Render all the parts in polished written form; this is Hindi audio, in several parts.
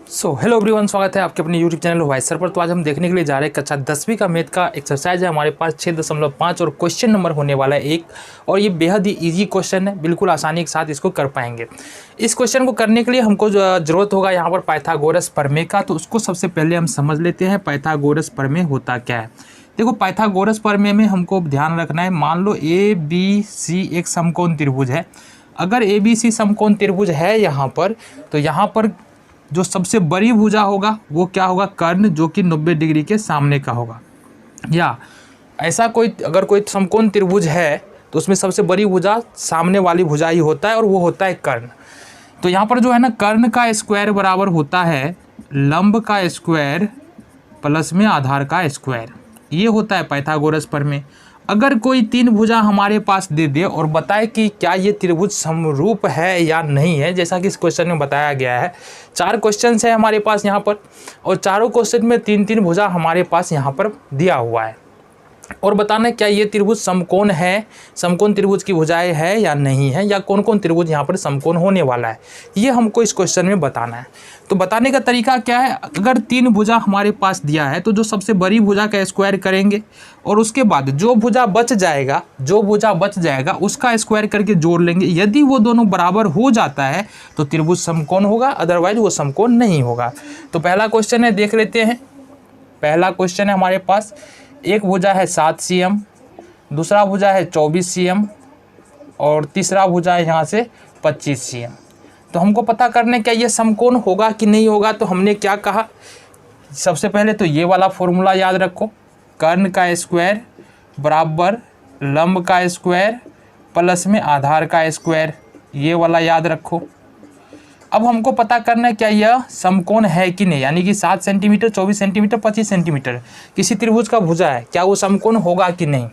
हेलो एवरीवन, स्वागत है आपके अपने यूट्यूब चैनल वाइस सर पर। तो आज हम देखने के लिए जा रहे हैं कक्षा 10वीं का मैथ का एक्सरसाइज है हमारे पास 6.5 और क्वेश्चन नंबर होने वाला है 1। और ये बेहद ही इजी क्वेश्चन है, बिल्कुल आसानी के साथ इसको कर पाएंगे। इस क्वेश्चन को करने के लिए हमको ज़रूरत होगा यहाँ पर पाइथागोरस प्रमेय का। तो उसको सबसे पहले हम समझ लेते हैं पाइथागोरस प्रमेय होता क्या है। देखो, पाइथागोरस प्रमेय में हमको ध्यान रखना है, मान लो ABC एक समकोण त्रिभुज है। अगर ABC समकोण त्रिभुज है यहाँ पर, तो यहाँ पर जो सबसे बड़ी भुजा होगा वो क्या होगा, कर्ण, जो कि 90 डिग्री के सामने का होगा। या ऐसा अगर कोई समकोण त्रिभुज है तो उसमें सबसे बड़ी भुजा सामने वाली भुजा ही होता है और वो होता है कर्ण। तो यहाँ पर जो है ना, कर्ण का स्क्वायर बराबर होता है लंब का स्क्वायर प्लस में आधार का स्क्वायर। ये होता है पाइथागोरस प्रमेय। अगर कोई तीन भुजा हमारे पास दे दे और बताए कि क्या ये त्रिभुज समरूप है या नहीं है, जैसा कि इस क्वेश्चन में बताया गया है। 4 क्वेश्चन है हमारे पास यहाँ पर, और चारों क्वेश्चन में 3-3 भुजा हमारे पास यहाँ पर दिया हुआ है, और बताना है क्या ये त्रिभुज समकोण है, समकोण त्रिभुज की भुजाएं है या नहीं है, या कौन कौन त्रिभुज यहाँ पर समकोण होने वाला है, ये हमको इस क्वेश्चन में बताना है। तो बताने का तरीका क्या है, अगर 3 भुजा हमारे पास दिया है तो जो सबसे बड़ी भुजा का स्क्वायर करेंगे, और उसके बाद जो भुजा बच जाएगा उसका स्क्वायर करके जोड़ लेंगे। यदि वो दोनों बराबर हो जाता है तो त्रिभुज समकोण होगा, अदरवाइज वो समकोण नहीं होगा। तो पहला क्वेश्चन है, देख लेते हैं। पहला क्वेश्चन है हमारे पास, एक भुजा है 7 cm, दूसरा भुजा है 24 cm, और तीसरा भुजा है यहाँ से 25 cm। तो हमको पता करने क्या ये समकोण होगा कि नहीं होगा। तो हमने क्या कहा, सबसे पहले तो ये वाला फॉर्मूला याद रखो, कर्ण का स्क्वायर बराबर लंब का स्क्वायर प्लस में आधार का स्क्वायर, ये वाला याद रखो। अब हमको पता करना है क्या यह समकोण है कि नहीं, यानी कि 7 सेंटीमीटर, 24 सेंटीमीटर, 25 सेंटीमीटर किसी त्रिभुज का भुजा है, क्या वो समकोण होगा कि नहीं।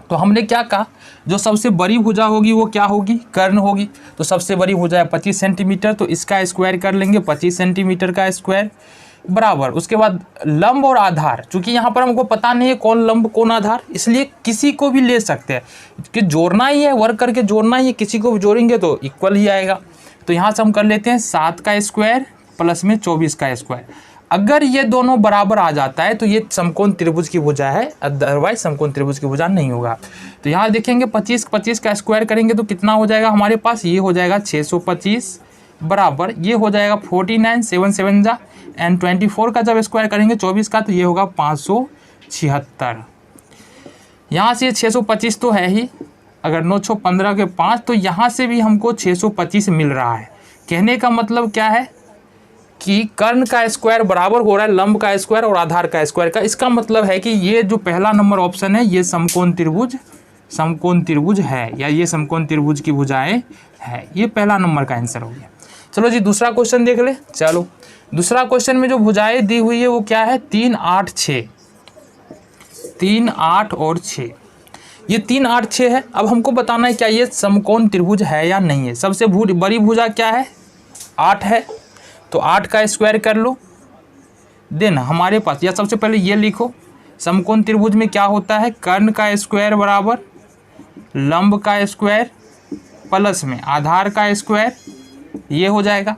तो हमने क्या कहा, जो सबसे बड़ी भुजा होगी वो क्या होगी, कर्ण होगी। तो सबसे बड़ी भुजा है 25 सेंटीमीटर, तो इसका स्क्वायर कर लेंगे, 25 सेंटीमीटर का स्क्वायर बराबर। उसके बाद लंब और आधार, चूंकि यहाँ पर हमको पता नहीं है कौन लंब कौन आधार, इसलिए किसी को भी ले सकते हैं कि जोड़ना ही है, वर्क करके जोड़ना ही है, किसी को भी जोड़ेंगे तो इक्वल ही आएगा। तो यहाँ से हम कर लेते हैं 7 का स्क्वायर प्लस में 24 का स्क्वायर। अगर ये दोनों बराबर आ जाता है तो ये समकोण त्रिभुज की भुजा है, अदरवाइज समकोण त्रिभुज की भुजा नहीं होगा। तो यहाँ देखेंगे 25 का स्क्वायर करेंगे तो कितना हो जाएगा हमारे पास, ये हो जाएगा 625 बराबर, ये हो जाएगा 49, 7 7 जा एंड 24 का जब स्क्वायर करेंगे 24 का, तो ये होगा 576। यहाँ से 625 तो है ही, अगर 9 6 15 के 5, तो यहाँ से भी हमको 625 मिल रहा है। कहने का मतलब क्या है कि कर्ण का स्क्वायर बराबर हो रहा है लंब का स्क्वायर और आधार का स्क्वायर का। इसका मतलब है कि ये जो पहला नंबर ऑप्शन है ये समकोण त्रिभुज है, या ये समकोण त्रिभुज की भुजाएं है। ये पहला नंबर का आंसर हो गया। चलो जी, दूसरा क्वेश्चन देख ले। चलो, दूसरा क्वेश्चन में जो भुजाएं दी हुई है वो क्या है, 3 8 6, 3 8 और 6। ये 3 8 6 है। अब हमको बताना है क्या ये समकोण त्रिभुज है या नहीं है। सबसे बड़ी भुजा क्या है, 8 है, तो 8 का स्क्वायर कर लो। देन हमारे पास, या सबसे पहले ये लिखो, समकोण त्रिभुज में क्या होता है, कर्ण का स्क्वायर बराबर लंब का स्क्वायर प्लस में आधार का स्क्वायर, ये हो जाएगा।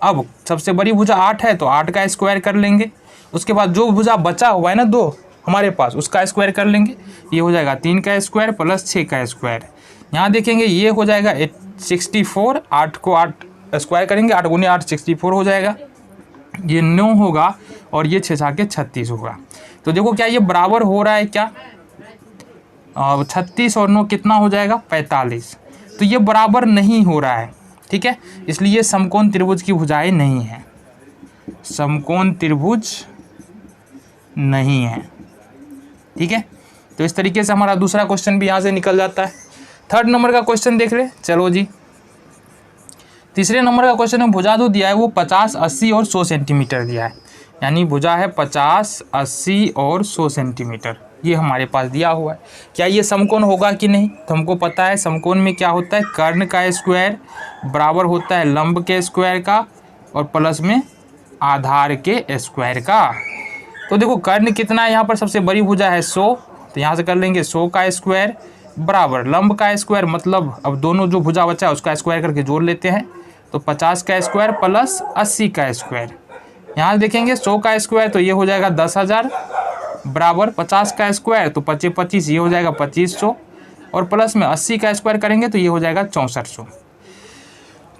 अब सबसे बड़ी भुजा 8 है तो 8 का स्क्वायर कर लेंगे। उसके बाद जो भुजा बचा हुआ है ना 2 हमारे पास, उसका स्क्वायर कर लेंगे, ये हो जाएगा 3 का स्क्वायर प्लस 6 का स्क्वायर। यहाँ देखेंगे ये हो जाएगा 64, 8 को 8 स्क्वायर करेंगे, 8 गुने 8 64 हो जाएगा, ये 9 होगा, और ये 6 6 के 36 होगा। तो देखो क्या ये बराबर हो रहा है क्या, 36 और 9 कितना हो जाएगा, 45। तो ये बराबर नहीं हो रहा है, ठीक है, इसलिए समकोण त्रिभुज की भुजाएं नहीं है, समकोण त्रिभुज नहीं है, ठीक है। तो इस तरीके से हमारा दूसरा क्वेश्चन भी यहाँ से निकल जाता है। थर्ड नंबर का क्वेश्चन देख ले। चलो जी, तीसरे नंबर का क्वेश्चन में भुजा जो दिया है वो 50, 80 और 100 सेंटीमीटर दिया है, यानी भुजा है 50, 80 और 100 सेंटीमीटर, ये हमारे पास दिया हुआ है। क्या ये समकोण होगा कि नहीं, तो हमको पता है समकोण में क्या होता है, कर्ण का स्क्वायर बराबर होता है लंब के स्क्वायर का और प्लस में आधार के स्क्वायर का। तो देखो कर्ण कितना है, यहाँ पर सबसे बड़ी भुजा है 100, तो यहाँ से कर लेंगे 100 का स्क्वायर बराबर लंब का स्क्वायर, मतलब अब दोनों जो भुजा बचा है उसका स्क्वायर करके जोड़ लेते हैं, तो 50 का स्क्वायर प्लस 80 का स्क्वायर। यहाँ देखेंगे 100 का स्क्वायर तो ये हो जाएगा 10,000 बराबर 50 का स्क्वायर तो 25 25 ये हो जाएगा 2500 और प्लस में 80 का स्क्वायर करेंगे तो ये हो जाएगा 6400।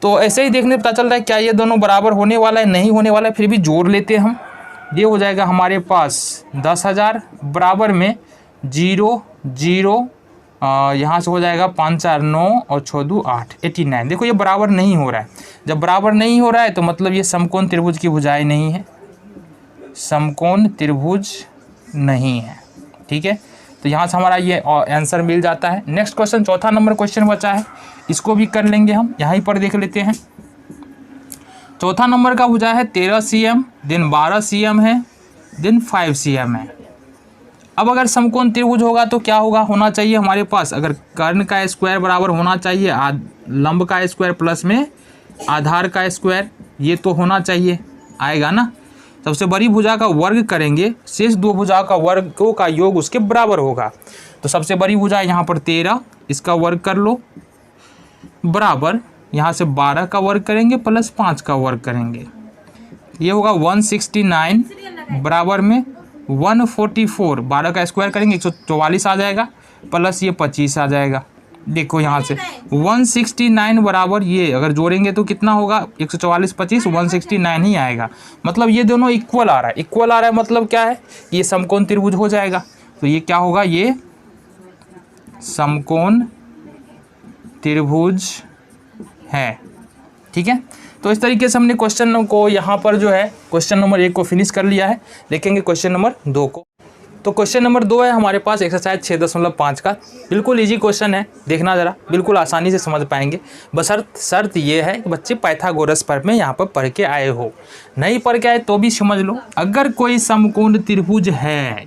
तो ऐसे ही देखने पता चल रहा है क्या ये दोनों बराबर होने वाला है, नहीं होने वाला है, फिर भी जोड़ लेते हैं हम। ये हो जाएगा हमारे पास 10,000 बराबर में 0 0 यहाँ से हो जाएगा 5 4 9 और 6 2 8 89। देखो ये बराबर नहीं हो रहा है। जब बराबर नहीं हो रहा है तो मतलब ये समकोण त्रिभुज की भुजाएं नहीं है, समकोण त्रिभुज नहीं है। ठीक है, तो यहाँ से हमारा ये आंसर मिल जाता है। नेक्स्ट क्वेश्चन, चौथा नंबर क्वेश्चन बचा है, इसको भी कर लेंगे हम, यहीं पर देख लेते हैं। चौथा नंबर का भुजा है 13 cm, दिन 12 cm है, दिन 5 cm है। अब अगर समकोण त्रिभुज होगा तो क्या होगा, होना चाहिए हमारे पास, अगर कर्ण का स्क्वायर बराबर होना चाहिए लंब का स्क्वायर प्लस में आधार का स्क्वायर, ये तो होना चाहिए, आएगा ना। सबसे बड़ी भुजा का वर्ग करेंगे, शेष दो भुजा का वर्गों का योग उसके बराबर होगा। तो सबसे बड़ी भुजा यहाँ पर 13, इसका वर्ग कर लो, बराबर यहाँ से 12 का वर्ग करेंगे प्लस 5 का वर्ग करेंगे, ये होगा 169 बराबर में 144, 12 का स्क्वायर करेंगे 144 आ जाएगा प्लस ये 25 आ जाएगा। देखो यहाँ से 169 बराबर ये अगर जोड़ेंगे तो कितना होगा, 144 25 169 ही आएगा। मतलब ये दोनों इक्वल आ रहा है, इक्वल आ रहा है मतलब क्या है, ये समकोण त्रिभुज हो जाएगा। तो ये क्या होगा, ये समकोण त्रिभुज है। ठीक है, तो इस तरीके से हमने क्वेश्चन को यहाँ पर जो है क्वेश्चन नंबर 1 को फिनिश कर लिया है। देखेंगे क्वेश्चन नंबर 2 को। तो क्वेश्चन नंबर 2 है हमारे पास एक्सरसाइज 6.5 का, बिल्कुल इजी क्वेश्चन है, देखना ज़रा, बिल्कुल आसानी से समझ पाएंगे। बशर्त शर्त ये है कि बच्चे पाइथागोरस पर में यहाँ पर पढ़ के आए हो, नहीं पढ़ के आए तो भी समझ लो। अगर कोई समकोण त्रिभुज है,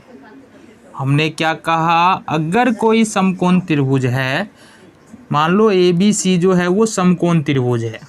हमने क्या कहा, अगर कोई समकोण त्रिभुज है, मान लो ABC जो है वो समकोण त्रिभुज है,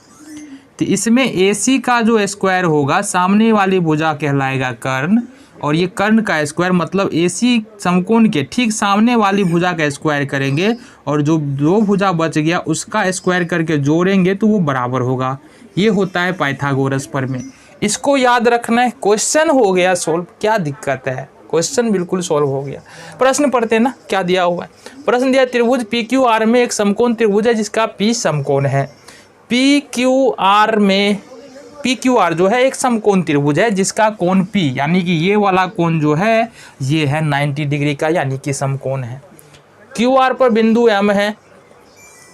तो इसमें AC का जो स्क्वायर होगा सामने वाली भुजा कहलाएगा कर्ण, और ये कर्ण का स्क्वायर मतलब AC समकोण के ठीक सामने वाली भुजा का स्क्वायर करेंगे और जो दो भुजा बच गया उसका स्क्वायर करके जोड़ेंगे तो वो बराबर होगा। ये होता है पाइथागोरस प्रमेय। इसको याद रखना है। क्वेश्चन हो गया सोल्व, क्या दिक्कत है, क्वेश्चन बिल्कुल सॉल्व हो गया। प्रश्न पढ़ते हैं ना, क्या दिया हुआ है। प्रश्न दिया त्रिभुज PQR में एक समकोण त्रिभुज है जिसका P समकोण है। PQR में PQR जो है एक समकोण त्रिभुज है जिसका कोण P, यानी कि ये वाला कोण जो है ये है 90 डिग्री का, यानी कि समकोण है। QR पर बिंदु M है,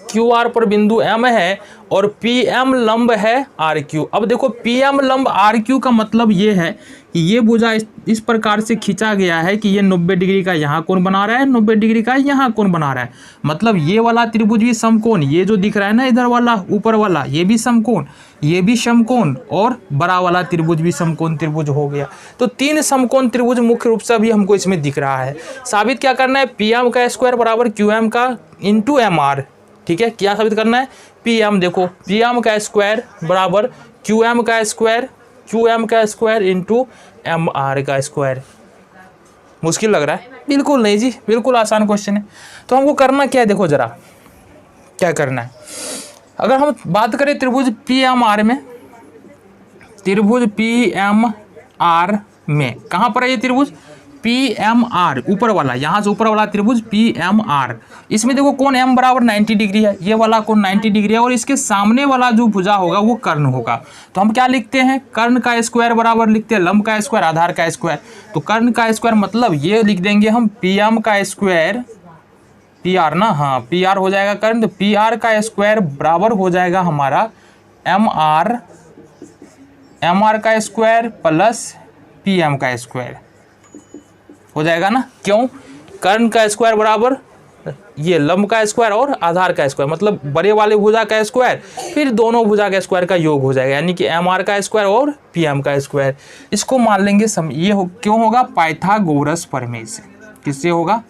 QR पर बिंदु M है और PM लंब है RQ। अब देखो PM लंब RQ का मतलब ये है कि ये भुजा इस प्रकार से खींचा गया है कि ये 90 डिग्री का यहाँ कोण बना रहा है, 90 डिग्री का यहाँ कोण बना रहा है। मतलब ये वाला त्रिभुज भी समकोण, ये जो दिख रहा है ना इधर वाला ऊपर वाला, ये भी समकोण, ये भी समकोण और बड़ा वाला त्रिभुज भी समकोण त्रिभुज हो गया। तो 3 समकोण त्रिभुज मुख्य रूप से भी हमको इसमें दिख रहा है। साबित क्या करना है, PM का स्क्वायर बराबर QM का इंटू MR। ठीक है, क्या साबित करना है, PM देखो PM का स्क्वायर बराबर QM का स्क्वायर, QM का स्क्वायर इंटू MR का स्क्वायर। मुश्किल लग रहा है, बिल्कुल नहीं जी, बिल्कुल आसान क्वेश्चन है। तो हमको करना क्या है, देखो जरा क्या करना है। अगर हम बात करें त्रिभुज PMR में, त्रिभुज PMR में कहाँ पर है ये त्रिभुज PMR, ऊपर वाला, यहाँ से ऊपर वाला त्रिभुज PMR। इसमें देखो कोण M बराबर 90 डिग्री है, ये वाला कोण 90 डिग्री है और इसके सामने वाला जो भुजा होगा वो कर्ण होगा। तो हम क्या लिखते हैं, कर्ण का स्क्वायर बराबर लिखते हैं लंब का स्क्वायर आधार का स्क्वायर। तो कर्ण का स्क्वायर मतलब ये लिख देंगे हम PM का स्क्वायर, PR ना, हाँ PR हो जाएगा कर्ण, तो PR का स्क्वायर बराबर हो जाएगा हमारा MR का स्क्वायर प्लस PM का स्क्वायर हो जाएगा ना। क्यों, कर्ण का स्क्वायर बराबर ये लंब का स्क्वायर और आधार का स्क्वायर, मतलब बड़े वाले भुजा का स्क्वायर फिर दोनों भुजा का स्क्वायर का योग हो जाएगा, यानी कि MR का स्क्वायर और PM का स्क्वायर। इसको मान लेंगे ये क्यों होगा, पाइथागोरस प्रमेय से। किससे होगा,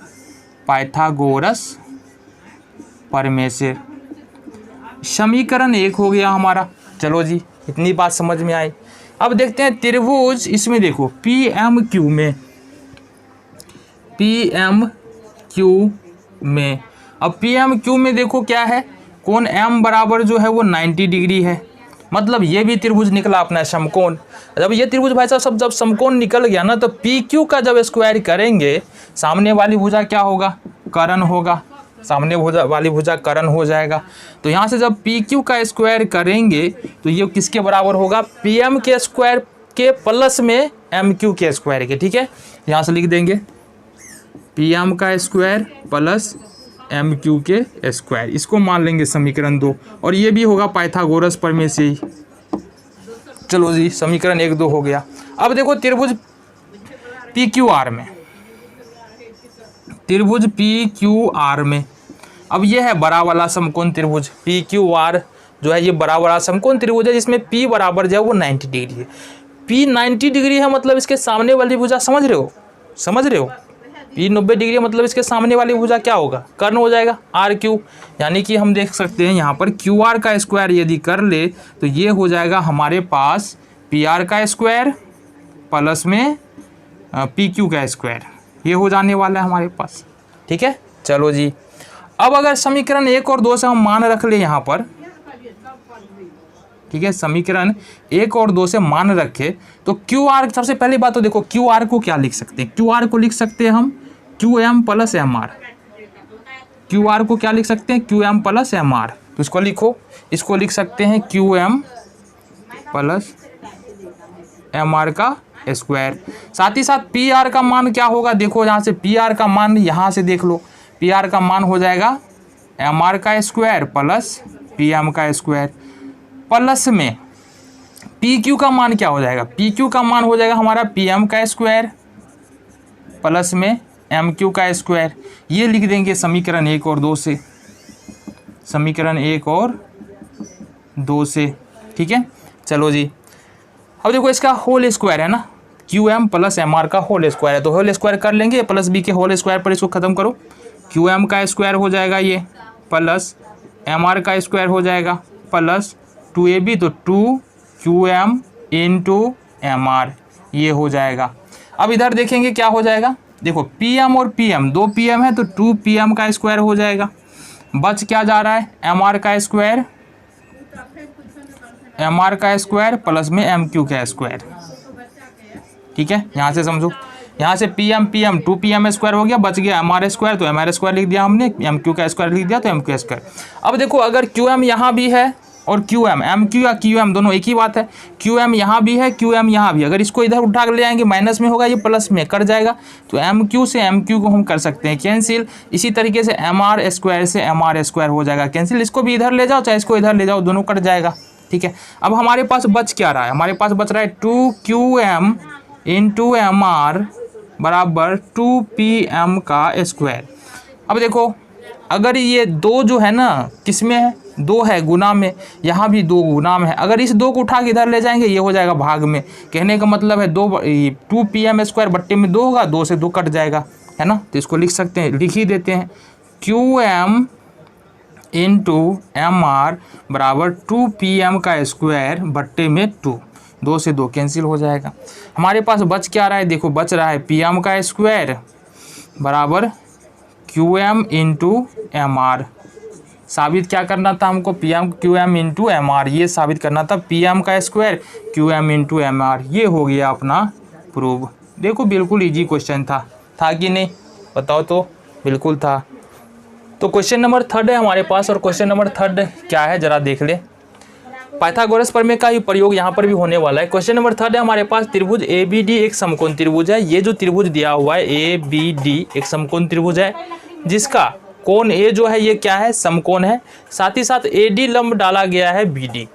पाइथागोरस प्रमेय से। समीकरण 1 हो गया हमारा। चलो जी, इतनी बात समझ में आई। अब देखते हैं त्रिभुज, इसमें देखो PMQ में, PMQ में, अब PMQ में देखो क्या है, कोण M बराबर जो है वो 90 डिग्री है। मतलब ये भी त्रिभुज निकला अपना समकोण। जब ये त्रिभुज भाई साहब जब समकोण निकल गया ना, तो पी क्यू का जब स्क्वायर करेंगे, सामने वाली भुजा क्या होगा, कर्ण होगा, सामने वाली भुजा कर्ण हो जाएगा। तो यहाँ से जब पी क्यू का स्क्वायर करेंगे तो ये किसके बराबर होगा, पी एम के स्क्वायर के प्लस में एम क्यू के स्क्वायर के। ठीक है, यहाँ से लिख देंगे पी एम का स्क्वायर प्लस एम क्यू के स्क्वायर, इसको मान लेंगे समीकरण 2। और ये भी होगा पाइथागोरस प्रमेय से ही। चलो जी, समीकरण 1 2 हो गया। अब देखो त्रिभुज पी क्यू आर में, त्रिभुज पी क्यू आर में, अब ये है बड़ा वाला समकोण त्रिभुज पी क्यू आर जो है, ये बड़ा वाला समकोण त्रिभुज है जिसमें पी बराबर जो है वो 90 डिग्री है। पी 90 डिग्री है, मतलब इसके सामने वाली भुजा, समझ रहे हो, पी 90 डिग्री मतलब इसके सामने वाली भुजा क्या होगा, कर्ण हो जाएगा, आर क्यू। यानी कि हम देख सकते हैं यहाँ पर क्यू आर का स्क्वायर यदि कर ले तो ये हो जाएगा हमारे पास पी आर का स्क्वायर प्लस में पी क्यू का स्क्वायर, ये हो जाने वाला है हमारे पास। ठीक है, चलो जी। अब अगर समीकरण 1 और 2 से हम मान रख ले यहाँ पर, ठीक है, समीकरण 1 और 2 से मान रखे तो क्यू आर, सबसे पहली बात तो देखो क्यू आर को क्या लिख सकते हैं, क्यू आर को लिख सकते हैं हम Q M plus M R. Q R को क्या लिख सकते हैं, Q M plus M R. तो इसको लिखो, इसको लिख सकते हैं Q M plus M R का स्क्वायर। साथ ही साथ पी आर का मान क्या होगा, देखो यहाँ से पी आर का मान, यहाँ से देख लो, पी आर का मान हो जाएगा एम आर का स्क्वायर प्लस पी एम का स्क्वायर, प्लस में पी क्यू का मान क्या हो जाएगा, पी क्यू का मान हो जाएगा हमारा पी एम का स्क्वायर प्लस में एम क्यू का स्क्वायर। ये लिख देंगे समीकरण 1 और 2 से, समीकरण 1 और 2 से। ठीक है, चलो जी। अब देखो इसका होल स्क्वायर है ना, Q M plus M R का होल स्क्वायर है, तो होल स्क्वायर कर लेंगे, प्लस बी के होल स्क्वायर पर इसको खत्म करो, क्यू एम का स्क्वायर हो जाएगा ये, प्लस एम आर का स्क्वायर हो जाएगा, प्लस 2ab, तो 2qm इंटू एम आर, ये हो जाएगा। अब इधर देखेंगे क्या हो जाएगा, देखो pm और pm, 2 pm है तो 2pm का स्क्वायर हो जाएगा, बच क्या जा रहा है mr का स्क्वायर, mr का स्क्वायर प्लस में mq का स्क्वायर। ठीक है, यहाँ से समझो, यहाँ से pm 2pm स्क्वायर हो गया, बच गया mr स्क्वायर, तो mr स्क्वायर लिख दिया हमने, mq का स्क्वायर लिख दिया तो mq स्क्वायर। अब देखो अगर qm यहाँ भी है और QM, MQ या QM दोनों एक ही बात है, QM यहाँ भी है, QM यहाँ भी, अगर इसको इधर उठा कर ले आएंगे माइनस में होगा, ये प्लस में कट जाएगा, तो MQ से MQ को हम कर सकते हैं कैंसिल। इसी तरीके से MR स्क्वायर से MR स्क्वायर हो जाएगा कैंसिल, इसको भी इधर ले जाओ चाहे इसको इधर ले जाओ, दोनों कट जाएगा। ठीक है, अब हमारे पास बच क्या रहा है, हमारे पास बच रहा है 2QM इंटू MR बराबर 2PM का स्क्वायर। अब देखो अगर ये 2 जो है ना किस में है, 2 है गुना में, यहाँ भी 2 गुना में है, अगर इस 2 को उठा के इधर ले जाएंगे ये हो जाएगा भाग में। कहने का मतलब है 2pm स्क्वायर बट्टे में 2 होगा, 2 से 2 कट जाएगा, है ना। तो इसको लिख सकते हैं, लिख ही देते हैं, QM इंटू MR बराबर 2pm का स्क्वायर बट्टे में 2, 2 से 2 कैंसिल हो जाएगा। हमारे पास बच क्या रहा है, देखो बच रहा है pm का स्क्वायर बराबर QM इंटू MR। साबित क्या करना था हमको, PM QM इंटू MR, ये साबित करना था PM का स्क्वायर QM इंटू MR। ये हो गया अपना प्रूव। देखो बिल्कुल इजी क्वेश्चन था कि नहीं, बताओ तो। बिल्कुल था। तो क्वेश्चन नंबर 3 है हमारे पास, और क्वेश्चन नंबर 3 क्या है जरा देख ले। पाइथागोरस प्रमेय का ही प्रयोग यहाँ पर भी होने वाला है। क्वेश्चन नंबर 3 है हमारे पास, त्रिभुज ABD एक समकोण त्रिभुज है। ये जो त्रिभुज दिया हुआ है ABD एक समकोण त्रिभुज है, जिसका कोण A जो है ये क्या है, समकोण है। साथ ही साथ AD लंब डाला गया है BD।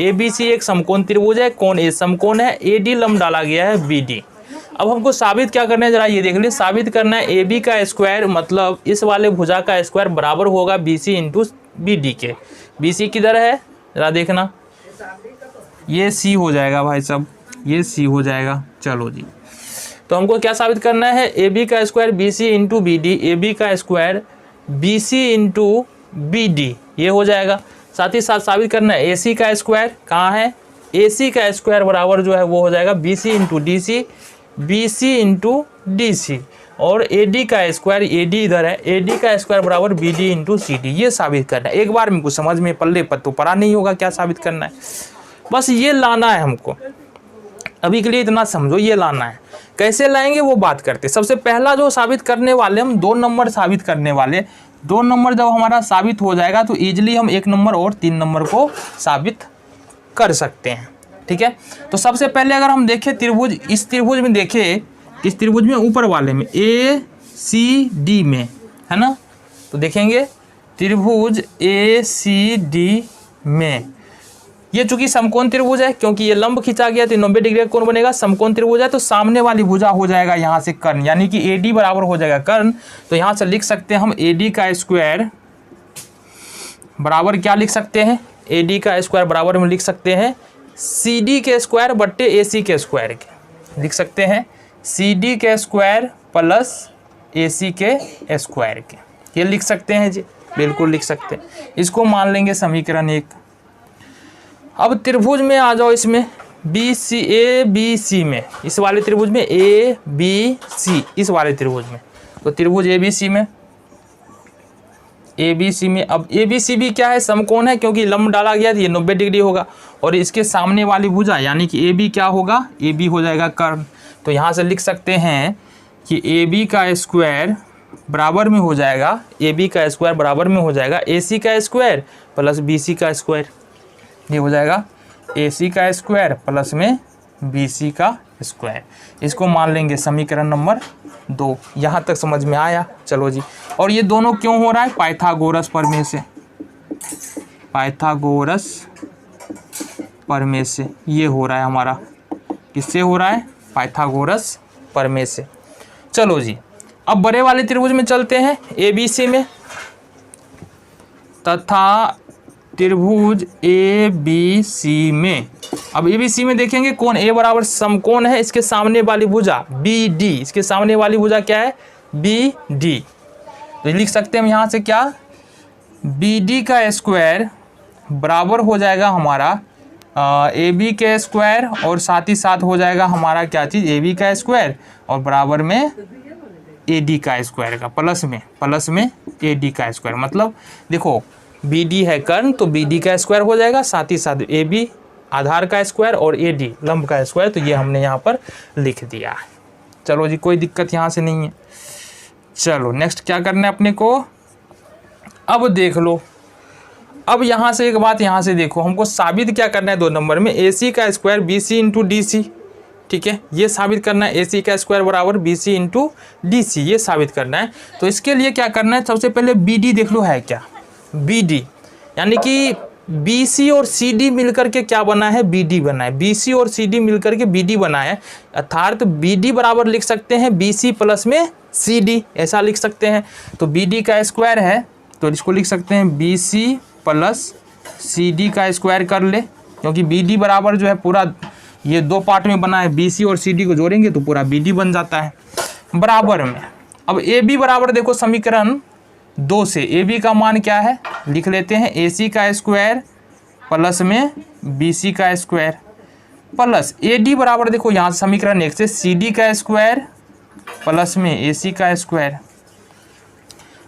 ABC एक समकोण त्रिभुज है, कोण A समकोण है, AD लंब डाला गया है BD। अब हमको साबित क्या करना है, जरा ये देख ले। साबित करना है AB का स्क्वायर मतलब इस वाले भुजा का स्क्वायर बराबर होगा BC इंटू BD के। BC किधर है जरा देखना, ये C हो जाएगा भाई साहब, ये C हो जाएगा। चलो जी, तो हमको क्या साबित करना है, AB का square BC into BD, AB का स्क्वायर BC इंटू BD, ये हो जाएगा। साथ ही साथ साबित करना है AC का स्क्वायर कहाँ है, AC का स्क्वायर बराबर जो है वो हो जाएगा BC into DC, BC into DC, और AD का स्क्वायर, AD इधर है, AD का स्क्वायर बराबर BD इंटू CD, ये साबित करना है। एक बार में कुछ समझ में पल्ले पर तो पड़ा नहीं होगा क्या साबित करना है। बस ये लाना है हमको, अभी के लिए इतना समझो, ये लाना है। कैसे लाएंगे वो बात करते। सबसे पहला जो साबित करने वाले हम 2 नंबर साबित करने वाले। 2 नंबर जब हमारा साबित हो जाएगा तो ईजिली हम 1 नंबर और 3 नंबर को साबित कर सकते हैं। ठीक है, तो सबसे पहले अगर हम देखें त्रिभुज, इस त्रिभुज में देखें, इस त्रिभुज में ऊपर वाले में ACD में, है ना, तो देखेंगे त्रिभुज ACD में ये चूंकि समकोण त्रिभुज है, क्योंकि ये लंब खींचा गया तो 90 डिग्री का कोण बनेगा। समकोण त्रिभुज है तो सामने वाली भुजा हो जाएगा यहाँ से कर्ण, यानी कि AD बराबर हो जाएगा कर्ण। तो यहाँ से लिख सकते हैं हम AD का स्क्वायर बराबर क्या लिख सकते हैं, AD का स्क्वायर बराबर में लिख सकते हैं CD के स्क्वायर बट्टे AC के स्क्वायर के, लिख सकते हैं CD के स्क्वायर प्लस AC के स्क्वायर के, ये लिख सकते हैं जी, बिल्कुल लिख सकते हैं। इसको मान लेंगे समीकरण 1। अब त्रिभुज में आ जाओ, इसमें ABC में, इस वाले त्रिभुज में ABC, इस वाले त्रिभुज में, तो त्रिभुज ABC में अब ABC भी क्या है, समकोण है, क्योंकि लंब डाला गया तो ये 90 डिग्री होगा। और इसके सामने वाली भुजा यानी कि AB क्या होगा, AB हो जाएगा कर्ण। तो यहाँ से लिख सकते हैं कि AB का स्क्वायर बराबर में हो जाएगा, AB का स्क्वायर बराबर में हो जाएगा AC का स्क्वायर प्लस BC का स्क्वायर। ये हो जाएगा AC का स्क्वायर प्लस में BC का स्क्वायर। इसको मान लेंगे समीकरण नंबर 2। यहाँ तक समझ में आया? चलो जी। और ये दोनों क्यों हो रहा है, पाइथागोरस प्रमेय से, पाइथागोरस प्रमेय से ये हो रहा है हमारा। किससे हो रहा है, पाइथागोरस प्रमेय से। चलो जी, अब बड़े वाले त्रिभुज में चलते हैं, ABC में, तथा त्रिभुज ABC में। अब ABC में देखेंगे कोण A बराबर समकोण है, इसके सामने वाली भुजा BD, इसके सामने वाली भुजा क्या है, BD। तो लिख सकते हैं हम यहाँ से क्या, BD का स्क्वायर बराबर हो जाएगा हमारा AB के स्क्वायर, और साथ ही साथ हो जाएगा हमारा क्या चीज़, AB का स्क्वायर और बराबर में AD का स्क्वायर का, प्लस में AD का स्क्वायर। मतलब देखो BD है कर्ण तो BD का स्क्वायर हो जाएगा, साथ ही साथ AB आधार का स्क्वायर और AD लंब का स्क्वायर। तो ये हमने यहाँ पर लिख दिया है। चलो जी, कोई दिक्कत यहाँ से नहीं है। चलो नेक्स्ट क्या करना है अपने को, अब देख लो। अब यहाँ से एक बात यहाँ से देखो, हमको साबित क्या करना है 2 नंबर में, AC का स्क्वायर BC इंटू DC। ठीक है, ये साबित करना है AC का स्क्वायर बराबर BC इंटू DC, ये साबित करना है। तो इसके लिए क्या करना है, सबसे पहले BD देख लो है क्या, BD यानी कि BC और CD मिलकर के क्या बना है, BD बना है। BC और CD मिलकर के BD बना है, अर्थात BD बराबर लिख सकते हैं BC प्लस में CD, ऐसा लिख सकते हैं। तो BD का स्क्वायर है तो इसको लिख सकते हैं BC प्लस CD का स्क्वायर कर ले, क्योंकि BD बराबर जो है पूरा ये 2 पार्ट में बना है, BC और CD को जोड़ेंगे तो पूरा BD बन जाता है। बराबर में अब AB बराबर देखो समीकरण 2 से AB का मान क्या है, लिख लेते हैं AC का स्क्वायर प्लस में BC का स्क्वायर प्लस AD बराबर देखो यहाँ समीकरण 1 से CD का स्क्वायर प्लस में AC का स्क्वायर।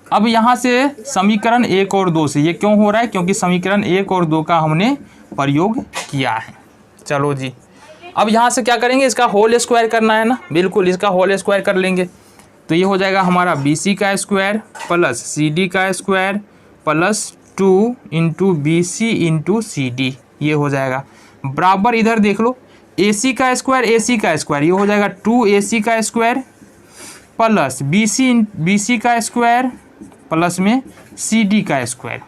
अब यहाँ से समीकरण 1 और 2 से ये क्यों हो रहा है, क्योंकि समीकरण 1 और 2 का हमने प्रयोग किया है। चलो जी, अब यहाँ से क्या करेंगे, इसका होल स्क्वायर करना है ना, बिल्कुल इसका होल स्क्वायर कर लेंगे। तो ये हो जाएगा हमारा BC का स्क्वायर प्लस CD का square plus 2 into BC into CD, ये हो जाएगा। बराबर इधर देख लो AC का स्क्वायर ये हो जाएगा 2AC का स्क्वायर प्लस BC का स्क्वायर प्लस में CD का स्क्वायर।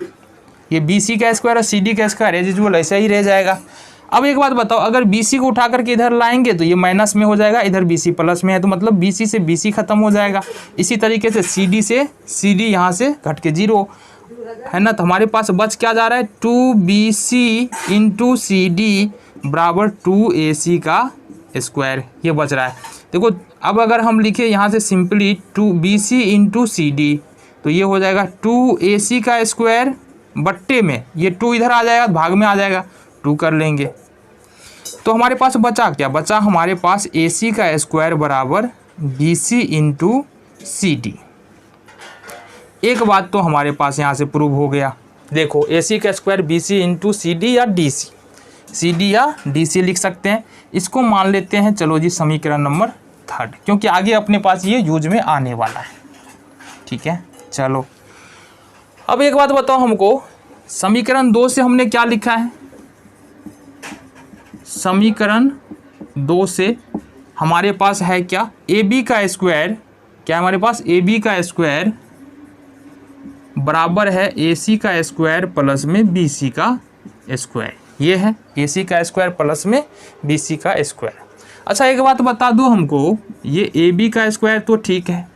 ये BC का स्क्वायर और CD का स्क्वायर एज यूजुअल ऐसा ही रह जाएगा। अब एक बात बताओ, अगर BC को उठा करके इधर लाएंगे तो ये माइनस में हो जाएगा, इधर BC प्लस में है, तो मतलब BC से BC खत्म हो जाएगा। इसी तरीके से CD से CD यहाँ से घट के 0 है ना, तो हमारे पास बच क्या जा रहा है, 2BC इंटू CD बराबर 2AC का स्क्वायर, ये बच रहा है। देखो अब अगर हम लिखे यहाँ से सिंपली 2BC इंटू CD तो ये हो जाएगा 2AC का स्क्वायर बट्टे में ये 2 इधर आ जाएगा, भाग में आ जाएगा, 2 कर लेंगे। तो हमारे पास बचा क्या, बचा हमारे पास AC का स्क्वायर बराबर BC इंटू CD। एक बात तो हमारे पास यहाँ से प्रूव हो गया, देखो AC का स्क्वायर BC इंटू CD या DC, CD या DC लिख सकते हैं। इसको मान लेते हैं चलो जी समीकरण नंबर 3, क्योंकि आगे अपने पास ये यूज में आने वाला है। ठीक है, चलो अब एक बात बताओ हमको, समीकरण 2 से हमने क्या लिखा है? समीकरण 2 से हमारे पास है क्या? AB का स्क्वायर, क्या हमारे पास AB का स्क्वायर बराबर है AC का स्क्वायर प्लस में BC का स्क्वायर। ये है AC का स्क्वायर प्लस में BC का स्क्वायर। अच्छा एक बात बता दो हमको, ये AB का स्क्वायर तो ठीक है।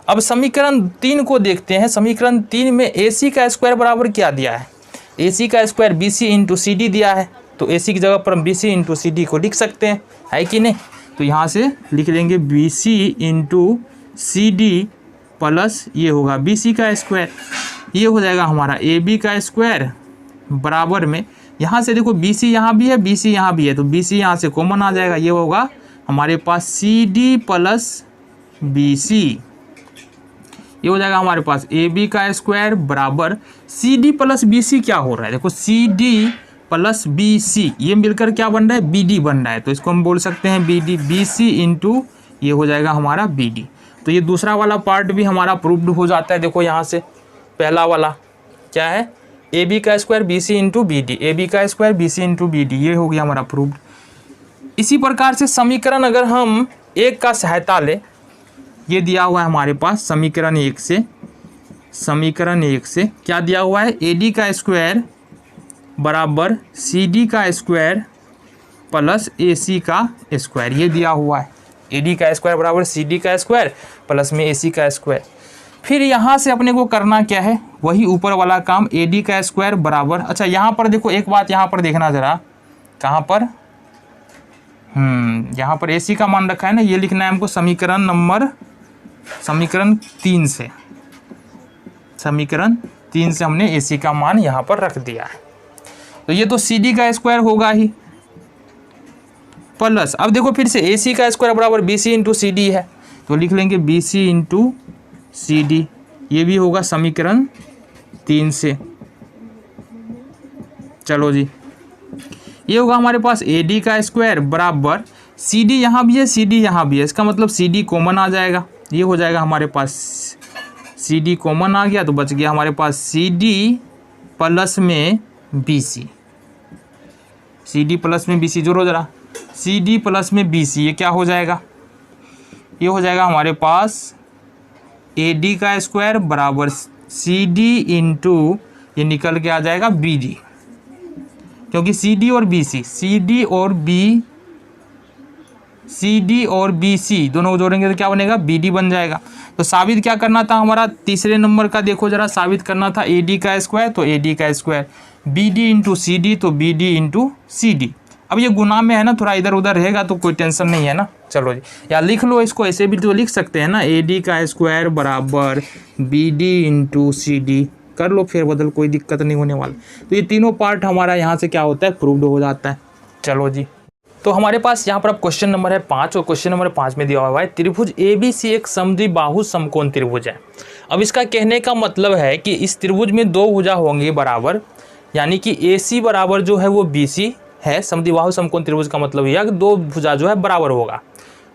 अब समीकरण 3 को देखते हैं। समीकरण 3 में AC का स्क्वायर बराबर क्या दिया है? AC का स्क्वायर BC इंटू CD दिया है, तो AC की जगह पर हम BC इंटू CD को लिख सकते हैं, है कि नहीं? तो यहाँ से लिख लेंगे BC इंटू CD प्लस ये होगा BC का स्क्वायर। ये हो जाएगा हमारा AB का स्क्वायर बराबर में, यहाँ से देखो BC यहाँ भी है, BC यहाँ भी है, तो BC यहाँ से कॉमन आ जाएगा। ये होगा हमारे पास CD प्लस BC। ये हो जाएगा हमारे पास AB का स्क्वायर बराबर CD प्लस BC। क्या हो रहा है देखो, CD प्लस BC ये मिलकर क्या बन रहा है? BD बन रहा है, तो इसको हम बोल सकते हैं BD। BC इंटू ये हो जाएगा हमारा BD। तो ये दूसरा वाला पार्ट भी हमारा प्रूव्ड हो जाता है। देखो यहाँ से पहला वाला क्या है? AB का square BC into BD, AB का स्क्वायर BC इंटू BD, ये हो गया हमारा प्रूव्ड। इसी प्रकार से समीकरण अगर हम 1 का सहायता ले, ये दिया हुआ है हमारे पास समीकरण 1 से। समीकरण 1 से क्या दिया हुआ है? AD का स्क्वायर बराबर CD का स्क्वायर प्लस AC का स्क्वायर, ये दिया हुआ है। AD का स्क्वायर बराबर CD का स्क्वायर प्लस में AC का स्क्वायर। फिर यहाँ से अपने को करना क्या है? वही ऊपर वाला काम, AD का स्क्वायर बराबर, अच्छा यहाँ पर देखो एक बात यहाँ पर देखना ज़रा, कहाँ पर? यहाँ पर AC का मान रखा है ना, ये लिखना है हमको समीकरण 3 से। समीकरण 3 से हमने AC का मान यहाँ पर रख दिया है, तो ये तो CD का स्क्वायर होगा ही प्लस, अब देखो फिर से AC का स्क्वायर बराबर BC इंटू CD है, तो लिख लेंगे BC इंटू CD। ये भी होगा समीकरण 3 से। चलो जी, ये होगा हमारे पास AD का स्क्वायर बराबर CD यहाँ भी है, CD यहाँ भी है, इसका मतलब CD कॉमन आ जाएगा। ये हो जाएगा हमारे पास CD कॉमन आ गया, तो बच गया हमारे पास CD प्लस में BC। CD प्लस में BC जोड़ो ज़रा, CD प्लस में BC, ये क्या हो जाएगा? ये हो जाएगा हमारे पास AD का स्क्वायर बराबर CD इंटू ये निकल के आ जाएगा BD, क्योंकि CD और BC दोनों को जोड़ेंगे तो क्या बनेगा? BD बन जाएगा। तो साबित क्या करना था हमारा? तीसरे नंबर का देखो जरा, साबित करना था AD का स्क्वायर, तो AD का स्क्वायर, BD इंटू CD तो BD इंटू CD। अब ये गुना में है ना, थोड़ा इधर उधर रहेगा तो कोई टेंशन नहीं है ना। चलो जी, या लिख लो इसको, ऐसे भी तो लिख सकते हैं ना, AD का स्क्वायर बराबर BD इंटू CD, कर लो फेर बदल, कोई दिक्कत नहीं होने वाला। तो ये तीनों पार्ट हमारा यहाँ से क्या होता है? प्रूव्ड हो जाता है। चलो जी, तो हमारे पास यहाँ पर अब क्वेश्चन नंबर है 5, और क्वेश्चन नंबर 5 में दिया हुआ है त्रिभुज ABC एक समद्विबाहु समकोण त्रिभुज है। अब इसका कहने का मतलब है कि इस त्रिभुज में 2 भुजा होंगी बराबर, यानी कि AC बराबर जो है वो BC है। समद्विबाहु समकोण त्रिभुज का मतलब यह कि 2 भुजा जो है बराबर होगा,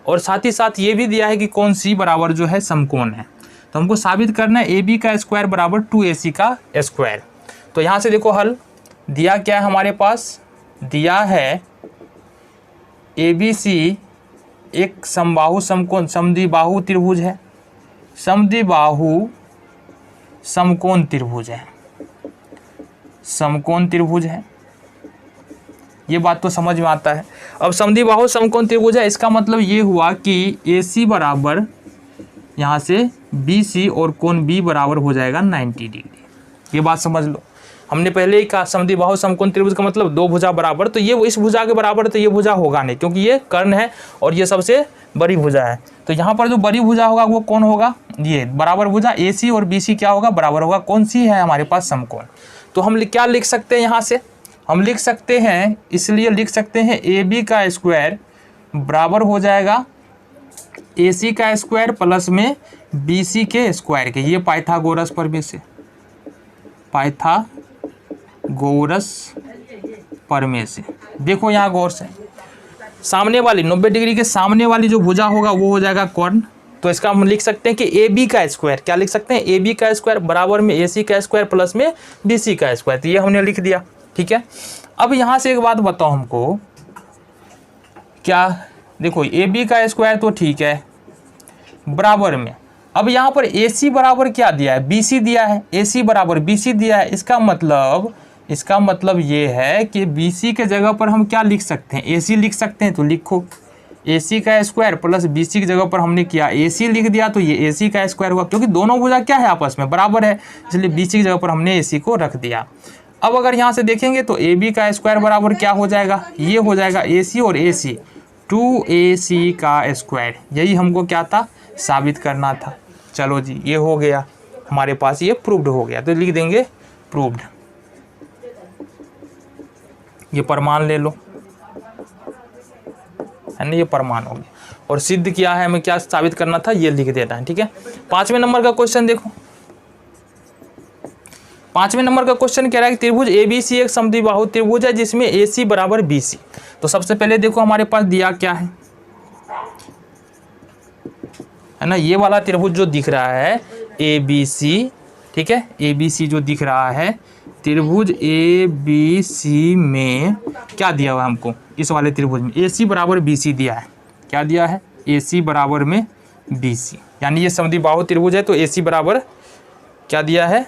और साथ ही साथ ये भी दिया है कि कौन C बराबर जो है समकोण है। तो हमको साबित करना है AB का स्क्वायर बराबर 2AC का स्क्वायर। तो यहाँ से देखो हल दिया क्या है हमारे पास? दिया है ABC एक समबाहु समकोण समद्विबाहु त्रिभुज है, समद्विबाहु समकोण त्रिभुज है, समकोण त्रिभुज है। ये बात तो समझ में आता है। अब समद्विबाहु समकोण त्रिभुज है, इसका मतलब ये हुआ कि AC बराबर यहाँ से BC और कोण B बराबर हो जाएगा 90 डिग्री। ये बात समझ लो, हमने पहले ही कहा समद्विबाहु समकोण त्रिभुज का मतलब 2 भुजा बराबर, तो ये इस भुजा के बराबर तो ये भुजा होगा नहीं, क्योंकि ये कर्ण है और ये सबसे बड़ी भुजा है। तो यहाँ पर जो बड़ी भुजा होगा वो कौन होगा? ये बराबर भुजा AC और BC क्या होगा? बराबर होगा। कौन सी है हमारे पास? समकोण। तो हम क्या लिख सकते हैं यहाँ से? हम लिख सकते हैं, इसलिए लिख सकते हैं AB का स्क्वायर बराबर हो जाएगा AC का स्क्वायर प्लस में BC के स्क्वायर के। ये पाइथागोरस प्रमेय से, पाइथागोरस परमे से। देखो यहाँ गौर से, सामने वाली 90 डिग्री के सामने वाली जो भुजा होगा वो हो जाएगा कर्ण। तो इसका हम लिख सकते हैं कि ए बी का स्क्वायर, क्या लिख सकते हैं, ए बी का स्क्वायर बराबर में ए सी का स्क्वायर प्लस में बी सी का स्क्वायर। तो ये हमने लिख दिया, ठीक है। अब यहाँ से एक बात बताओ हमको, क्या देखो ए बी का स्क्वायर तो ठीक है बराबर में, अब यहाँ पर ए सी बराबर क्या दिया है, बी सी दिया है, ए सी बराबर बी सी दिया है। इसका मतलब ये है कि बी सी के जगह पर हम क्या लिख सकते हैं, ए सी लिख सकते हैं। तो लिखो ए सी का स्क्वायर प्लस बी सी की जगह पर हमने किया ए सी लिख दिया, तो ये ए सी का स्क्वायर हुआ, क्योंकि दोनों भुजा क्या है आपस में बराबर है, इसलिए बी सी की जगह पर हमने ए सी को रख दिया। अब अगर यहाँ से देखेंगे तो ए बी का स्क्वायर बराबर क्या हो जाएगा, ये हो जाएगा ए सी और ए सी 2ac का स्क्वायर। यही हमको क्या था, साबित करना था। चलो जी, ये हो गया हमारे पास, ये प्रूव्ड हो गया। तो लिख देंगे प्रूव्ड, ये प्रमाण ले लो, है ना, ये प्रमाण हो गया। और सिद्ध किया है, हमें क्या साबित करना था, ये लिख देना है, ठीक है। 5वें नंबर का क्वेश्चन देखो, 5वें नंबर का क्वेश्चन कह रहा है कि त्रिभुज ABC एक समद्विबाहु त्रिभुज है जिसमें AC बराबर BC। तो सबसे पहले देखो हमारे पास दिया क्या है ना, ये वाला त्रिभुज जो दिख रहा है ABC, ठीक है, ABC जो दिख रहा है, त्रिभुज ABC में क्या दिया हुआ है हमको, इस वाले त्रिभुज में AC बराबर BC दिया है। क्या दिया है, AC बराबर में BC, यानी ये समद्विबाहु त्रिभुज है। तो AC बराबर क्या दिया है,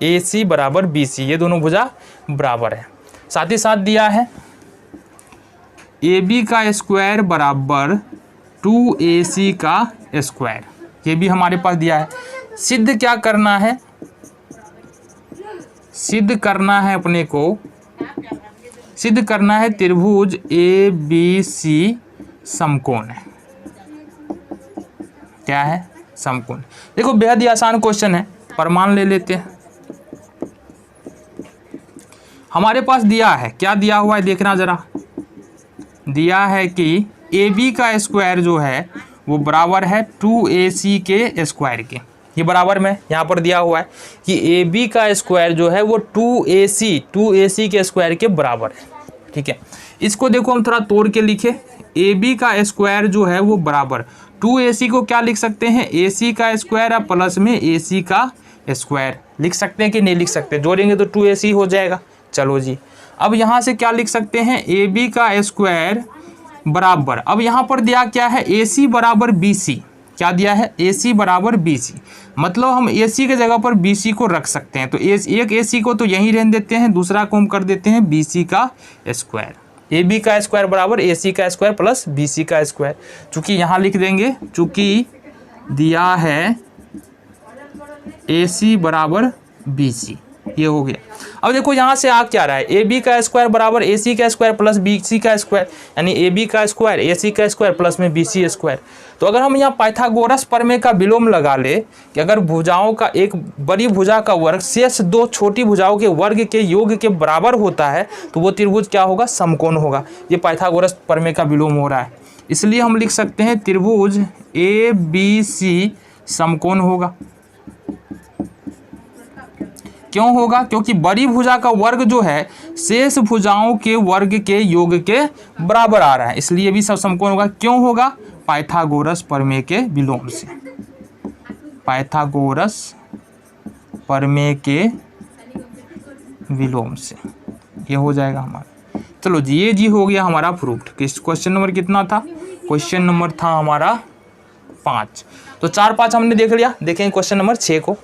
AC बराबर BC, ये दोनों भुजा बराबर है। साथ ही साथ दिया है AB का स्क्वायर बराबर 2AC का स्क्वायर, ये भी हमारे पास दिया है। सिद्ध क्या करना है, सिद्ध करना है अपने को, सिद्ध करना है त्रिभुज ABC समकोण है। क्या है, समकोण। देखो बेहद ही आसान क्वेश्चन है, प्रमाण ले लेते हैं। हमारे पास दिया है, क्या दिया हुआ है देखना जरा, दिया है कि AB का स्क्वायर जो है वो बराबर है 2AC के स्क्वायर के। ये बराबर में यहाँ पर दिया हुआ है कि AB का स्क्वायर जो है वो 2AC के स्क्वायर के बराबर है, ठीक है। इसको देखो हम थोड़ा तोड़ के लिखे, AB का स्क्वायर जो है वो बराबर 2AC को क्या लिख सकते हैं, AC का स्क्वायर है प्लस में AC का स्क्वायर। लिख सकते हैं कि नहीं लिख सकते, जोड़ेंगे तो 2AC हो जाएगा। चलो जी, अब यहाँ से क्या लिख सकते हैं, AB का स्क्वायर बराबर, अब यहाँ पर दिया क्या है, AC बराबर BC। क्या दिया है, AC बराबर BC, मतलब हम AC के जगह पर BC को रख सकते हैं। तो एक AC को तो यहीं रहने देते हैं, दूसरा को हम कर देते हैं BC का स्क्वायर। AB का स्क्वायर बराबर AC का स्क्वायर प्लस BC का स्क्वायर। चूँकि यहाँ लिख देंगे, चूँकि दिया है AC बराबर BC, ये हो गया। अब देखो यहाँ से आ क्या रहा है, AB का स्क्वायर बराबर AC का स्क्वायर प्लस BC का स्क्वायर, यानी AB का स्क्वायर AC का स्क्वायर प्लस में BC स्क्वायर। तो अगर हम यहाँ पाइथागोरस प्रमेय का विलोम लगा ले कि अगर भुजाओं का एक बड़ी भुजा का वर्ग शेष दो छोटी भुजाओं के वर्ग के योग के बराबर होता है, तो वो त्रिभुज क्या होगा, समकोण होगा। ये पाइथागोरस प्रमेय का विलोम हो रहा है, इसलिए हम लिख सकते हैं त्रिभुज ABC समकोण होगा। क्यों होगा, क्योंकि बड़ी भुजा का वर्ग जो है शेष भुजाओं के वर्ग के योग के बराबर आ रहा है, इसलिए भी सब समकोण होगा। क्यों होगा, पाइथागोरस प्रमेय के विलोम से, पाइथागोरस प्रमेय के विलोम से ये हो जाएगा हमारा। चलो जी, ये जी हो गया हमारा प्रूफ्ड। क्वेश्चन नंबर कितना था, क्वेश्चन नंबर था हमारा 5। तो 4 5 हमने देख लिया। देखेंगे क्वेश्चन नंबर 6 को।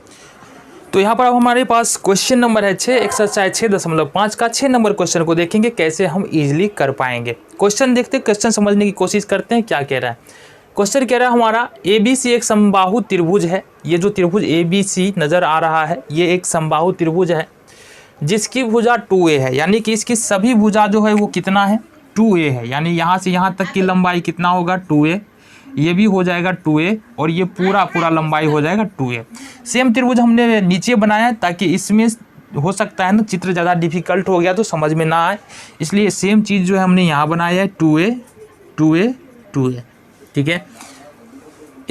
तो यहाँ पर अब हमारे पास क्वेश्चन नंबर है 6, एक्सरसाइज 6.5 का 6 नंबर क्वेश्चन को देखेंगे कैसे हम इजीली कर पाएंगे। क्वेश्चन देखते हैं, क्वेश्चन समझने की कोशिश करते हैं क्या कह रहा है। क्वेश्चन कह रहा है हमारा ABC एक समबाहु त्रिभुज है। ये जो त्रिभुज ABC नज़र आ रहा है ये एक समबाहु त्रिभुज है जिसकी भुजा 2A है, यानी कि इसकी सभी भुजा जो है वो कितना है, 2A है। यानी यहाँ से यहाँ तक की लंबाई कितना होगा, 2A, ये भी हो जाएगा 2A और ये पूरा लंबाई हो जाएगा 2A। सेम त्रिभुज हमने नीचे बनाया है ताकि इसमें हो सकता है ना चित्र ज़्यादा डिफिकल्ट हो गया तो समझ में ना आए, इसलिए सेम चीज़ जो है हमने यहाँ बनाया है 2A 2A 2A, ठीक है।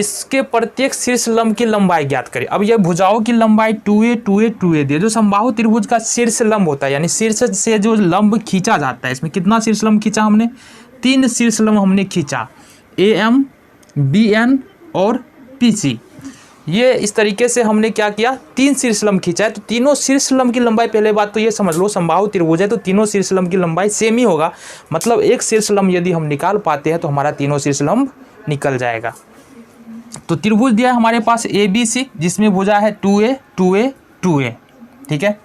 इसके प्रत्येक शीर्ष लंब की लंबाई ज्ञात करें। अब यह भुजाओं की लंबाई 2a 2a 2a दिए। जो समबाहु त्रिभुज का शीर्ष लंब होता है, यानी शीर्ष से जो लंब खींचा जाता है, इसमें कितना शीर्ष लंब खींचा हमने? 3 शीर्ष लंब हमने खींचा, AM, BN और PC। ये इस तरीके से हमने क्या किया, 3 शीर्ष लंब खींचा है। तो तीनों शीर्ष लंब की लंबाई, पहले बात तो ये समझ लो, समबाहु त्रिभुज है तो तीनों शीर्ष लंब की लंबाई सेम ही होगा। मतलब एक शीर्ष लंब यदि हम निकाल पाते हैं तो हमारा तीनों शीर्ष लंब निकल जाएगा। तो त्रिभुज दिया है हमारे पास ABC, जिसमें भुजा है 2a 2a 2a। ठीक है,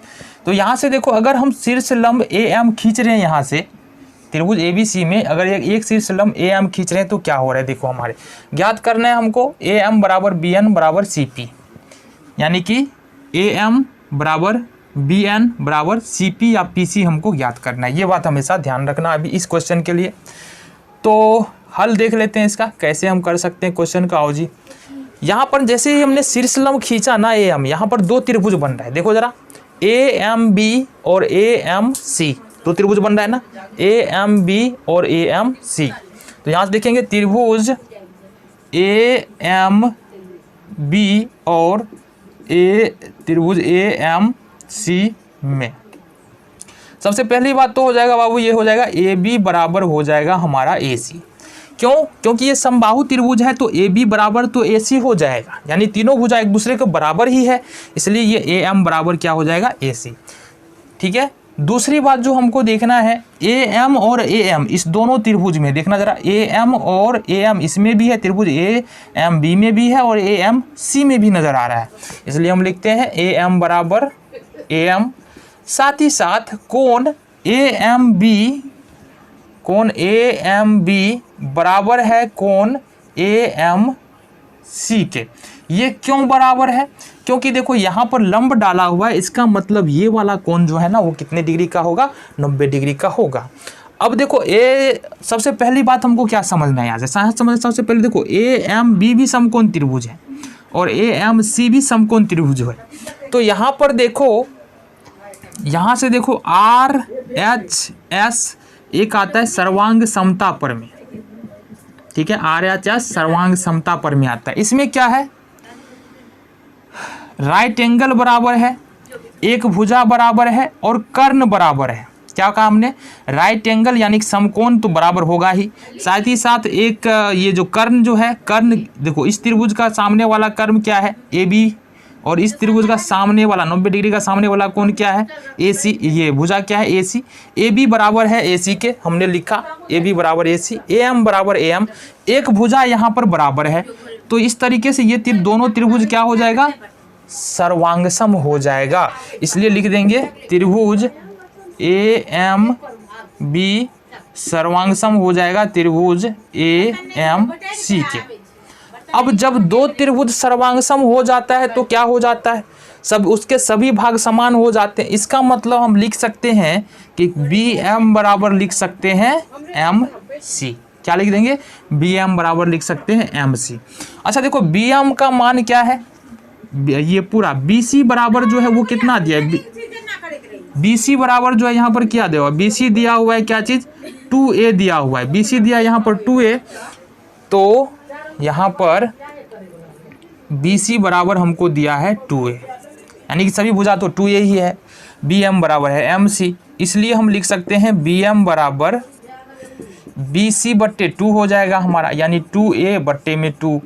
तो यहाँ से देखो, अगर हम शीर्ष लंब AM खींच रहे हैं, यहाँ से त्रिभुज ABC में अगर एक शीर्ष लंब AM खींच रहे हैं तो क्या हो रहा है, देखो हमारे ज्ञात करना है हमको AM बराबर BN बराबर CP, यानी कि AM बराबर BN बराबर CP या PC हमको ज्ञात करना है। ये बात हमेशा ध्यान रखना अभी इस क्वेश्चन के लिए। तो हल देख लेते हैं इसका, कैसे हम कर सकते हैं क्वेश्चन का। आओ जी, यहाँ पर जैसे ही हमने शीर्ष लंब खींचा ना AM, यहाँ पर 2 त्रिभुज बन रहा है। देखो जरा, AMB और AMC, 2 त्रिभुज बन रहा है ना, AMB और AMC। तो यहाँ से देखेंगे त्रिभुज AMB और त्रिभुज AMC में सबसे पहली बात तो हो जाएगा बाबू, ये हो जाएगा AB बराबर हो जाएगा हमारा AC। क्यों? क्योंकि ये समबाहु त्रिभुज है तो AB बराबर तो AC हो जाएगा, यानी तीनों भुजा एक दूसरे के बराबर ही है, इसलिए ये AM बराबर क्या हो जाएगा, AC। ठीक है, दूसरी बात जो हमको देखना है, AM और AM इस दोनों त्रिभुज में देखना जरा, AM और AM इसमें भी है, त्रिभुज AMB में भी है और AMC में भी नज़र आ रहा है, इसलिए हम लिखते हैं AM बराबर AM। साथ ही साथ कोण AMB बराबर है कोण AMC के। ये क्यों बराबर है? क्योंकि देखो यहाँ पर लंब डाला हुआ है, इसका मतलब ये वाला कोण जो है ना वो कितने डिग्री का होगा, 90 डिग्री का होगा। अब देखो सबसे पहली बात हमको क्या समझना है यहाँ से, सबसे पहले देखो AMB भी समकोण त्रिभुज है और AMC भी समकोण त्रिभुज है। तो यहाँ पर देखो, यहाँ से देखो RHS एक आता है सर्वांग समता पर में। ठीक है, RHS सर्वांग समता पर में आता है। इसमें क्या है, राइट एंगल बराबर है, एक भुजा बराबर है और कर्ण बराबर है। क्या कहा हमने, राइट एंगल यानी समकोण तो बराबर होगा ही, साथ ही साथ एक ये जो कर्ण जो है, कर्ण देखो इस त्रिभुज का सामने वाला कर्ण क्या है, AB, और इस त्रिभुज का सामने वाला 90 डिग्री का सामने वाला कोण क्या है, AC। ये भुजा क्या है, AC। AB बराबर है AC के, हमने लिखा AB बराबर AC, AM बराबर AM, एक भुजा यहाँ पर बराबर है। तो इस तरीके से ये दोनों त्रिभुज क्या हो जाएगा, सर्वांगसम हो जाएगा, इसलिए लिख देंगे त्रिभुज AMB सर्वांगसम हो जाएगा त्रिभुज AMC के। अब जब 2 त्रिभुज सर्वांगसम हो जाता है तो क्या हो जाता है, उसके सभी भाग समान हो जाते हैं। इसका मतलब हम लिख सकते हैं कि BM बराबर लिख सकते हैं MC। क्या लिख देंगे, BM बराबर लिख सकते हैं MC। अच्छा देखो, BM का मान क्या है, ये पूरा BC बराबर जो है वो कितना दिया है, BC बराबर जो है यहाँ पर क्या दिया हुआ, BC दिया हुआ है क्या चीज़, 2A दिया हुआ है, BC दिया यहाँ पर 2A। तो यहाँ पर BC बराबर हमको दिया है 2A, यानी कि सभी भुजा तो 2A ही है। BM बराबर है MC, इसलिए हम लिख सकते हैं BM बराबर BC बट्टे 2 हो जाएगा हमारा, यानी 2A बट्टे में 2।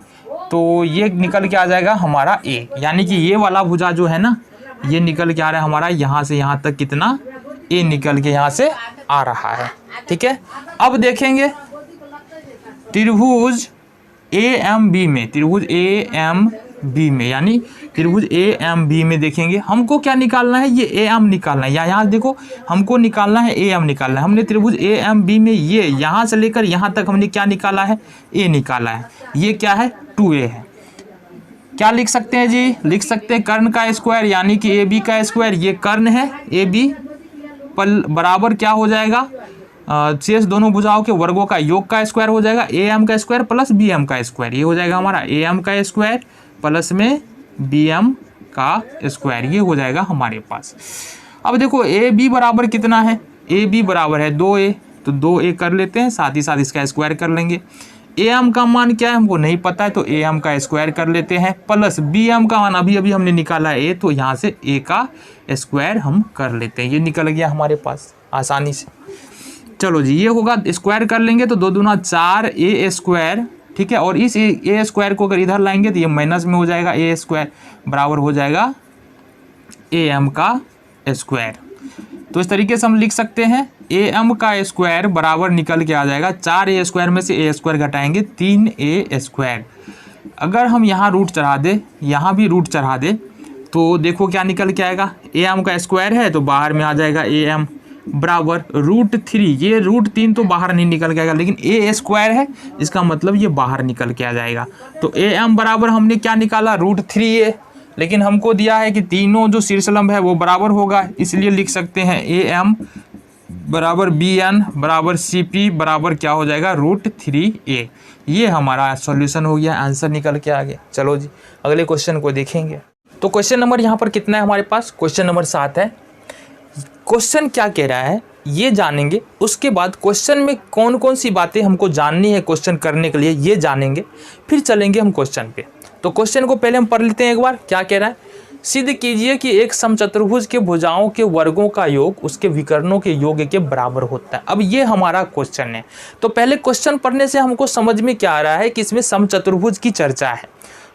तो ये निकल के आ जाएगा हमारा A, यानी कि ये वाला भुजा जो है ना ये निकल के आ रहा है हमारा यहाँ से यहाँ तक, कितना A निकल के यहाँ से आ रहा है। ठीक है, अब देखेंगे त्रिभुज AMB में, त्रिभुज AMB में, यानी त्रिभुज AMB में देखेंगे हमको क्या निकालना है, ये AM निकालना है। यहाँ देखो हमको निकालना है AM निकालना है। हमने त्रिभुज AMB में ये यहाँ से लेकर यहाँ तक हमने क्या निकाला है, A निकाला है। ये क्या है, 2A है। क्या लिख सकते हैं जी, लिख सकते हैं कर्ण का स्क्वायर, यानी कि AB का स्क्वायर, ये कर्ण है AB पर बराबर क्या हो जाएगा, शेष दोनों भुजाओं के वर्गों का योग का स्क्वायर हो जाएगा, AM का स्क्वायर प्लस BM का स्क्वायर। ये हो जाएगा हमारा AM का स्क्वायर प्लस में BM का स्क्वायर, ये हो जाएगा हमारे पास। अब देखो AB बराबर कितना है, AB बराबर है 2A, तो 2A कर लेते हैं, साथ ही साथ इसका स्क्वायर कर लेंगे। ए एम का मान क्या है हमको नहीं पता है, तो ए एम का स्क्वायर कर लेते हैं, प्लस बी एम का मान अभी अभी हमने निकाला है ए, तो यहाँ से ए का स्क्वायर हम कर लेते हैं। ये निकल गया हमारे पास आसानी से। चलो जी, ये होगा स्क्वायर कर लेंगे तो 2 दूना 4 ए स्क्वायर, ठीक है। और इस ए स्क्वायर को अगर इधर लाएंगे तो ये माइनस में हो जाएगा, ए स्क्वायर बराबर हो जाएगा ए एम का स्क्वायर। तो इस तरीके से हम लिख सकते हैं ए एम का स्क्वायर बराबर निकल के आ जाएगा 4 ए स्क्वायर में से ए स्क्वायर घटाएंगे 3 ए स्क्वायर। अगर हम यहाँ रूट चढ़ा दे, यहाँ भी रूट चढ़ा दे, तो देखो क्या निकल के आएगा, ए एम का स्क्वायर है तो बाहर में आ जाएगा ए एम बराबर √3। ये √3 तो बाहर नहीं निकल के आएगा, लेकिन ए स्क्वायर है, इसका मतलब ये बाहर निकल के आ जाएगा। तो ए एम बराबर हमने क्या निकाला √3a, लेकिन हमको दिया है कि तीनों जो शीर्षलंब है वो बराबर होगा, इसलिए लिख सकते हैं ए एम बराबर बी एन बराबर सी पी बराबर क्या हो जाएगा √3a। ये हमारा सॉल्यूशन हो गया, आंसर निकल के आ गया। चलो जी, अगले क्वेश्चन को देखेंगे। तो क्वेश्चन नंबर यहाँ पर कितना है हमारे पास, क्वेश्चन नंबर 7 है। क्वेश्चन क्या कह रहा है ये जानेंगे, उसके बाद क्वेश्चन में कौन कौन सी बातें हमको जाननी है क्वेश्चन करने के लिए ये जानेंगे, फिर चलेंगे हम क्वेश्चन पे। तो क्वेश्चन को पहले हम पढ़ लेते हैं एक बार। क्या कह रहा है, सिद्ध कीजिए कि एक समचतुर्भुज के भुजाओं के वर्गों का योग उसके विकर्णों के योग के बराबर होता है। अब ये हमारा क्वेश्चन है। तो पहले क्वेश्चन पढ़ने से हमको समझ में क्या आ रहा है कि इसमें समचतुर्भुज की चर्चा है।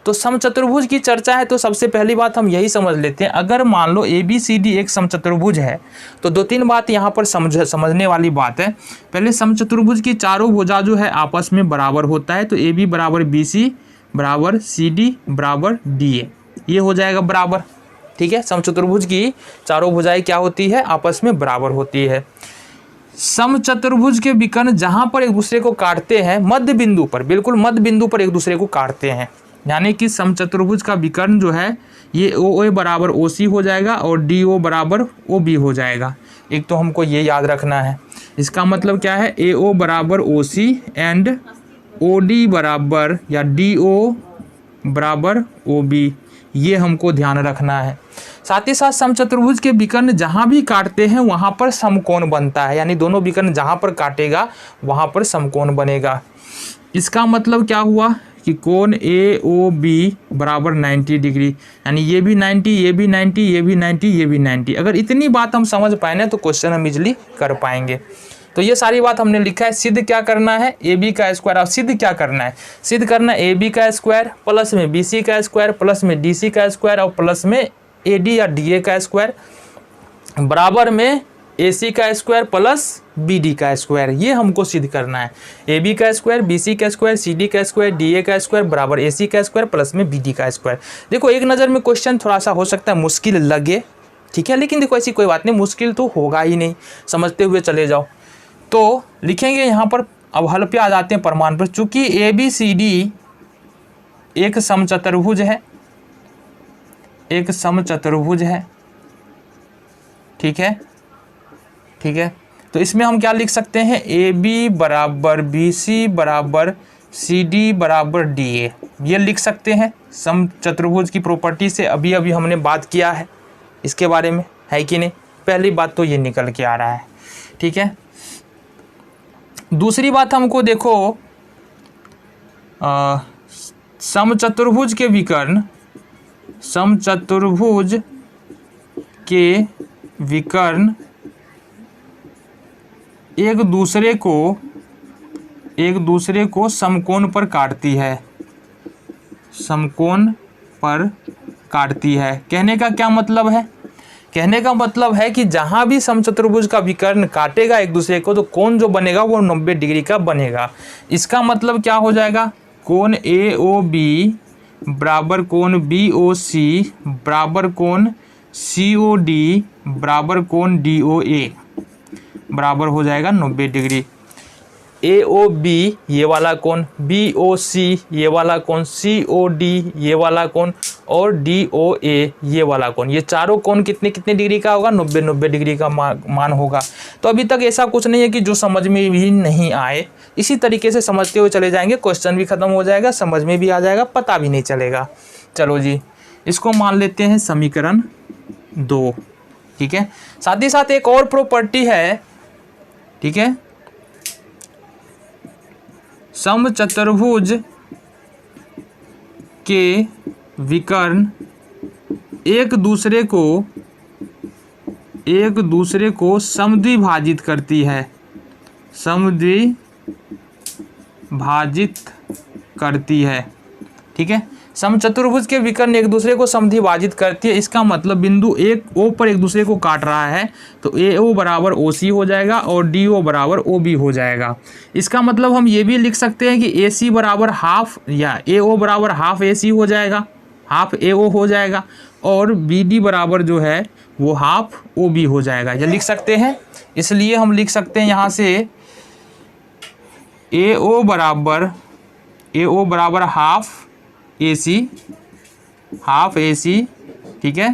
तो समचतुर्भुज की चर्चा है तो सबसे पहली बात हम यही समझ लेते हैं, अगर मान लो ए बी सी डी एक समचतुर्भुज है तो 2-3 बात यहाँ पर समझने वाली बात है। पहले समचतुर्भुज की चारों भुजा जो है आपस में बराबर होता है, तो ए बी बराबर बी सी बराबर सी डी बराबर डी ए, ये हो जाएगा बराबर, ठीक है। समचतुर्भुज की चारों भुजाएं क्या होती है आपस में बराबर होती है। समचतुर्भुज के विकर्ण जहाँ पर एक दूसरे को काटते हैं मध्य बिंदु पर, बिल्कुल मध्य बिंदु पर एक दूसरे को काटते हैं, यानी कि समचतुर्भुज का विकर्ण जो है ये ओ ए बराबर ओ सी हो जाएगा और डी ओ बराबर ओ बी हो जाएगा। एक तो हमको ये याद रखना है, इसका मतलब क्या है ए ओ बराबर ओ सी एंड ओ डी बराबर या डी ओ बराबर ओ बी, ये हमको ध्यान रखना है। साथ ही साथ समचतुर्भुज के विकर्ण जहाँ भी काटते हैं वहाँ पर समकोण बनता है, यानी दोनों विकर्ण जहाँ पर काटेगा वहाँ पर समकोण बनेगा। इसका मतलब क्या हुआ कि कोण ए ओ बी बराबर 90 डिग्री, यानी ये भी 90, ये भी 90, ये भी 90, ये भी 90। अगर इतनी बात हम समझ पाए ना तो क्वेश्चन हम इजली कर पाएंगे। तो ये सारी बात हमने लिखा है। सिद्ध क्या करना है, ए बी का स्क्वायर। अब सिद्ध क्या करना है, सिद्ध करना है ए बी का स्क्वायर प्लस में बी सी का स्क्वायर प्लस में डी सी का स्क्वायर और प्लस में ए डी या डी ए का स्क्वायर बराबर में ए सी का स्क्वायर प्लस बी डी का स्क्वायर, ये हमको सिद्ध करना है। ए बी का स्क्वायर, बी सी का स्क्वायर, सी डी का स्क्वायर, डी ए का स्क्वायर बराबर ए सी का स्क्वायर प्लस में बी डी का स्क्वायर। देखो एक नज़र में क्वेश्चन थोड़ा सा हो सकता है मुश्किल लगे, ठीक है, लेकिन देखो ऐसी कोई बात नहीं, मुश्किल तो होगा ही नहीं, समझते हुए चले जाओ। तो लिखेंगे यहाँ पर, अब हल पे आ जाते हैं प्रमाण पर। चूंकि ए बी सी डी एक समचतुर्भुज है, एक समचतुर्भुज है, ठीक है, ठीक है, तो इसमें हम क्या लिख सकते हैं, ए बी बराबर बी सी बराबर सी डी बराबर डी ए, ये लिख सकते हैं। समचतुर्भुज की प्रॉपर्टी से अभी अभी हमने बात किया है इसके बारे में, है कि नहीं। पहली बात तो ये निकल के आ रहा है, ठीक है। दूसरी बात हमको देखो, समचतुर्भुज के विकर्ण, समचतुर्भुज के विकर्ण एक दूसरे को समकोण पर काटती है, समकोण पर काटती है। कहने का क्या मतलब है, कहने का मतलब है कि जहाँ भी समचतुर्भुज का विकर्ण काटेगा एक दूसरे को तो कोण जो बनेगा वो 90 डिग्री का बनेगा। इसका मतलब क्या हो जाएगा, कोण ए ओ बी बराबर कोण बी ओ सी बराबर कोण सी ओ डी बराबर कोण डी ओ ए बराबर हो जाएगा 90 डिग्री। ए ओ बी ये वाला कोण, बी ओ सी ये वाला कोण, सी ओ डी ये वाला कोण और डी ओ ए ये वाला कोण, ये चारों कोण कितने कितने डिग्री का होगा, 90 डिग्री का मान होगा। तो अभी तक ऐसा कुछ नहीं है कि जो समझ में भी नहीं आए, इसी तरीके से समझते हुए चले जाएंगे, क्वेश्चन भी खत्म हो जाएगा, समझ में भी आ जाएगा, पता भी नहीं चलेगा। चलो जी, इसको मान लेते हैं समीकरण 2, ठीक है। साथ ही साथ एक और प्रॉपर्टी है, ठीक है, समचतुर्भुज के विकर्ण एक दूसरे को समद्विभाजित करती है, समद्विभाजित करती है। ठीक है, समचतुर्भुज के विकर्ण एक दूसरे को समद्विभाजित करती है। इसका मतलब बिंदु एक ओ पर एक दूसरे को काट रहा है, तो AO बराबर OC हो जाएगा और DO बराबर OB हो जाएगा। इसका मतलब हम ये भी लिख सकते हैं कि AC बराबर हाफ या AO बराबर हाफ AC हो जाएगा, हाफ AO हो जाएगा, और BD बराबर जो है वो हाफ OB हो जाएगा। ये लिख सकते हैं, इसलिए हम लिख सकते हैं यहाँ से AO बराबर हाफ AC, ठीक है,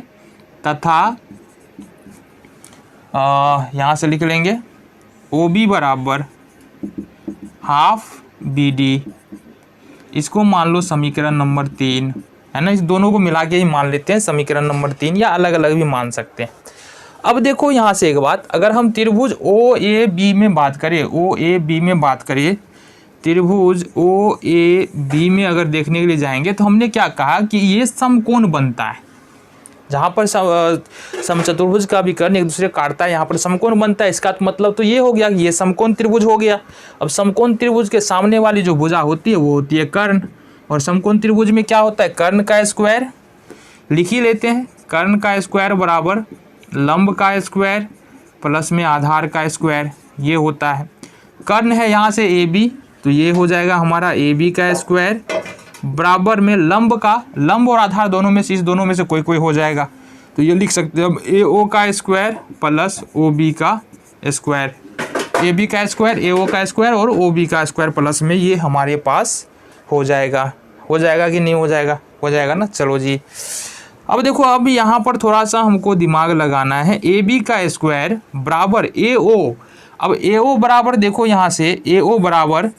तथा यहाँ से लिख लेंगे OB बराबर हाफ BD। इसको मान लो समीकरण नंबर 3 है ना, इस दोनों को मिला के ही मान लेते हैं समीकरण नंबर 3, या अलग अलग भी मान सकते हैं। अब देखो यहाँ से एक बात, अगर हम त्रिभुज OAB में बात करें, त्रिभुज OAB में अगर देखने के लिए जाएंगे तो हमने क्या कहा कि ये समकोण बनता है। जहाँ पर समचतुर्भुज का विकर्ण एक दूसरे काटता है, यहाँ पर समकोण बनता है। इसका मतलब तो ये हो गया कि ये समकोण त्रिभुज हो गया। अब समकोण त्रिभुज के सामने वाली जो भुजा होती है वो होती है कर्ण, और समकोण त्रिभुज में क्या होता है, कर्ण का स्क्वायर लिख ही लेते हैं। कर्ण का स्क्वायर बराबर लंब का स्क्वायर प्लस में आधार का स्क्वायर, ये होता है। कर्ण है यहाँ से AB, तो ये हो जाएगा हमारा AB का स्क्वायर बराबर में लंब और आधार दोनों में से, इस दोनों में से कोई हो जाएगा, तो ये लिख सकते हैं अब AO का स्क्वायर प्लस OB का स्क्वायर, AB का स्क्वायर, AO का स्क्वायर और OB का स्क्वायर प्लस में ये हमारे पास हो जाएगा कि नहीं हो जाएगा ना। चलो जी, अब देखो, अब यहाँ पर थोड़ा सा हमको दिमाग लगाना है। AB का स्क्वायर बराबर AO, अब AO बराबर देखो यहाँ से AO बराबर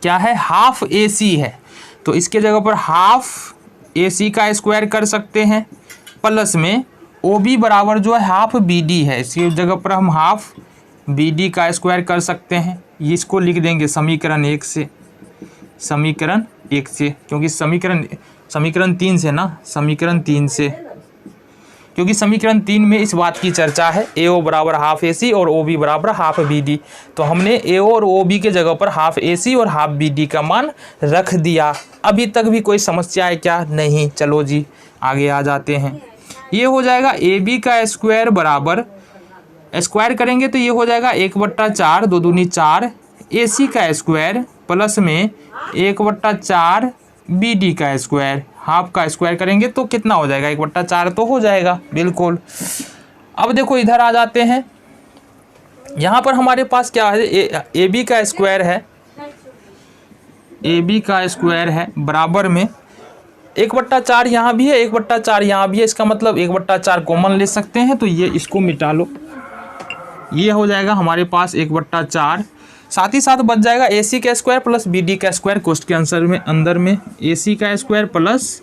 क्या है, हाफ AC है, तो इसके जगह पर हाफ AC का स्क्वायर कर सकते हैं, प्लस में OB बराबर जो है हाफ BD है, इसकी जगह पर हम हाफ BD का स्क्वायर कर सकते हैं। इसको लिख देंगे समीकरण 1 से, क्योंकि समीकरण 3 से ना, समीकरण 3 से, क्योंकि समीकरण 3 में इस बात की चर्चा है, AO बराबर हाफ AC और OB बराबर हाफ BD, तो हमने AO और OB के जगह पर हाफ AC और हाफ BD का मान रख दिया। अभी तक भी कोई समस्या है क्या? नहीं। चलो जी आगे आ जाते हैं। ये हो जाएगा AB का स्क्वायर बराबर, स्क्वायर करेंगे तो ये हो जाएगा 1/4, 2 दूनी 4 AC का स्क्वायर प्लस में 1/4 BD का स्क्वायर, हाफ का स्क्वायर करेंगे तो कितना हो जाएगा, 1/4 तो हो जाएगा बिल्कुल। अब देखो इधर आ जाते हैं, यहाँ पर हमारे पास क्या है, AB का स्क्वायर है, बराबर में 1/4 यहाँ भी है, 1/4 यहाँ भी है, इसका मतलब 1/4 कॉमन ले सकते हैं, तो ये इसको मिटा लो, ये हो जाएगा हमारे पास 1/4। साथ ही साथ बच जाएगा AC का स्क्वायर प्लस BD का स्क्वायर, क्वेश्चन के आंसर में अंदर में AC का स्क्वायर प्लस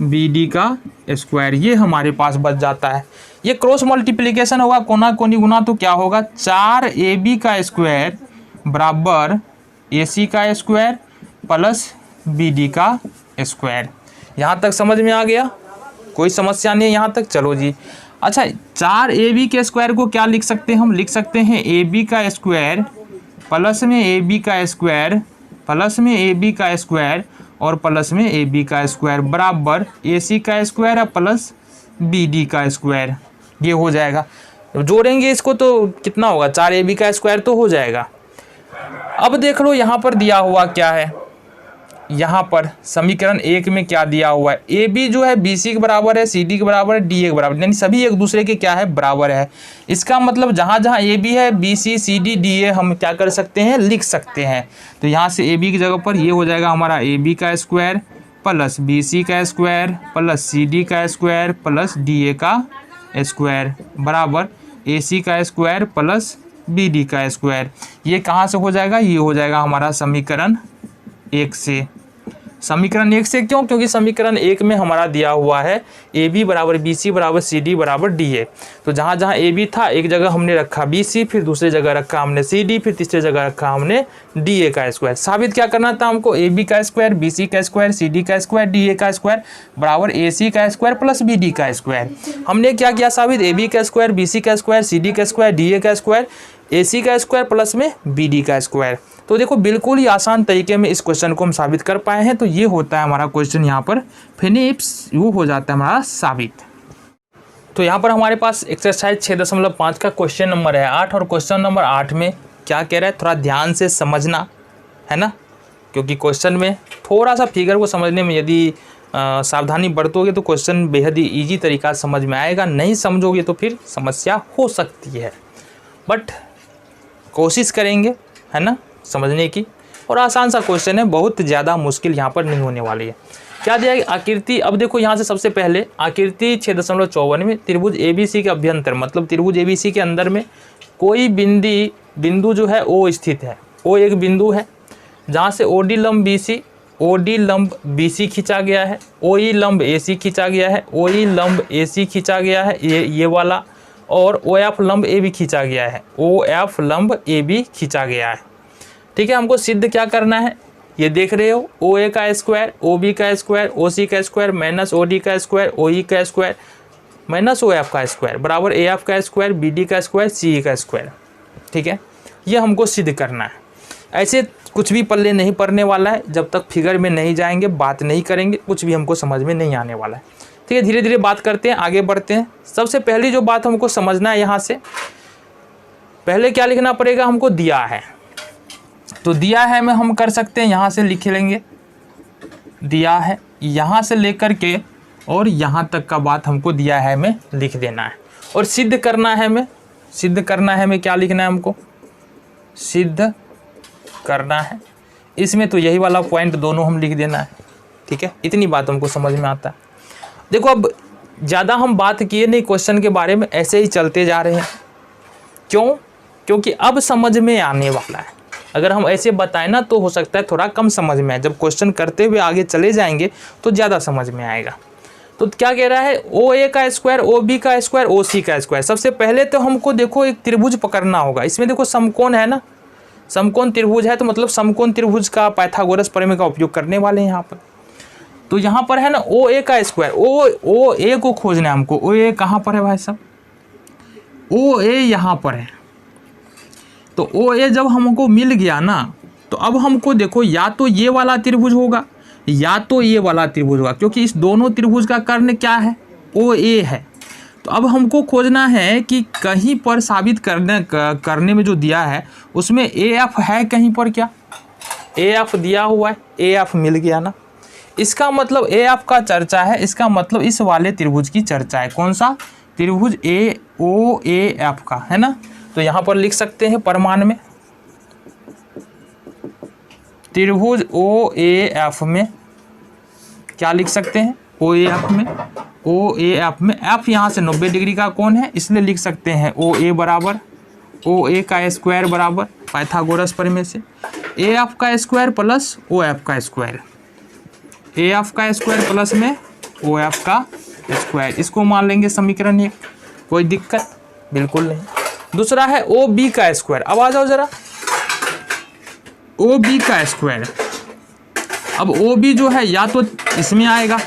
BD का स्क्वायर, ये हमारे पास बच जाता है। ये क्रॉस मल्टीप्लिकेशन होगा, कोना कोनी गुना, तो क्या होगा, 4AB का स्क्वायर बराबर AC का स्क्वायर प्लस BD का स्क्वायर। यहाँ तक समझ में आ गया? कोई समस्या नहीं है यहाँ तक? चलो जी। अच्छा, 4AB के स्क्वायर को क्या लिख सकते हैं, हम लिख सकते हैं AB का स्क्वायर प्लस में AB का स्क्वायर प्लस में AB का स्क्वायर और प्लस में AB का स्क्वायर बराबर AC का स्क्वायर प्लस BD का स्क्वायर, ये हो जाएगा। जोड़ेंगे इसको तो कितना होगा, 4AB का स्क्वायर तो हो जाएगा। अब देख लो यहाँ पर दिया हुआ क्या है, यहाँ पर समीकरण 1 में क्या दिया हुआ है, AB जो है BC के बराबर है, CD के बराबर है, DA के बराबर, यानी सभी एक दूसरे के क्या है, बराबर है। इसका मतलब जहाँ जहाँ AB है, BC CD DA हम क्या कर सकते हैं, लिख सकते हैं। तो यहाँ से AB की जगह पर ये हो जाएगा हमारा AB का स्क्वायर प्लस BC का स्क्वायर प्लस CD का स्क्वायर प्लस DA का स्क्वायर बराबर AC का स्क्वायर प्लस BD का स्क्वायर। ये कहाँ से हो जाएगा, ये हो जाएगा हमारा समीकरण 1 से। समीकरण 1 से क्यों? क्योंकि समीकरण 1 में हमारा दिया हुआ है ए बी बराबर बी सी बराबर सी डी बराबर डी ए। तो जहाँ जहाँ ए बी था एक जगह हमने रखा बी सी, फिर दूसरी जगह रखा हमने सी डी, फिर तीसरी जगह रखा हमने डी ए का स्क्वायर। साबित क्या करना था हमको? ए बी का स्क्वायर, बी सी का स्क्वायर, सी डी का स्क्वायर, डी ए का स्क्वायर बराबर ए सी का स्क्वायर प्लस बी डी का स्क्वायर। हमने क्या किया साबित? ए बी का स्क्वायर, बी सी का स्क्वायर, सी डी का स्क्वायर, डी ए का स्क्वायर, ए सी का स्क्वायर प्लस में बी डी का स्क्वायर। तो देखो बिल्कुल ही आसान तरीके में इस क्वेश्चन को हम साबित कर पाए हैं। तो ये होता है हमारा क्वेश्चन यहाँ पर फिनिश, वो हो जाता है हमारा साबित। तो यहाँ पर हमारे पास एक्सरसाइज 6.5 का क्वेश्चन नंबर है 8, और क्वेश्चन नंबर 8 में क्या कह रहा है थोड़ा ध्यान से समझना है ना, क्योंकि क्वेश्चन में थोड़ा सा फिगर को समझने में यदि सावधानी बरतोगे तो क्वेश्चन बेहद ही ईजी तरीका से समझ में आएगा। नहीं समझोगे तो फिर समस्या हो सकती है, बट कोशिश करेंगे है ना समझने की। और आसान सा क्वेश्चन है, बहुत ज़्यादा मुश्किल यहाँ पर नहीं होने वाली है। क्या दिया है? आकृति। अब देखो यहाँ से सबसे पहले आकृति 6.54 में त्रिभुज ABC के अभ्यंतर, मतलब त्रिभुज ABC के अंदर में कोई बिंदु जो है O स्थित है। O एक बिंदु है जहाँ से OD लंब BC खींचा गया है, OE लंब AC खींचा गया है, OE लंब AC खींचा गया है ये वाला, और OF लंब AB खींचा गया है, OF लंब AB खींचा गया है। ठीक है, हमको सिद्ध क्या करना है? ये देख रहे हो OA का स्क्वायर, OB का स्क्वायर, OC का स्क्वायर माइनस OD का स्क्वायर, OE का स्क्वायर माइनस OF का स्क्वायर बराबर AF का स्क्वायर, BD का स्क्वायर, CE का स्क्वायर। ठीक है, ये हमको सिद्ध करना है। ऐसे कुछ भी पल्ले नहीं पड़ने वाला है, जब तक फिगर में नहीं जाएंगे, बात नहीं करेंगे, कुछ भी हमको समझ में नहीं आने वाला है। ठीक है, धीरे धीरे बात करते हैं, आगे बढ़ते हैं। सबसे पहली जो बात हमको समझना है, यहाँ से पहले क्या लिखना पड़ेगा हमको? दिया है। तो दिया है में हम कर सकते हैं, यहाँ से लिख लेंगे दिया है, यहाँ से लेकर के और यहाँ तक का बात हमको दिया है में लिख देना है। और सिद्ध करना है में क्या लिखना है हमको? सिद्ध करना है। इसमें तो यही वाला पॉइंट दोनों हम लिख देना है। ठीक है, इतनी बात हमको समझ में आता है। देखो अब ज़्यादा हम बात किए नहीं क्वेश्चन के बारे में, ऐसे ही चलते जा रहे हैं। क्यों? क्योंकि अब समझ में आने वाला है। अगर हम ऐसे बताएं ना तो हो सकता है थोड़ा कम समझ में आए, जब क्वेश्चन करते हुए आगे चले जाएंगे तो ज़्यादा समझ में आएगा। तो क्या कह रहा है? OA का स्क्वायर, OB का स्क्वायर, OC का स्क्वायर। सबसे पहले तो हमको देखो एक त्रिभुज पकड़ना होगा। इसमें देखो समकोण है ना, समकोण त्रिभुज है, तो मतलब समकोण त्रिभुज का पाइथागोरस प्रमेय का उपयोग करने वाले हैं यहाँ पर। तो यहाँ पर है ना OA का स्क्वायर, OA को खोजना है हमको। OA कहाँ पर है भाई साहब? OA यहाँ पर है। तो OA जब हमको मिल गया ना, तो अब हमको देखो या तो ये वाला त्रिभुज होगा या तो ये वाला त्रिभुज होगा, क्योंकि इस दोनों त्रिभुज का कर्ण क्या है? OA है। तो अब हमको खोजना है कि कहीं पर साबित करने में जो दिया है उसमें AF है कहीं पर? क्या AF दिया हुआ है? AF मिल गया ना, इसका मतलब AF का चर्चा है, इसका मतलब इस वाले त्रिभुज की चर्चा है। कौन सा त्रिभुज? OAF का, है ना। तो यहाँ पर लिख सकते हैं परमान में त्रिभुज OAF में क्या लिख सकते हैं? OAF में F यहाँ से 90 डिग्री का कोण है, इसलिए लिख सकते हैं OA बराबर OA का स्क्वायर बराबर पाइथागोरस प्रमेय से AF का स्क्वायर प्लस OF का स्क्वायर, AF का स्क्वायर प्लस में OF का स्क्वायर। इसको मान लेंगे समीकरण 1, कोई दिक्कत बिल्कुल नहीं। दूसरा है OB का स्क्वायर। अब आ जाओ जरा, OB का स्क्वायर। अब OB जो है या तो इसमें आएगा,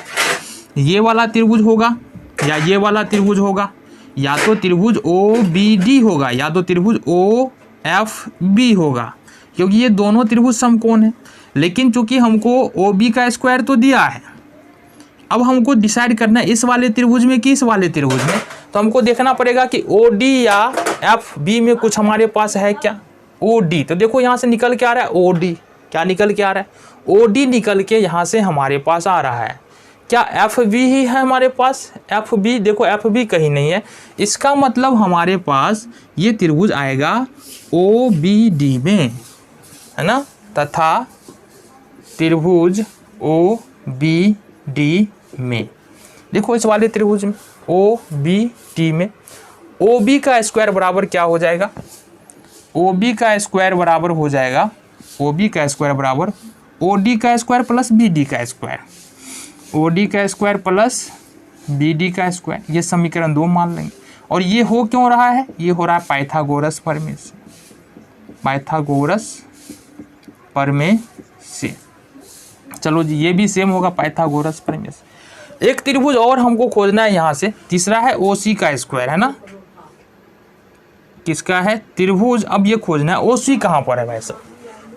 ये वाला त्रिभुज होगा या ये वाला त्रिभुज होगा, या तो त्रिभुज OBD होगा या तो त्रिभुज OFB होगा, क्योंकि ये दोनों त्रिभुज समकोण है। लेकिन चूंकि हमको OB का स्क्वायर तो दिया है, अब हमको डिसाइड करना है इस वाले त्रिभुज में कि इस वाले त्रिभुज में। तो हमको देखना पड़ेगा कि OD या FB में कुछ हमारे पास है क्या? OD। तो देखो यहाँ से निकल के आ रहा है OD। क्या निकल के आ रहा है? OD निकल के यहाँ से हमारे पास आ रहा है। क्या FB ही है हमारे पास? FB देखो FB कहीं नहीं है, इसका मतलब हमारे पास ये त्रिभुज आएगा OBD में, है ना, तथा त्रिभुज OBD में। देखो इस वाले त्रिभुज में OBD में OB का स्क्वायर बराबर क्या हो जाएगा? OB का स्क्वायर बराबर हो जाएगा, OB का स्क्वायर बराबर ओ डी का स्क्वायर प्लस बी डी का स्क्वायर, ओ डी का स्क्वायर प्लस बी डी का स्क्वायर, ये समीकरण 2 मान लेंगे। और ये हो क्यों रहा है, ये हो रहा है पाइथागोरस प्रमेय से, पाइथागोरस प्रमेय से। चलो जी, ये भी सेम होगा पाइथागोरस प्रमेय से। एक त्रिभुज और हमको खोजना है यहाँ से, तीसरा है ओ सी का स्क्वायर, है ना। किसका है, त्रिभुज। अब ये खोजना है ओ सी कहाँ पर है भाई साहब,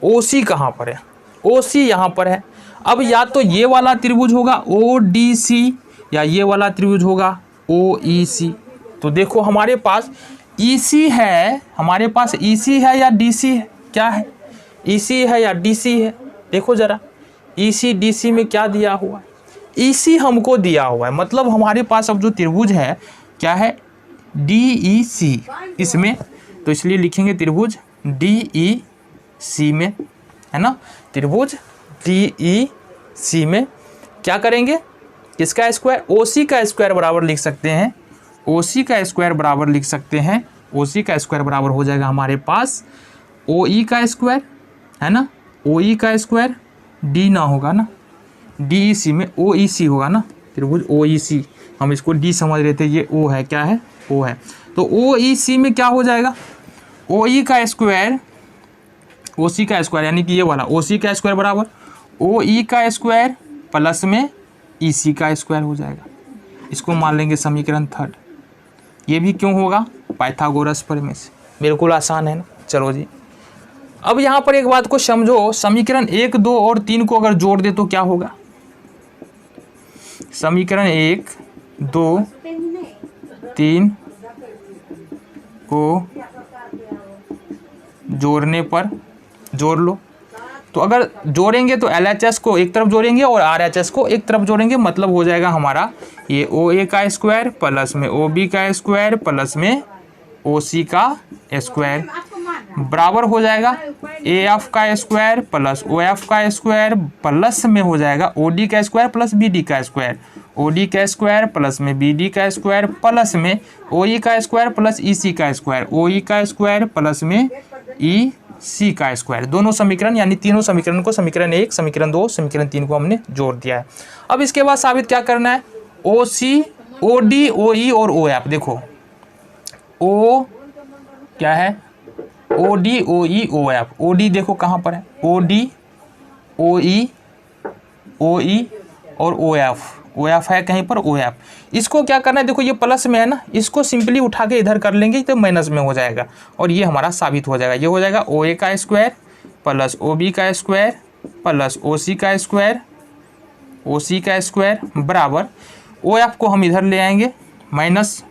ओ सी कहाँ पर है, ओ सी यहाँ पर है। अब या तो ये वाला त्रिभुज होगा ओ डी सी, या ये वाला त्रिभुज होगा ओ ई सी। तो देखो हमारे पास ई सी है, हमारे पास ई सी है या डी सी है, क्या है, ई सी है या डी सी है। देखो जरा ई सी डी सी में क्या दिया हुआ है, ई सी हमको दिया हुआ है, मतलब हमारे पास अब जो त्रिभुज है क्या है, डी ई सी इसमें। तो इसलिए लिखेंगे त्रिभुज डी ई सी में, है ना। त्रिभुज डी ई सी में क्या करेंगे, किसका स्क्वायर, ओ सी का स्क्वायर बराबर लिख सकते हैं, ओ सी का स्क्वायर बराबर लिख सकते हैं, ओ सी का स्क्वायर बराबर हो जाएगा हमारे पास ओ ई का स्क्वायर, है ना। ओ ई का स्क्वायर डी ना होगा ना, डी ई सी में ओ ई सी होगा ना, त्रिभुज ओ ई सी, हम इसको डी समझ रहे थे, ये ओ है, क्या है, ओ है। तो ओ ई सी में क्या हो जाएगा, ओ ई का स्क्वायर, ओ सी का स्क्वायर यानी कि ये वाला ओ सी का स्क्वायर बराबर ओ ई का स्क्वायर प्लस में ई सी का स्क्वायर हो जाएगा। इसको मान लेंगे समीकरण 3। ये भी क्यों होगा, पाइथागोरस प्रमेय से। बिल्कुल आसान है ना। चलो जी, अब यहाँ पर एक बात को समझो, समीकरण 1, 2 और 3 को अगर जोड़ दे तो क्या होगा, समीकरण 1, 2, 3 को जोड़ने पर, जोड़ लो। तो अगर जोड़ेंगे तो LHS को एक तरफ जोड़ेंगे और RHS को एक तरफ जोड़ेंगे, मतलब हो जाएगा हमारा ये OA का स्क्वायर प्लस में OB का स्क्वायर प्लस में OC का स्क्वायर बराबर हो जाएगा AF का स्क्वायर प्लस OF का स्क्वायर प्लस में हो जाएगा OD का स्क्वायर प्लस BD का स्क्वायर, OD का स्क्वायर प्लस में BD का स्क्वायर प्लस में OE का स्क्वायर प्लस EC का स्क्वायर, OE का स्क्वायर प्लस में EC का स्क्वायर। दोनों समीकरण यानी तीनों समीकरण को, समीकरण 1, समीकरण 2, समीकरण 3 को हमने जोड़ दिया है। अब इसके बाद साबित क्या करना है, OC, OD, OE और OF। देखो O क्या है, OD, OE, OF। OD देखो कहाँ पर है, OD, OE, OE और OF। OF है कहीं पर, OF। इसको क्या करना है, देखो ये प्लस में है ना, इसको सिंपली उठा के इधर कर लेंगे तो माइनस में हो जाएगा और ये हमारा साबित हो जाएगा। ये हो जाएगा OA का स्क्वायर प्लस OB का स्क्वायर प्लस OC का स्क्वायर, OC का स्क्वायर बराबर OF को हम इधर ले आएंगे, माइनस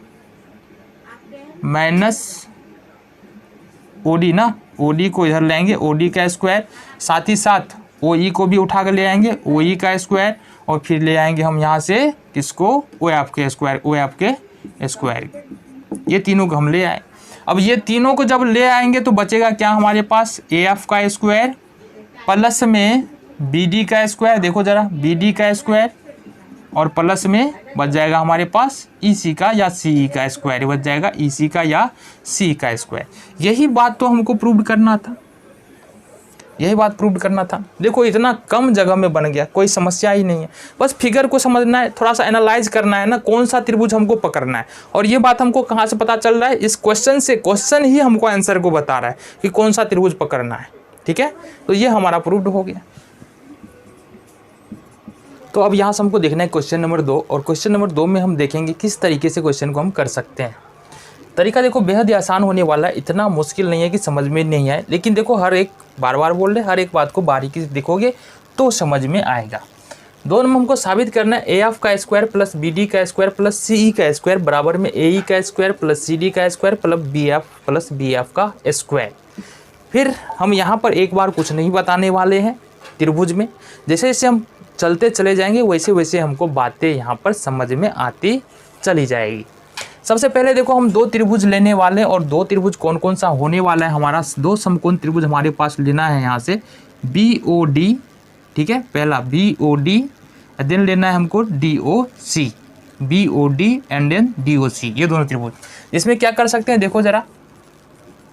OD ना, OD को इधर लाएंगे, OD का स्क्वायर, साथ ही साथ OE को भी उठा कर ले आएंगे, OE का स्क्वायर, और फिर ले आएंगे हम यहाँ से किसको, OF के स्क्वायर, OF के स्क्वायर। ये तीनों को हम ले आए। अब ये तीनों को जब ले आएंगे तो बचेगा क्या हमारे पास, AF का स्क्वायर प्लस में BD का स्क्वायर, देखो ज़रा BD का स्क्वायर, और प्लस में बच जाएगा हमारे पास EC का या CE का स्क्वायर, बच जाएगा EC का या CE का स्क्वायर। यही बात तो हमको प्रूव करना था, यही बात प्रूव करना था। देखो इतना कम जगह में बन गया, कोई समस्या ही नहीं है, बस फिगर को समझना है, थोड़ा सा एनालाइज करना है ना, कौन सा त्रिभुज हमको पकड़ना है। और ये बात हमको कहाँ से पता चल रहा है, इस क्वेश्चन से, क्वेश्चन ही हमको आंसर को बता रहा है कि कौन सा त्रिभुज पकड़ना है। ठीक है, तो ये हमारा प्रूव्ड हो गया। तो अब यहाँ से हमको देखना है क्वेश्चन नंबर 2, और क्वेश्चन नंबर 2 में हम देखेंगे किस तरीके से क्वेश्चन को हम कर सकते हैं। तरीका देखो बेहद ही आसान होने वाला है, इतना मुश्किल नहीं है कि समझ में नहीं आए, लेकिन देखो हर एक, बार बार बोल रहे, हर एक बात को बारीकी से देखोगे तो समझ में आएगा। दोनों में हमको साबित करना है AF का स्क्वायर प्लस BD का स्क्वायर प्लस CE का स्क्वायर बराबर में AE का स्क्वायर प्लस CD का स्क्वायर प्लस BF का स्क्वायर। फिर हम यहाँ पर एक बार कुछ नहीं बताने वाले हैं त्रिभुज में, जैसे जैसे हम चलते चले जाएंगे वैसे वैसे हमको बातें यहाँ पर समझ में आती चली जाएगी। सबसे पहले देखो हम 2 त्रिभुज लेने वाले हैं, और 2 त्रिभुज कौन कौन सा होने वाला है हमारा, 2 समकोण त्रिभुज हमारे पास लेना है यहाँ से BOD। ठीक है, पहला BOD, देन लेना है हमको DOC, BOD and then DOC, ये दोनों त्रिभुज। इसमें क्या कर सकते हैं, देखो जरा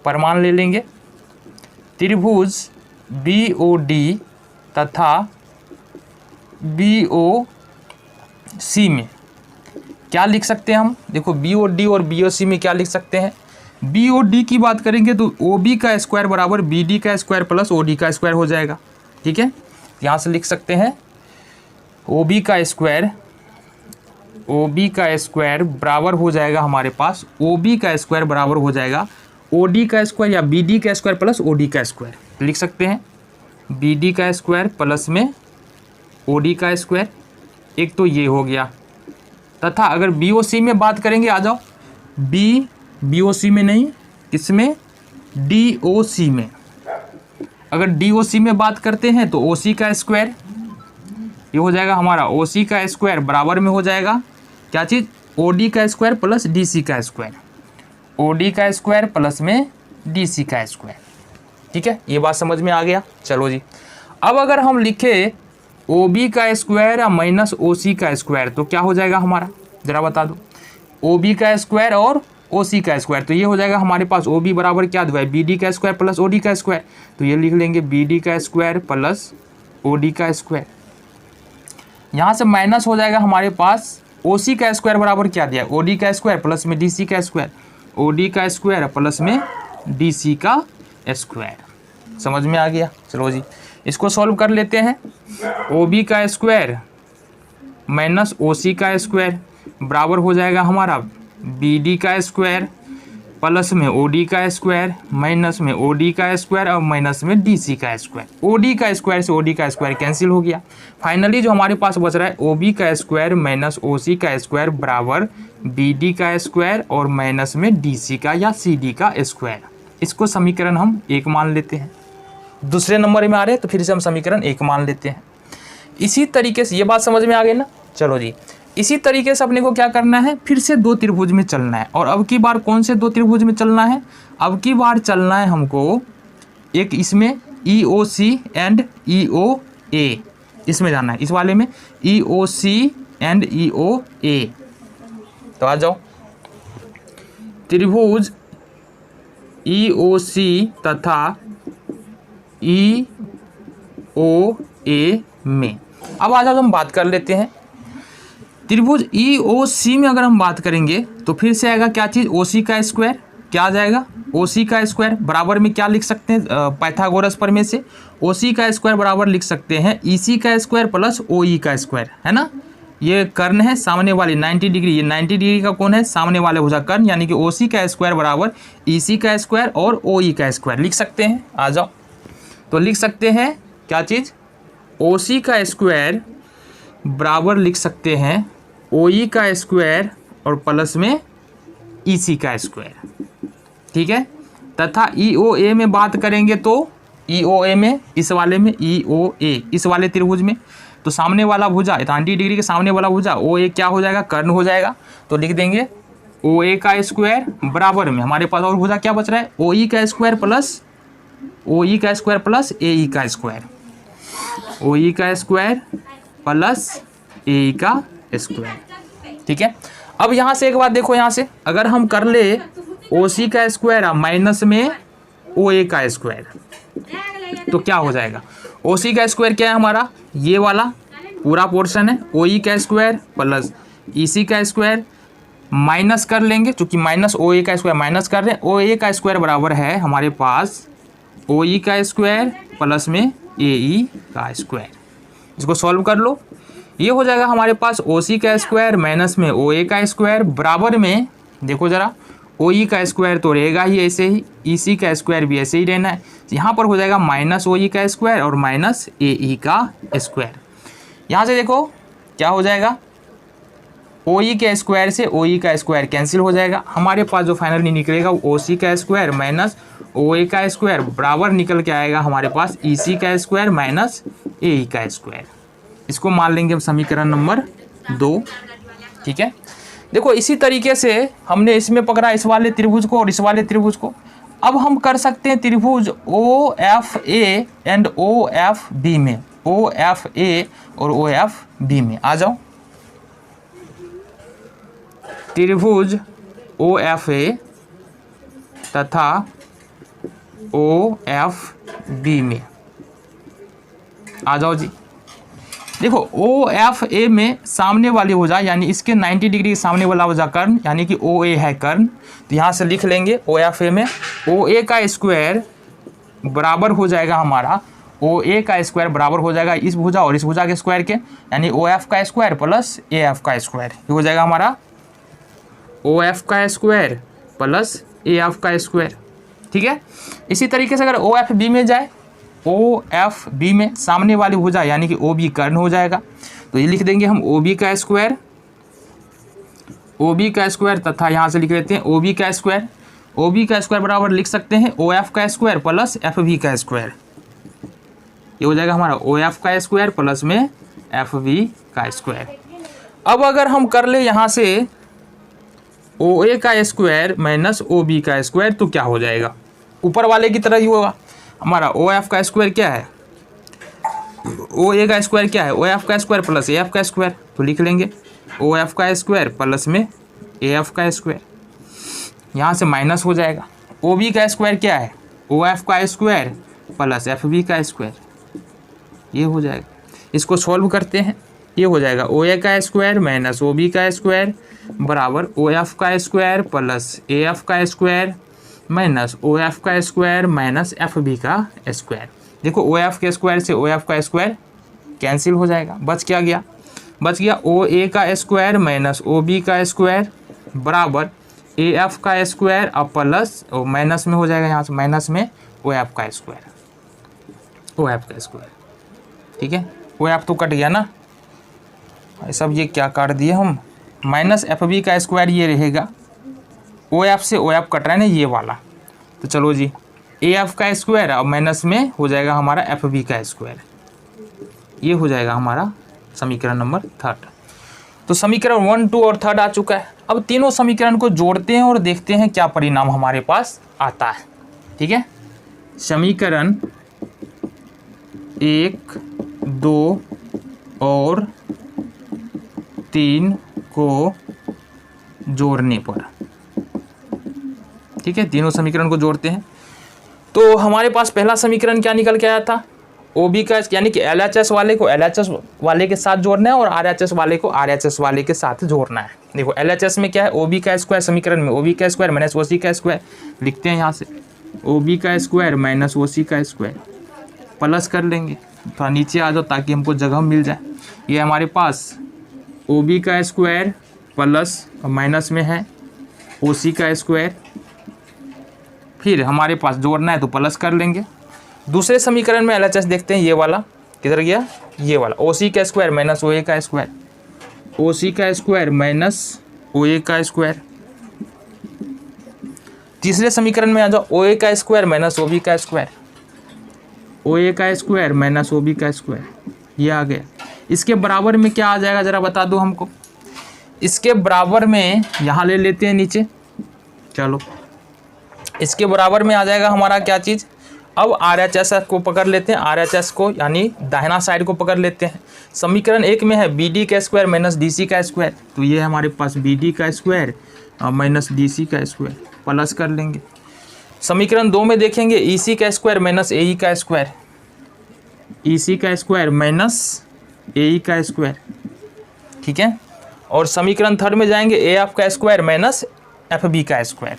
प्रमाण ले लेंगे। त्रिभुज BOD तथा BOC में क्या लिख सकते हैं हम? देखो BOD और BOC में क्या लिख सकते हैं? BOD की बात करेंगे तो OB का स्क्वायर बराबर BD का स्क्वायर प्लस OD का स्क्वायर हो जाएगा। ठीक है, यहाँ से लिख सकते हैं OB का स्क्वायर बराबर हो जाएगा हमारे पास, OB का स्क्वायर बराबर हो जाएगा OD का स्क्वायर या BD का स्क्वायर प्लस OD का स्क्वायर। लिख सकते हैं BD का स्क्वायर प्लस में OD का स्क्वायर, एक तो ये हो गया। तथा अगर BOC में बात करेंगे, आ जाओ, BOC में नहीं, किसमें? DOC में। अगर DOC में बात करते हैं तो OC का स्क्वायर, ये हो जाएगा हमारा OC का स्क्वायर बराबर में हो जाएगा क्या चीज़? OD का स्क्वायर प्लस DC का स्क्वायर, OD का स्क्वायर प्लस में DC का स्क्वायर। ठीक है, ये बात समझ में आ गया। चलो जी, अब अगर हम लिखे OB का स्क्वायर या माइनस OC का स्क्वायर तो क्या हो जाएगा हमारा? ज़रा बता दो। OB का स्क्वायर और OC का स्क्वायर, तो ये हो जाएगा हमारे पास OB बराबर क्या हुआ है? BD का स्क्वायर प्लस OD का स्क्वायर, तो ये लिख लेंगे BD का स्क्वायर प्लस OD का स्क्वायर। यहाँ से माइनस हो जाएगा हमारे पास OC का स्क्वायर बराबर क्या दिया? OD का स्क्वायर प्लस में DC का स्क्वायर, OD का स्क्वायर प्लस में DC का स्क्वायर। समझ में आ गया? चलो जी, इसको सॉल्व कर लेते हैं। OB का स्क्वायर माइनस OC का स्क्वायर बराबर हो जाएगा हमारा BD का स्क्वायर प्लस में OD का स्क्वायर माइनस में OD का स्क्वायर और माइनस में DC का स्क्वायर। OD का स्क्वायर से OD का स्क्वायर कैंसिल हो गया। फाइनली जो हमारे पास बच रहा है OB का स्क्वायर माइनस OC का स्क्वायर बराबर BD का स्क्वायर और माइनस में DC का या CD का स्क्वायर। इसको समीकरण हम 1 मान लेते हैं। दूसरे नंबर में आ रहे हैं तो फिर से हम समीकरण 1 मान लेते हैं। इसी तरीके से ये बात समझ में आ गई ना? चलो जी, इसी तरीके से अपने को क्या करना है? फिर से 2 त्रिभुज में चलना है। और अब की बार कौन से 2 त्रिभुज में चलना है? अब की बार चलना है हमको एक इसमें EOC एंड EOA, इसमें जाना है। इस वाले में EOC एंड EOA। तो आ जाओ, त्रिभुज EOC तथा EOA में अब आ जाओ हम बात कर लेते हैं। त्रिभुज EOC में अगर हम बात करेंगे तो फिर से आएगा क्या चीज़? OC का स्क्वायर। क्या आ जाएगा? OC का स्क्वायर बराबर में क्या लिख सकते हैं? पाइथागोरस प्रमेय से OC का स्क्वायर बराबर लिख सकते हैं EC का स्क्वायर प्लस OE का स्क्वायर, है ना? ये कर्ण है सामने वाली 90 डिग्री, ये 90 डिग्री का कौन है? सामने वाले भुजा कर्ण, यानी कि OC का स्क्वायर बराबर EC का स्क्वायर और OE का स्क्वायर लिख सकते हैं। आ जाओ, तो लिख सकते हैं क्या चीज़? OC का स्क्वायर बराबर लिख सकते हैं OE का स्क्वायर और प्लस में EC का स्क्वायर। ठीक है, तथा EOA में बात करेंगे तो EOA में, इस वाले में EOA, इस वाले त्रिभुज में, तो सामने वाला भुजा 90 डिग्री के सामने वाला भुजा OA क्या हो जाएगा? कर्ण हो जाएगा। तो लिख देंगे OA का स्क्वायर बराबर में हमारे पास और भुजा क्या बच रहा है? OE का स्क्वायर प्लस AE का स्क्वायर, OE का स्क्वायर प्लस AE का स्क्वायर। ठीक है, अब यहाँ से एक बात देखो, यहाँ से अगर हम कर ले OC का स्क्वायर माइनस में OA का स्क्वायर तो क्या हो जाएगा? OC का स्क्वायर क्या है हमारा? ये वाला पूरा पोर्शन है, OE का स्क्वायर प्लस EC का स्क्वायर माइनस कर लेंगे, क्योंकि माइनस OA का स्क्वायर माइनस कर रहे हैं। OA का स्क्वायर बराबर है हमारे पास OE का स्क्वायर प्लस में AE का स्क्वायर। इसको सॉल्व कर लो, ये हो जाएगा हमारे पास OC का स्क्वायर माइनस में OA का स्क्वायर बराबर में, देखो ज़रा, OE का स्क्वायर तो रहेगा ही ऐसे ही, EC का स्क्वायर भी ऐसे ही रहना है। यहाँ पर हो जाएगा माइनस OE का स्क्वायर और माइनस AE का स्क्वायर। यहाँ से देखो क्या हो जाएगा? OE के स्क्वायर से OE का स्क्वायर कैंसिल हो जाएगा। हमारे पास जो फाइनली निकलेगा वो OC का स्क्वायर माइनस OA का स्क्वायर बराबर निकल के आएगा हमारे पास EC का स्क्वायर माइनस AE का स्क्वायर। इसको मान लेंगे हम समीकरण नंबर 2। ठीक है, देखो इसी तरीके से हमने इसमें पकड़ा इस वाले त्रिभुज को और इस वाले त्रिभुज को। अब हम कर सकते हैं त्रिभुज OFA एंड OFB में, OFA और OFB में। आ जाओ, त्रिभुज OFA तथा OFB में आ जाओ जी। देखो ओ एफ ए में सामने वाली भुजा यानी इसके 90 डिग्री के सामने वाला भुजा कर्ण यानी कि ओ ए है कर्ण, तो यहाँ से लिख लेंगे ओ एफ ए में ओ ए का स्क्वायर बराबर हो जाएगा हमारा, ओ ए का स्क्वायर बराबर हो जाएगा इस भुजा और इस भुजा के स्क्वायर के, यानी ओ एफ का स्क्वायर प्लस ए एफ का स्क्वायर, ये हो जाएगा हमारा ओ एफ का स्क्वायर प्लस ए एफ का स्क्वायर। ठीक है, इसी तरीके से अगर ओ एफ बी में जाए, ओ एफ बी में सामने वाली भुजा यानी कि ओ बी कर्ण हो जाएगा, तो ये लिख देंगे हम ओ बी का स्क्वायर, ओ बी का स्क्वायर तथा यहाँ से लिख लेते हैं ओ बी का स्क्वायर, ओ बी का स्क्वायर बराबर लिख सकते हैं ओ एफ का स्क्वायर प्लस एफ बी का स्क्वायर, ये हो जाएगा हमारा ओ एफ का स्क्वायर प्लस में एफ बी का स्क्वायर। अब अगर हम कर ले यहाँ से ओ ए का स्क्वायर माइनस ओ बी का स्क्वायर तो क्या हो जाएगा, ऊपर वाले की तरह ही होगा। हमारा ओ एफ का स्क्वायर क्या है, ओ ए का स्क्वायर क्या है, ओ एफ का स्क्वायर प्लस ए एफ का स्क्वायर, तो लिख लेंगे ओ एफ का स्क्वायर प्लस में ए एफ का स्क्वायर, यहाँ से माइनस हो जाएगा। ओ बी का स्क्वायर क्या है, ओ एफ का स्क्वायर प्लस एफ बी का स्क्वायर, ये हो जाएगा। इसको सॉल्व करते हैं, ये हो जाएगा ओ ए का स्क्वायर माइनस ओ बी का स्क्वायर बराबर ओ एफ का स्क्वायर प्लस ए एफ का स्क्वायर माइनस ओ एफ का स्क्वायर माइनस एफ बी का स्क्वायर। देखो ओ एफ के स्क्वायर से ओ एफ का स्क्वायर कैंसिल हो जाएगा, बच क्या गया, बच गया ओ ए का स्क्वायर माइनस ओ बी का स्क्वायर बराबर ए एफ का स्क्वायर अब प्लस माइनस में हो जाएगा, यहाँ से माइनस में ओ एफ का स्क्वायर, ओ एफ का स्क्वायर। ठीक है, ओ एफ तो कट गया ना, सब ये क्या काट दिए हम, माइनस एफ बी का स्क्वायर ये रहेगा, ओ एफ से ओ एफ कट रहा है ना ये वाला, तो चलो जी ए एफ का स्क्वायर और माइनस में हो जाएगा हमारा एफ बी का स्क्वायर, ये हो जाएगा हमारा समीकरण नंबर 3। तो समीकरण 1, 2 और 3 आ चुका है। अब तीनों समीकरण को जोड़ते हैं और देखते हैं क्या परिणाम हमारे पास आता है। ठीक है, समीकरण 1, 2 और 3 को जोड़ने पर, ठीक है, तीनों समीकरण को जोड़ते हैं तो हमारे पास पहला समीकरण क्या निकल के आया था, ओ बी का यानी कि एल एच एस वाले को एल एच एस वाले के साथ जोड़ना है और आर एच एस वाले को आर एच एस वाले के साथ जोड़ना है। देखो एल एच एस में क्या है, ओ बी का स्क्वायर, समीकरण में ओ बी का स्क्वायर माइनस ओ सी का स्क्वायर लिखते हैं, यहाँ से ओ बी का स्क्वायर माइनस ओ सी का स्क्वायर प्लस कर लेंगे, थोड़ा नीचे आ जाओ ताकि हमको जगह मिल जाए। ये हमारे पास ओ बी का स्क्वायर प्लस माइनस में है ओ सी का स्क्वायर, फिर हमारे पास जोड़ना है तो प्लस कर लेंगे। दूसरे समीकरण में एलएचएस देखते हैं, ये वाला किधर गया, ये वाला ओ सी का स्क्वायर माइनस ओ ए का स्क्वायर, ओ सी का स्क्वायर माइनस ओ ए का स्क्वायर। तीसरे समीकरण में आ जाओ, ओ ए का स्क्वायर माइनस ओ बी का स्क्वायर, ओ ए का स्क्वायर माइनस ओ बी का स्क्वायर, ये आ गया। इसके बराबर में क्या आ जाएगा जरा बता दो हमको, इसके बराबर में यहाँ ले लेते हैं नीचे, चलो इसके बराबर में आ जाएगा हमारा क्या चीज़, अब आर एच एस को पकड़ लेते हैं, आर एच एस को यानी दाहिना साइड को पकड़ लेते हैं। समीकरण 1 में है बी डी का स्क्वायर माइनस डी सी का स्क्वायर, तो ये हमारे पास बी डी का स्क्वायर माइनस डी सी का स्क्वायर प्लस कर लेंगे। समीकरण 2 में देखेंगे ई सी का स्क्वायर माइनस ए ई का स्क्वायर, ई सी का स्क्वायर माइनस ए ई का स्क्वायर, ठीक है। और समीकरण 3 में जाएंगे ए एफ का स्क्वायर माइनस एफ बी का स्क्वायर,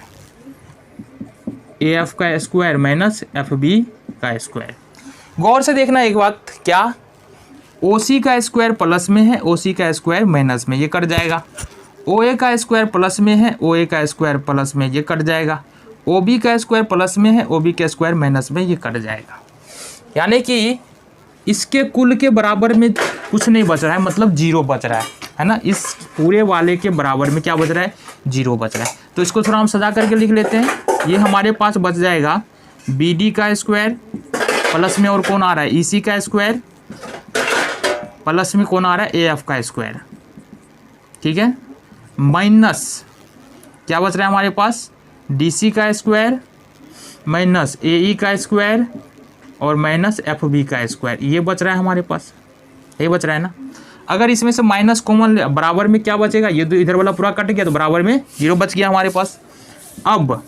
ए एफ का स्क्वायर माइनस एफ बी का स्क्वायर। गौर से देखना एक बात, क्या ओ सी का स्क्वायर प्लस में है, ओ सी का स्क्वायर माइनस में, ये कट जाएगा। ओ ए का स्क्वायर प्लस में है, ओ ए का स्क्वायर प्लस में, ये कट जाएगा। ओ बी का स्क्वायर प्लस में है, ओ बी का स्क्वायर माइनस में, ये कट जाएगा। यानी कि इसके कुल के बराबर में कुछ नहीं बच रहा है, मतलब जीरो बच रहा है ना। इस पूरे वाले के बराबर में क्या बच रहा है, जीरो बच रहा है। तो इसको थोड़ा हम सजा करके लिख लेते हैं। ये हमारे पास बच जाएगा बी डी का स्क्वायर प्लस में और कौन आ रहा है, ई सी का स्क्वायर प्लस में कौन आ रहा है, ए एफ का स्क्वायर, ठीक है, माइनस क्या बच रहा है हमारे पास, डी सी का स्क्वायर माइनस ए ई का स्क्वायर और माइनस एफ बी का स्क्वायर, ये बच रहा है हमारे पास, ये बच रहा है ना। अगर इसमें से माइनस कॉमन बराबर में क्या बचेगा, ये तो इधर वाला पूरा कट गया तो बराबर में जीरो बच गया हमारे पास। अब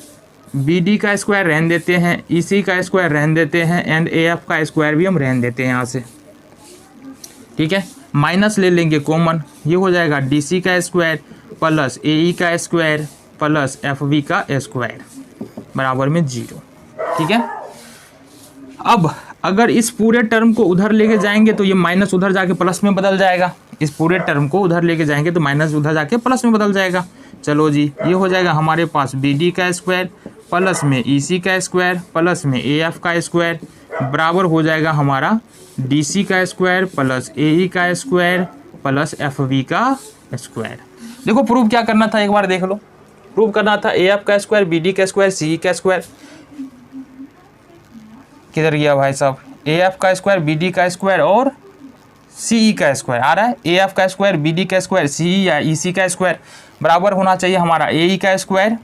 बी डी का स्क्वायर रहने देते हैं, ई सी का स्क्वायर रहने देते हैं एंड ए एफ का स्क्वायर भी हम रहने देते हैं यहाँ से, ठीक है, माइनस ले लेंगे कॉमन, ये हो जाएगा DC का स्क्वायर प्लस AE का स्क्वायर प्लस FB का स्क्वायर बराबर में 0। ठीक है, अब अगर इस पूरे टर्म को उधर लेके जाएंगे तो ये माइनस उधर जाके प्लस में बदल जाएगा, इस पूरे टर्म को उधर लेके जाएंगे तो माइनस उधर जाके प्लस में बदल जाएगा। चलो जी, ये हो जाएगा हमारे पास BD का स्क्वायर प्लस में EC का स्क्वायर प्लस में AF का स्क्वायर बराबर हो जाएगा हमारा DC का स्क्वायर प्लस AE का स्क्वायर प्लस FB का स्क्वायर। देखो प्रूव क्या करना था, एक बार देख लो। प्रूव करना था AF का स्क्वायर, BD का स्क्वायर, CE का स्क्वायर। किधर गया भाई साहब? AF का स्क्वायर, BD का स्क्वायर और CE का स्क्वायर आ रहा है। AF का स्क्वायर, BD का स्क्वायर, CE या EC का स्क्वायर बराबर होना चाहिए हमारा AE का स्क्वायर,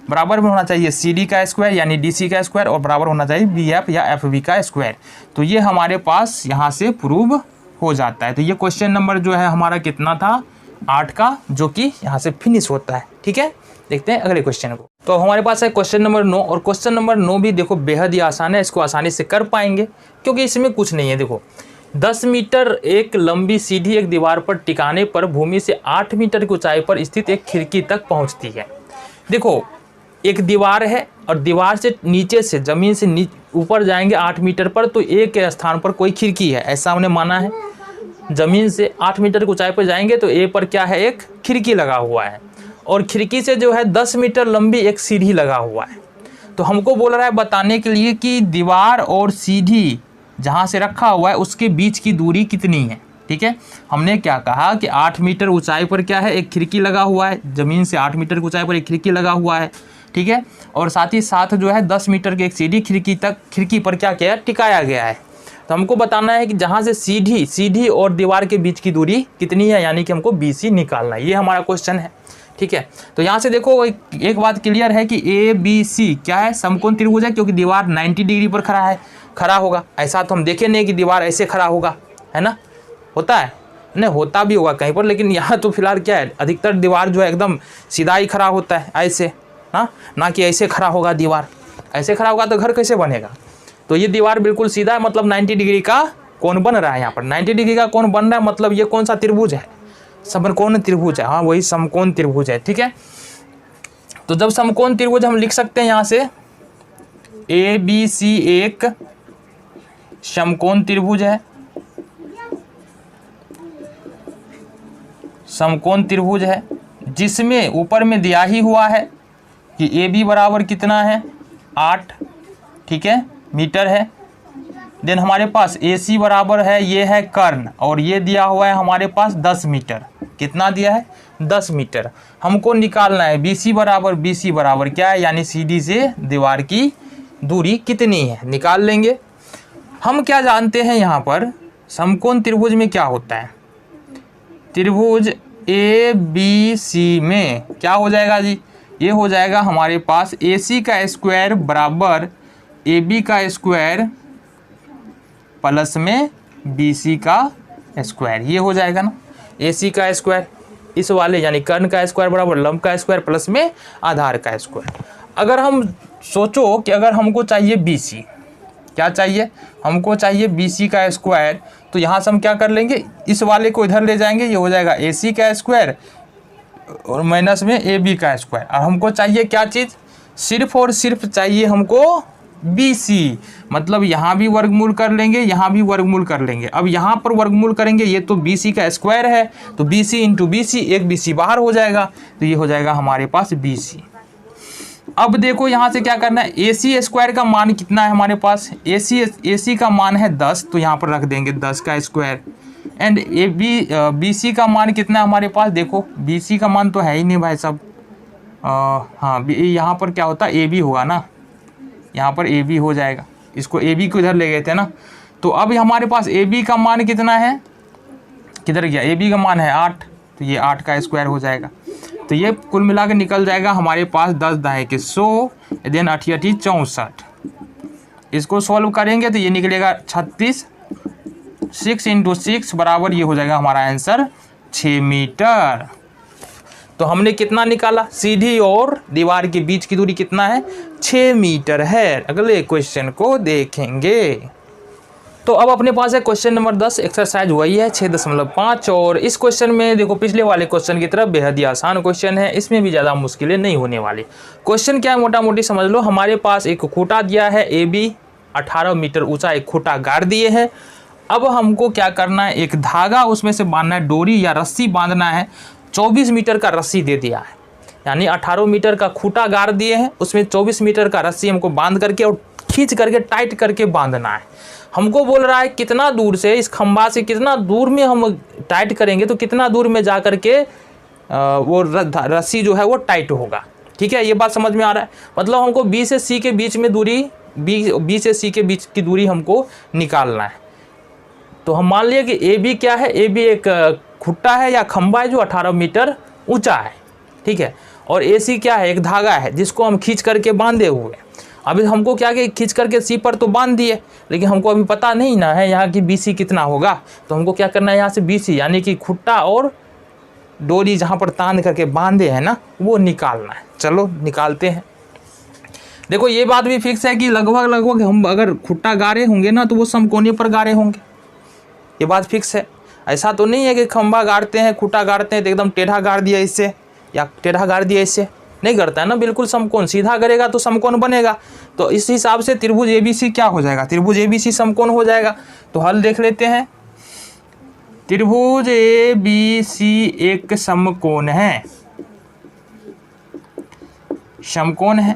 बराबर में होना चाहिए CD का स्क्वायर यानी DC का स्क्वायर और बराबर होना चाहिए BF या FB का स्क्वायर। तो ये हमारे पास यहाँ से प्रूव हो जाता है। तो ये क्वेश्चन नंबर जो है हमारा कितना था, 8 का, जो कि यहाँ से फिनिश होता है। ठीक है, देखते हैं अगले क्वेश्चन को। तो हमारे पास है क्वेश्चन नंबर 9 और क्वेश्चन नंबर 9 भी देखो बेहद ही आसान है, इसको आसानी से कर पाएंगे क्योंकि इसमें कुछ नहीं है। देखो 10 मीटर एक लंबी सीढ़ी एक दीवार पर टिकाने पर भूमि से 8 मीटर की ऊंचाई पर स्थित एक खिड़की तक पहुंचती है। देखो एक दीवार है और दीवार से नीचे से जमीन से ऊपर जाएंगे 8 मीटर पर तो एक के स्थान पर कोई खिड़की है, ऐसा हमने माना है। जमीन से 8 मीटर की ऊंचाई पर जाएंगे तो ए पर क्या है, एक खिड़की लगा हुआ है और खिड़की से जो है 10 मीटर लंबी एक सीढ़ी लगा हुआ है। तो हमको बोल रहा है बताने के लिए कि दीवार और सीढ़ी जहाँ से रखा हुआ है उसके बीच की दूरी कितनी है। ठीक है, हमने क्या कहा कि 8 मीटर ऊंचाई पर क्या है, एक खिड़की लगा हुआ है, ज़मीन से 8 मीटर की ऊंचाई पर एक खिड़की लगा हुआ है। ठीक है, और साथ ही साथ जो है 10 मीटर की एक सीढ़ी खिड़की पर क्या किया है, टिकाया गया है। तो हमको बताना है कि जहाँ से सीढ़ी और दीवार के बीच की दूरी कितनी है, यानी कि हमको BC निकालना है। ये हमारा क्वेश्चन है। ठीक है, तो यहाँ से देखो एक बात क्लियर है कि ABC क्या है, समकोण त्रिभुज है, क्योंकि दीवार 90 डिग्री पर खड़ा होगा। ऐसा तो हम देखे नहीं कि दीवार ऐसे खड़ा होगा, है ना, होता है नहीं, होता भी होगा कहीं पर, लेकिन यहाँ तो फिलहाल क्या है, अधिकतर दीवार जो है एकदम सीधा ही खड़ा होता है ऐसे, ना कि ऐसे खड़ा होगा। दीवार ऐसे खड़ा होगा तो घर कैसे बनेगा। तो ये दीवार बिल्कुल सीधा है, मतलब 90 डिग्री का कोण बन रहा है। यहाँ पर 90 डिग्री का कोण बन रहा है, मतलब ये कौन सा त्रिभुज है, समकोण त्रिभुज है। हाँ, वही समकोण त्रिभुज है। ठीक है, तो जब समकोण त्रिभुज हम लिख सकते हैं यहाँ से ABC एक समकोण त्रिभुज है, समकोण त्रिभुज है जिसमें ऊपर में दिया ही हुआ है कि AB बराबर कितना है, 8, ठीक है, मीटर है। देन हमारे पास AC बराबर है, ये है कर्ण, और ये दिया हुआ है हमारे पास 10 मीटर। कितना दिया है, 10 मीटर। हमको निकालना है BC बराबर क्या है, यानी CD से दीवार की दूरी कितनी है, निकाल लेंगे। हम क्या जानते हैं यहाँ पर, समकोण त्रिभुज में क्या होता है, त्रिभुज ABC में क्या हो जाएगा जी, ये हो जाएगा हमारे पास AC का स्क्वायर बराबर AB का स्क्वायर प्लस में BC का स्क्वायर। ये हो जाएगा ना, AC का स्क्वायर इस वाले यानी कर्ण का स्क्वायर बराबर लंब का स्क्वायर प्लस में आधार का स्क्वायर। अगर हम सोचो कि अगर हमको चाहिए BC, क्या चाहिए, हमको चाहिए BC का स्क्वायर, तो यहाँ से हम क्या कर लेंगे, इस वाले को इधर ले जाएंगे, ये हो जाएगा AC का स्क्वायर और माइनस में AB का स्क्वायर। और हमको चाहिए क्या चीज़, सिर्फ और सिर्फ चाहिए हमको BC, मतलब यहाँ भी वर्गमूल कर लेंगे, यहाँ भी वर्गमूल कर लेंगे। अब यहाँ पर वर्गमूल करेंगे, ये तो BC का स्क्वायर है, तो BC इंटू BC, एक BC बाहर हो जाएगा, तो ये हो जाएगा हमारे पास BC। अब देखो यहाँ से क्या करना है, AC स्क्वायर का मान कितना है हमारे पास, AC का मान है 10, तो यहाँ पर रख देंगे 10 का स्क्वायर। एंड BC का मान कितना है हमारे पास, देखो BC का मान तो है ही नहीं भाई साहब। हाँ, यहाँ पर क्या होता है, AB होगा ना, यहाँ पर AB हो जाएगा, इसको AB को इधर ले गए थे ना। तो अब हमारे पास AB का मान कितना है, किधर गया, AB का मान है 8, तो ये 8 का स्क्वायर हो जाएगा। तो ये कुल मिला के निकल जाएगा हमारे पास 10 दाएँ के 100, देन 8 64। इसको सॉल्व करेंगे तो ये निकलेगा 36, 6 इंटू 6 बराबर, ये हो जाएगा हमारा आंसर 6 मीटर। तो हमने कितना निकाला, सीढ़ी और दीवार के बीच की दूरी कितना है, 6 मीटर है। अगले क्वेश्चन को देखेंगे। तो अब अपने पास है क्वेश्चन नंबर 10, एक्सरसाइज वही है 6.5 और इस क्वेश्चन में देखो पिछले वाले क्वेश्चन की तरफ बेहद ही आसान क्वेश्चन है, इसमें भी ज़्यादा मुश्किलें नहीं होने वाली। क्वेश्चन क्या है मोटा मोटी समझ लो। हमारे पास एक खूंटा दिया है AB, 18 मीटर ऊंचा एक खूंटा गाड़ दिए है। अब हमको क्या करना है, एक धागा उसमें से बांधना है, डोरी या रस्सी बांधना है। 24 मीटर का रस्सी दे दिया है, यानी 18 मीटर का खूंटा गाड़ दिए हैं, उसमें 24 मीटर का रस्सी हमको बांध करके और खींच करके टाइट करके बांधना है। हमको बोल रहा है कितना दूर से, इस खंभा से कितना दूर में हम टाइट करेंगे तो कितना दूर में जा करके वो रस्सी जो है वो टाइट होगा। ठीक है, ये बात समझ में आ रहा है। मतलब हमको B से C के बीच में दूरी, B से C के बीच की दूरी हमको निकालना है। तो हम मान लिए कि AB क्या है, AB एक खुट्टा है या खंभा है जो 18 मीटर ऊंचा है। ठीक है, और AC क्या है, एक धागा है जिसको हम खींच करके बांधे हुए। अभी हमको क्या कि खींच करके C पर तो बांध दिए, लेकिन हमको अभी पता नहीं ना है यहाँ की BC कितना होगा। तो हमको क्या करना है, यहाँ से BC यानी कि खुट्टा और डोरी जहाँ पर तान करके बांधे हैं ना, वो निकालना है। चलो निकालते हैं। देखो ये बात भी फिक्स है कि लगभग हम अगर खुट्टा गाड़े होंगे ना तो वो समकोणीय पर गाड़े होंगे, ये बात फिक्स है। ऐसा तो नहीं है कि खंभा गाड़ते हैं, खूंटा गाड़ते हैं तो एकदम टेढ़ा गाड़ दिया इससे या टेढ़ा गाड़ दिया इससे, नहीं करता है ना, बिल्कुल समकोण। सीधा करेगा तो समकोण बनेगा। तो इस हिसाब से त्रिभुज ABC क्या हो जाएगा, त्रिभुज ABC समकोण हो जाएगा। तो हल देख लेते हैं। त्रिभुज ABC एक समकोण है, समकोण है,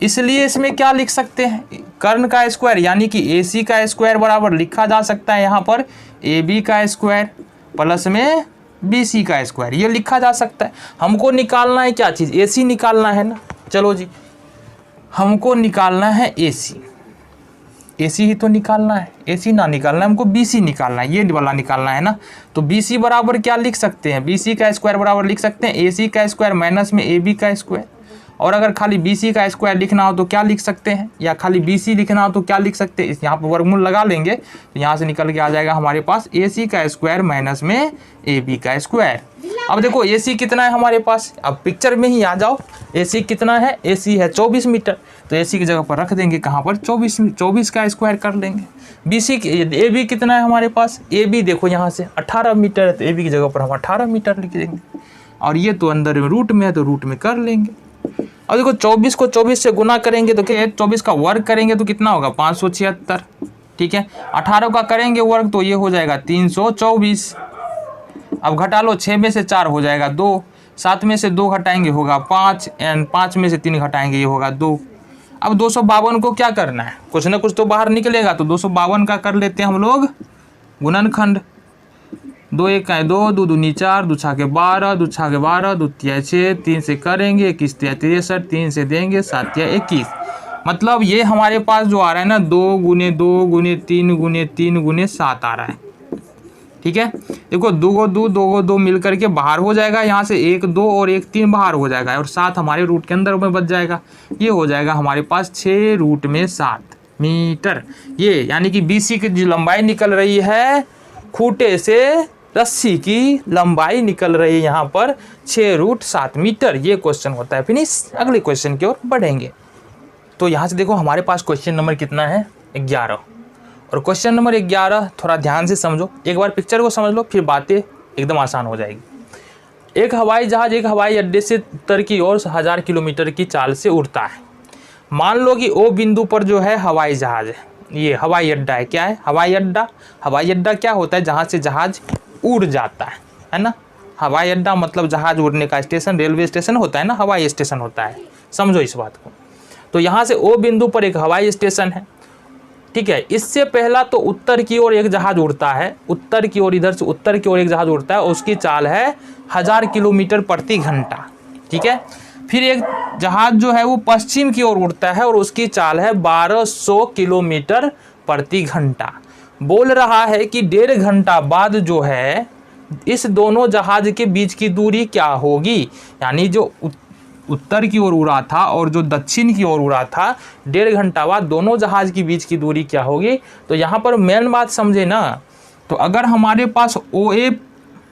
इसलिए इसमें क्या लिख सकते हैं, कर्ण का स्क्वायर यानी कि AC का स्क्वायर बराबर लिखा जा सकता है यहाँ पर AB का स्क्वायर प्लस में BC का स्क्वायर, ये लिखा जा सकता है। हमको निकालना है क्या चीज़, AC निकालना है ना। चलो जी, हमको निकालना है AC ही तो निकालना है, AC ना निकालना है, हमको BC निकालना है, ये वाला निकालना है ना। तो BC बराबर क्या लिख सकते हैं, BC का स्क्वायर बराबर लिख सकते हैं AC का स्क्वायर माइनस में AB का स्क्वायर। और अगर खाली BC का स्क्वायर लिखना हो तो क्या लिख सकते हैं, या खाली BC लिखना हो तो क्या लिख सकते हैं, यहाँ पर वर्गमूल लगा लेंगे तो यहाँ से निकल के आ जाएगा हमारे पास AC का स्क्वायर माइनस में AB का स्क्वायर। अब देखो AC कितना है हमारे पास, अब पिक्चर में ही आ जाओ। AC कितना है, AC है 24 मीटर, तो AC की जगह पर रख देंगे कहाँ पर 24 का स्क्वायर कर लेंगे। AB कितना है हमारे पास, AB देखो यहाँ से 18 मीटर है तो AB की जगह पर हम 18 मीटर लिख देंगे। और ये तो अंदर रूट में है तो रूट में कर लेंगे। अब देखो 24 को 24 से गुना करेंगे तो क्या, 24 का वर्ग करेंगे तो कितना होगा 576। ठीक है, 18 का करेंगे वर्ग तो ये हो जाएगा 324। अब घटा लो, 6 में से 4 हो जाएगा 2, 7 में से 2 घटाएंगे होगा 5 एंड 5 में से 3 घटाएंगे ये होगा 2। अब 252 को क्या करना है, कुछ ना कुछ तो बाहर निकलेगा, तो 252 का कर लेते हैं हम लोग गुणनखंड। 2 1 2, 2 दूनी 4, 2 छाके 12, 2 छाके 12, 2 तिया 6, 3 से करेंगे 21 तिया 63, 3 से देंगे 7 तिया 21। मतलब ये हमारे पास जो आ रहा है ना 2 गुने 2 गुने 3 गुने 3 गुने 7 आ रहा है। ठीक है, देखो 2 को 2 मिल करके बाहर हो जाएगा, यहाँ से 1 2 और 1 3 बाहर हो जाएगा और 7 हमारे रूट के अंदर में बच जाएगा। ये हो जाएगा हमारे पास 6 रूट में 7 मीटर। ये यानी कि BC की जो लंबाई निकल रही है, खूंटे से रस्सी की लंबाई निकल रही है यहाँ पर 6 रूट 7 मीटर। ये क्वेश्चन होता है फिनिश। अगले क्वेश्चन की ओर बढ़ेंगे। तो यहाँ से देखो हमारे पास क्वेश्चन नंबर कितना है 11, और क्वेश्चन नंबर 11 थोड़ा ध्यान से समझो, एक बार पिक्चर को समझ लो फिर बातें एकदम आसान हो जाएगी। एक हवाई जहाज एक हवाई अड्डे से उत्तर की ओर 1000 किलोमीटर की चाल से उड़ता है। मान लो कि O बिंदु पर जो है हवाई जहाज है, ये हवाई अड्डा है। क्या है हवाई अड्डा, हवाई अड्डा क्या होता है, जहाँ से जहाज उड़ जाता है ना। हवाई अड्डा मतलब जहाज उड़ने का स्टेशन, रेलवे स्टेशन होता है ना, हवाई स्टेशन होता है, समझो इस बात को। तो यहाँ से O बिंदु पर एक हवाई स्टेशन है। ठीक है, इससे पहला तो उत्तर की ओर एक जहाज उड़ता है, उत्तर की ओर, इधर से उत्तर की ओर एक जहाज उड़ता है, उसकी चाल है 1000 किलोमीटर प्रति घंटा। ठीक है, फिर एक जहाज जो है वो पश्चिम की ओर उड़ता है और उसकी चाल है 1200 किलोमीटर प्रति घंटा। बोल रहा है कि 1.5 घंटा बाद जो है इस दोनों जहाज के बीच की दूरी क्या होगी, यानी जो उत्तर की ओर उड़ा था और जो दक्षिण की ओर उड़ा था, 1.5 घंटा बाद दोनों जहाज के बीच की दूरी क्या होगी। तो यहाँ पर मेन बात समझे ना, तो अगर हमारे पास OA,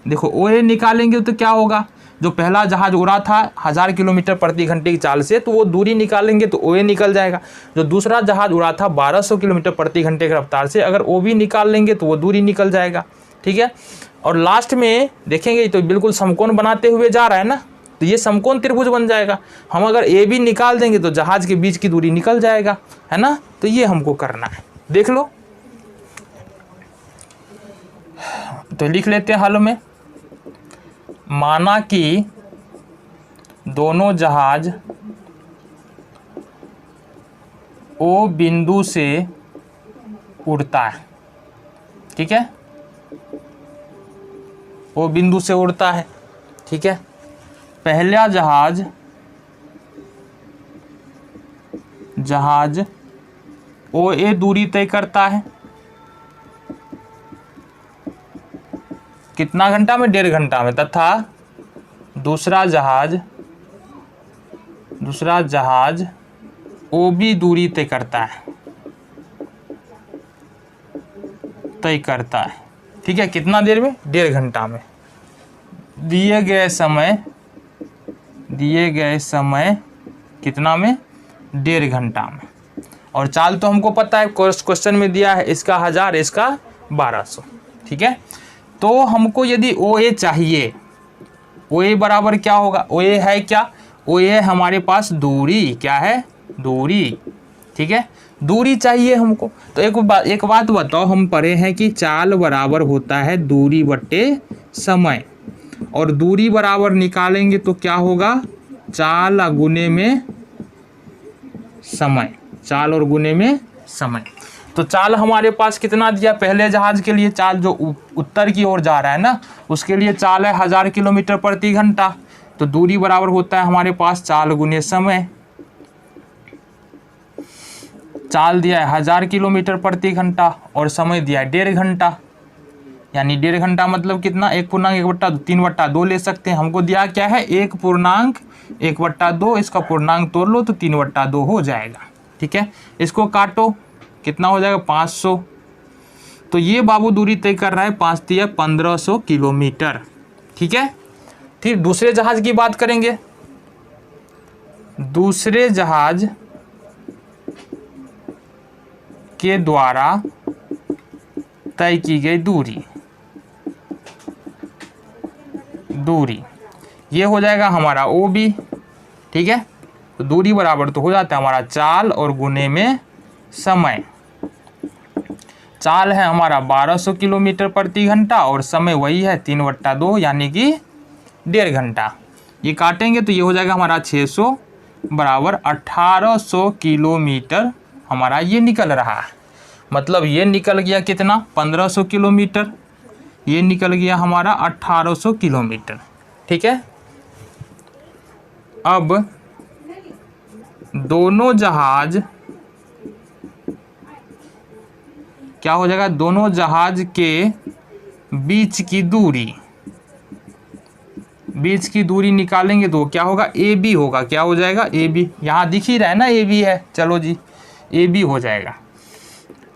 देखो OA निकालेंगे तो क्या होगा, जो पहला जहाज उड़ा था 1000 किलोमीटर प्रति घंटे की चाल से, तो वो दूरी निकालेंगे तो OA निकल जाएगा। जो दूसरा जहाज उड़ा था 1200 किलोमीटर प्रति घंटे की रफ्तार से, अगर OB निकाल लेंगे तो वो दूरी निकल जाएगा। ठीक है, और लास्ट में देखेंगे तो बिल्कुल समकोण बनाते हुए जा रहा है ना, तो ये समकोण त्रिभुज बन जाएगा। हम अगर AB निकाल देंगे तो जहाज के बीच की दूरी निकल जाएगा, है ना। तो ये हमको करना है, देख लो। तो लिख लेते हैं हल में। माना कि दोनों जहाज O बिंदु से उड़ता है, ठीक है, O बिंदु से उड़ता है, ठीक है। पहला जहाज OA दूरी तय करता है, कितना घंटा में? 1.5 घंटा में। तथा दूसरा जहाज OB दूरी तय करता है, ठीक है, कितना देर में? 1.5 घंटा में। दिए गए समय कितना में? 1.5 घंटा में। और चाल तो हमको पता है, क्वेश्चन में दिया है, इसका 1000, इसका 1200, ठीक है। तो हमको यदि OA चाहिए, OA बराबर क्या होगा? OA है क्या? OA है हमारे पास दूरी, क्या है? दूरी, ठीक है, दूरी चाहिए हमको। तो एक बात बताओ, हम पढ़े हैं कि चाल बराबर होता है दूरी बट्टे समय, और दूरी बराबर निकालेंगे तो क्या होगा? चाल गुने में समय, चाल और गुने में समय। तो चाल हमारे पास कितना दिया? पहले जहाज के लिए चाल जो उत्तर की ओर जा रहा है ना, उसके लिए चाल है 1000 किलोमीटर प्रति घंटा। तो दूरी बराबर होता है हमारे पास चाल गुने समय। चाल दिया है 1000 किलोमीटर प्रति घंटा और समय दिया है 1.5 घंटा, यानी 1.5 घंटा मतलब कितना? 1.1/2, 3/2 ले सकते हैं। हमको दिया क्या है? 1.1/2, इसका पूर्णांक तोड़ लो तो 3/2 हो जाएगा, ठीक है। इसको काटो, कितना हो जाएगा? 500। तो ये बाबू दूरी तय कर रहा है 1500 किलोमीटर, ठीक है। फिर दूसरे जहाज की बात करेंगे। दूसरे जहाज के द्वारा तय की गई दूरी ये हो जाएगा हमारा OB, ठीक है। तो दूरी बराबर तो हो जाता है हमारा चाल और गुने में समय। चाल है हमारा 1200 किलोमीटर प्रति घंटा और समय वही है 3/2, यानी कि 1.5 घंटा। ये काटेंगे तो ये हो जाएगा हमारा 600 बराबर 1800 किलोमीटर हमारा ये निकल रहा है। मतलब ये निकल गया कितना? 1500 किलोमीटर, ये निकल गया हमारा 1800 किलोमीटर, ठीक है। अब दोनों जहाज क्या हो जाएगा? दोनों जहाज के बीच की दूरी निकालेंगे तो क्या होगा? AB होगा। क्या हो जाएगा? AB। यहाँ दिख ही रहा है ना AB है, चलो जी AB हो जाएगा।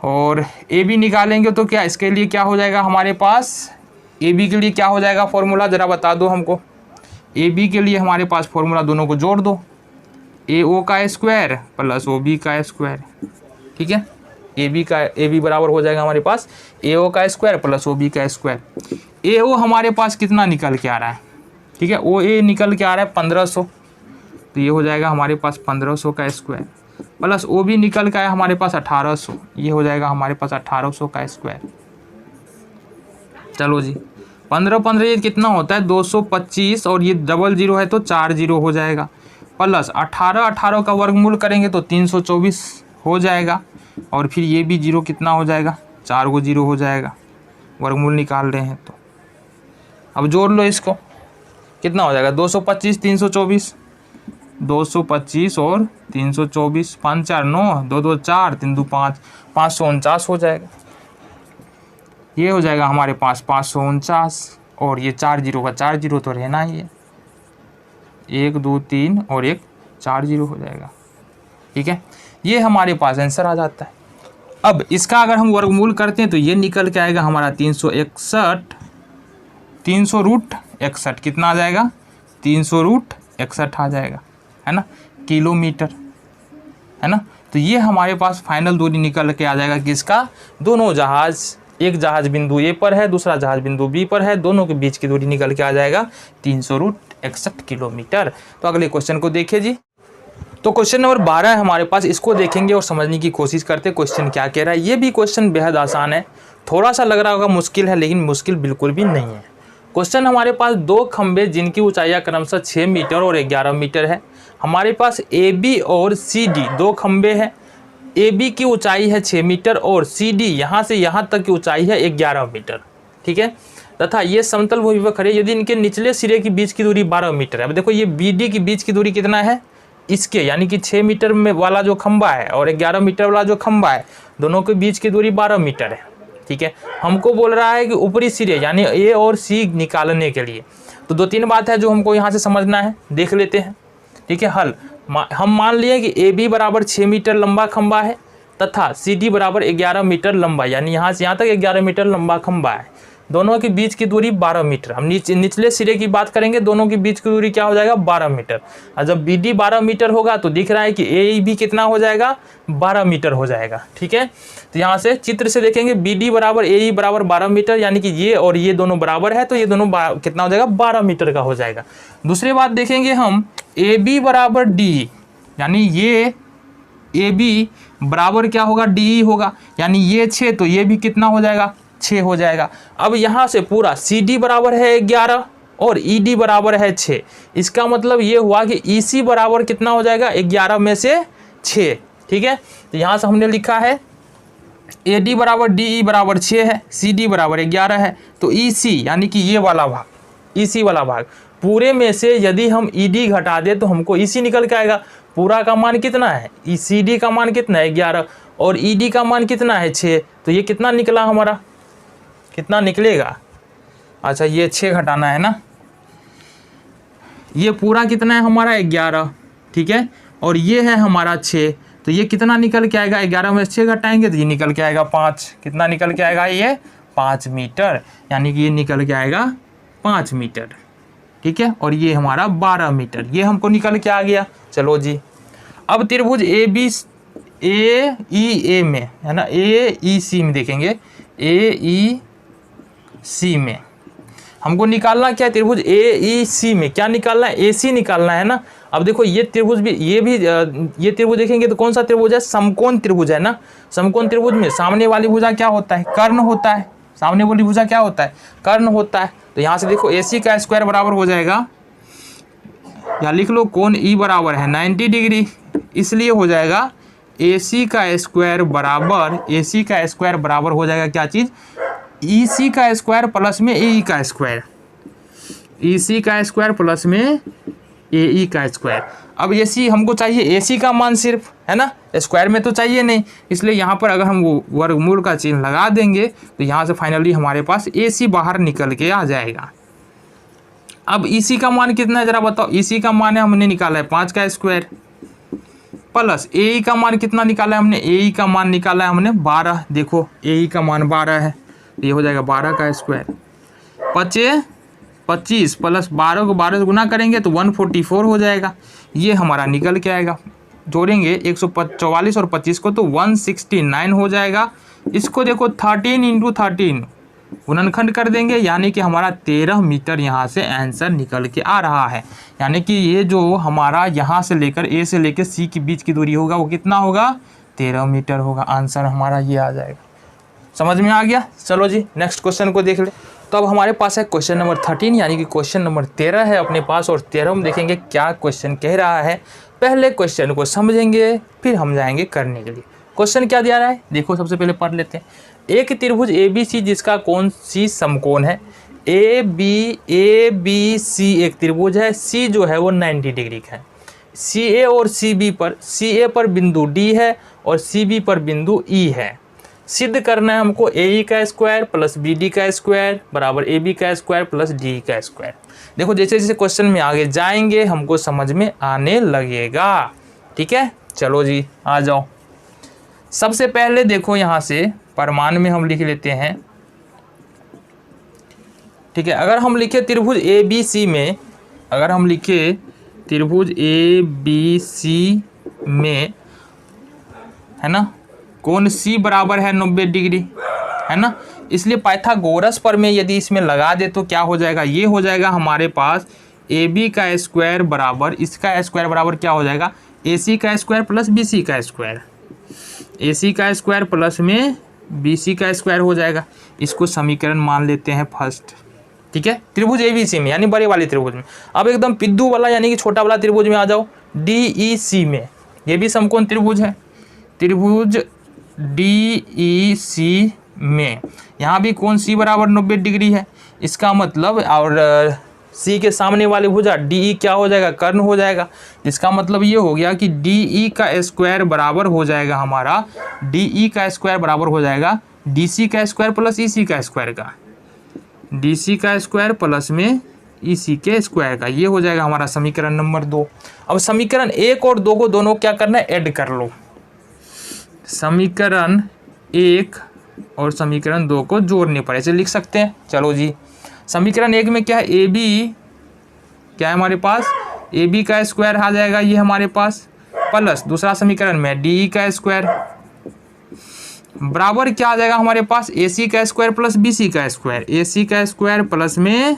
और AB निकालेंगे तो क्या इसके लिए क्या हो जाएगा हमारे पास? AB के लिए क्या हो जाएगा फॉर्मूला, ज़रा बता दो हमको। AB के लिए हमारे पास फॉर्मूला, दोनों को जोड़ दो, AO का स्क्वायर प्लस OB का स्क्वायर, ठीक है। AB बराबर हो जाएगा हमारे पास AO का स्क्वायर प्लस OB का स्क्वायर। AO हमारे पास कितना निकल के आ रहा है? ठीक है, OA निकल के आ रहा है 1500, तो ये हो जाएगा हमारे पास 1500 का स्क्वायर प्लस OB निकल के आया हमारे पास 1800, ये हो जाएगा हमारे पास 1800 का स्क्वायर। चलो जी, 15 ये कितना होता है? 225, और ये डबल जीरो है तो 4 जीरो हो जाएगा, प्लस 18 का वर्गमूल करेंगे तो 324 हो जाएगा, और फिर ये भी जीरो कितना हो जाएगा? 4 को जीरो हो जाएगा, वर्गमूल निकाल रहे हैं तो। अब जोड़ लो इसको, कितना हो जाएगा? 225 324, 225 और 324, 5 4 9, 2 2 4, 3 2 5, 549 हो जाएगा। ये हो जाएगा हमारे पास 549, और ये 4 जीरो का 4 जीरो तो रहना ही है, 1 2 3 और 1 4 जीरो हो जाएगा, ठीक है। ये हमारे पास आंसर आ जाता है। अब इसका अगर हम वर्गमूल करते हैं तो ये निकल के आएगा हमारा 361, 300√61 कितना आ जाएगा? 300√61 आ जाएगा, है ना, किलोमीटर, है ना। तो ये हमारे पास फाइनल दूरी निकल के आ जाएगा किसका, दोनों जहाज़, एक जहाज़ बिंदु ए पर है, दूसरा जहाज़ बिंदु बी पर है, दोनों के बीच की दूरी निकल के आ जाएगा 300√61 किलोमीटर। तो अगले क्वेश्चन को देखिए जी। तो क्वेश्चन नंबर 12 है हमारे पास, इसको देखेंगे और समझने की कोशिश करते हैं क्वेश्चन क्या कह रहा है। ये भी क्वेश्चन बेहद आसान है, थोड़ा सा लग रहा होगा मुश्किल है, लेकिन मुश्किल बिल्कुल भी नहीं है। क्वेश्चन हमारे पास दो खंभे जिनकी ऊंचाइयाँ क्रमशः 6 मीटर और 11 मीटर है। हमारे पास ए बी और सी डी दो खंभे हैं। ए बी की ऊंचाई है 6 मीटर और सी डी यहाँ से यहाँ तक की ऊंचाई है 11 मीटर, ठीक है। तथा ये समतल भूमि पर खड़े, यदि इनके निचले सिरे के बीच की दूरी 12 मीटर है। अब देखो ये बी डी के बीच की दूरी कितना है, इसके यानी कि 6 मीटर में वाला जो खंभा है और 11 मीटर वाला जो खंभा है, दोनों के बीच की दूरी 12 मीटर है, ठीक है। हमको बोल रहा है कि ऊपरी सिरे यानी ए और सी निकालने के लिए, तो 2-3 बात है जो हमको यहाँ से समझना है, देख लेते हैं, ठीक है। हल हम मान लिए कि ए बी बराबर 6 मीटर लंबा खंभा है तथा सी डी बराबर 11 मीटर लंबा, यानी यहाँ से यहाँ तक 11 मीटर लंबा खंभा है। दोनों के बीच की दूरी 12 मीटर। हम निचले सिरे की बात करेंगे, दोनों के बीच की दूरी क्या हो जाएगा, 12 मीटर। और जब बी डी 12 मीटर होगा तो दिख रहा है कि ए भी कितना हो जाएगा, 12 मीटर हो जाएगा, ठीक है। तो यहाँ से चित्र से देखेंगे बी डी बराबर ए बराबर 12 मीटर, यानी कि ये और ये दोनों बराबर है, तो ये दोनों कितना हो जाएगा, 12 मीटर का हो जाएगा। दूसरी बात देखेंगे हम, ए बी बराबर डी, यानी ये ए बी बराबर क्या होगा, डी होगा, यानी ये 6 तो ये भी कितना हो जाएगा, 6 हो जाएगा। अब यहाँ से पूरा सी डी बराबर है 11 और ई डी बराबर है 6, इसका मतलब ये हुआ कि ई सी बराबर कितना हो जाएगा, 11 में से 6, ठीक है। तो यहाँ से हमने लिखा है ए डी बराबर डी ई बराबर 6 है, सी डी बराबर 11 है, तो ई सी यानी कि ये वाला भाग, ई सी वाला भाग पूरे में से यदि हम ई डी घटा दें तो हमको ई सी निकल के आएगा। पूरा का मान कितना है, ई सी डी का मान कितना है 11 और ई डी का मान कितना है 6, तो ये कितना निकला हमारा, कितना निकलेगा, अच्छा ये 6 घटाना है ना, ये पूरा कितना है हमारा 11, ठीक है, और ये है हमारा 6, तो ये कितना निकल के आएगा, 11 में 6 घटाएंगे तो ये निकल के आएगा 5, कितना निकल के आएगा, ये 5 मीटर, यानी कि ये निकल के आएगा 5 मीटर, ठीक है। और ये हमारा 12 मीटर, ये हमको निकल के आ गया। चलो जी, अब त्रिभुज ए बी ए ई ए में, है ना, ए ई सी में देखेंगे, ए ई सी में हमको निकालना क्या है, त्रिभुज ए ई सी में क्या निकालना है, ए सी निकालना है ना। अब देखो ये त्रिभुज भी, ये त्रिभुज देखेंगे तो कौन सा त्रिभुज है, समकोण त्रिभुज है ना। समकोण त्रिभुज में सामने वाली भुजा क्या होता है, कर्ण होता है, सामने वाली भुजा क्या होता है, कर्ण होता है। तो यहाँ से देखो ए सी का स्क्वायर बराबर हो जाएगा, या लिख लो कोण ई बराबर है 90 डिग्री, इसलिए हो जाएगा ए सी का स्क्वायर बराबर, ए सी का स्क्वायर बराबर हो जाएगा क्या चीज़, ई सी का स्क्वायर प्लस में ए ई का स्क्वायर, ई सी का स्क्वायर प्लस में ए ई का स्क्वायर। अब ए सी हमको चाहिए ए सी का मान सिर्फ, है ना, स्क्वायर में तो चाहिए नहीं, इसलिए यहाँ पर अगर हम वो वर्गमूल का चिन्ह लगा देंगे तो यहाँ से फाइनली हमारे पास ए सी बाहर निकल के आ जाएगा। अब ई सी का मान कितना है जरा बताओ, ई सी का मान है हमने निकाला है 5 का स्क्वायर, प्लस ए ई का मान कितना निकाला है हमने, ए ई का मान निकाला है हमने 12, देखो ए ई का मान 12 है, ये हो जाएगा 12 का स्क्वायर, 25 प्लस 12 को 12 से गुना करेंगे तो 144 हो जाएगा, ये हमारा निकल के आएगा। जोड़ेंगे 144 और 25 को तो 169 हो जाएगा। इसको देखो 13 × 13 गुणनखंड कर देंगे, यानी कि हमारा 13 मीटर यहाँ से आंसर निकल के आ रहा है। यानी कि ये जो हमारा यहाँ से लेकर ए से लेकर सी के बीच की दूरी होगा वो कितना होगा, 13 मीटर होगा। आंसर हमारा ये आ जाएगा। समझ में आ गया। चलो जी नेक्स्ट क्वेश्चन को देख ले। तो अब हमारे पास है क्वेश्चन नंबर 13, यानी कि क्वेश्चन नंबर 13 है अपने पास, और 13 में देखेंगे क्या क्वेश्चन कह रहा है। पहले क्वेश्चन को समझेंगे फिर हम जाएंगे करने के लिए। क्वेश्चन क्या दिया रहा है देखो, सबसे पहले पढ़ लेते हैं। एक त्रिभुज ए बी सी जिसका कोण सी समकोण है, ए बी सी एक त्रिभुज है, सी जो है वो 90 डिग्री का है। सी ए और सी बी पर, सी ए पर बिंदु डी है और सी बी पर बिंदु ई है। सिद्ध करना है हमको ए ई का स्क्वायर प्लस बी डी का स्क्वायर बराबर ए बी का स्क्वायर प्लस डी का स्क्वायर। देखो जैसे जैसे क्वेश्चन में आगे जाएंगे हमको समझ में आने लगेगा। ठीक है, चलो जी आ जाओ। सबसे पहले देखो यहाँ से परमान में हम लिख लेते हैं। ठीक है, अगर हम लिखे त्रिभुज ए बी सी में अगर हम लिखे त्रिभुज ए बी सी में, है ना, कोण सी बराबर है 90 डिग्री, है ना, इसलिए पाइथागोरस पर में यदि इसमें लगा दे तो क्या हो जाएगा, ये हो जाएगा हमारे पास ए बी का स्क्वायर बराबर, इसका स्क्वायर बराबर क्या हो जाएगा, ए सी का स्क्वायर प्लस बी सी का स्क्वायर, ए सी का स्क्वायर प्लस में बी सी का स्क्वायर हो जाएगा। इसको समीकरण मान लेते हैं फर्स्ट, ठीक है, त्रिभुज एबीसी में यानी बड़े वाले त्रिभुज में। अब एकदम पिद्दू वाला यानी कि छोटा वाला त्रिभुज में आ जाओ, डीईसी में, ये भी समकोण त्रिभुज है, त्रिभुज डीईसी में यहाँ भी कोण सी बराबर 90 डिग्री है। इसका मतलब, और सी के सामने वाली भुजा डीई क्या हो जाएगा, कर्ण हो जाएगा। इसका मतलब ये हो गया कि डीई का स्क्वायर बराबर हो जाएगा हमारा, डीई का स्क्वायर बराबर हो जाएगा डीसी का स्क्वायर प्लस ईसी का स्क्वायर का, डीसी का स्क्वायर प्लस में ईसी के स्क्वायर का, ये हो जाएगा हमारा समीकरण नंबर 2। अब समीकरण 1 और 2 को दोनों क्या करना है, ऐड कर लो। समीकरण 1 और समीकरण 2 को जोड़ने पर ऐसे लिख सकते हैं। चलो जी, समीकरण 1 में क्या है, ए बी क्या है हमारे पास, ए बी का स्क्वायर आ जाएगा ये हमारे पास, प्लस दूसरा समीकरण में डी का स्क्वायर बराबर क्या आ जाएगा हमारे पास, ए सी का स्क्वायर प्लस बी सी का स्क्वायर, ए सी का स्क्वायर प्लस में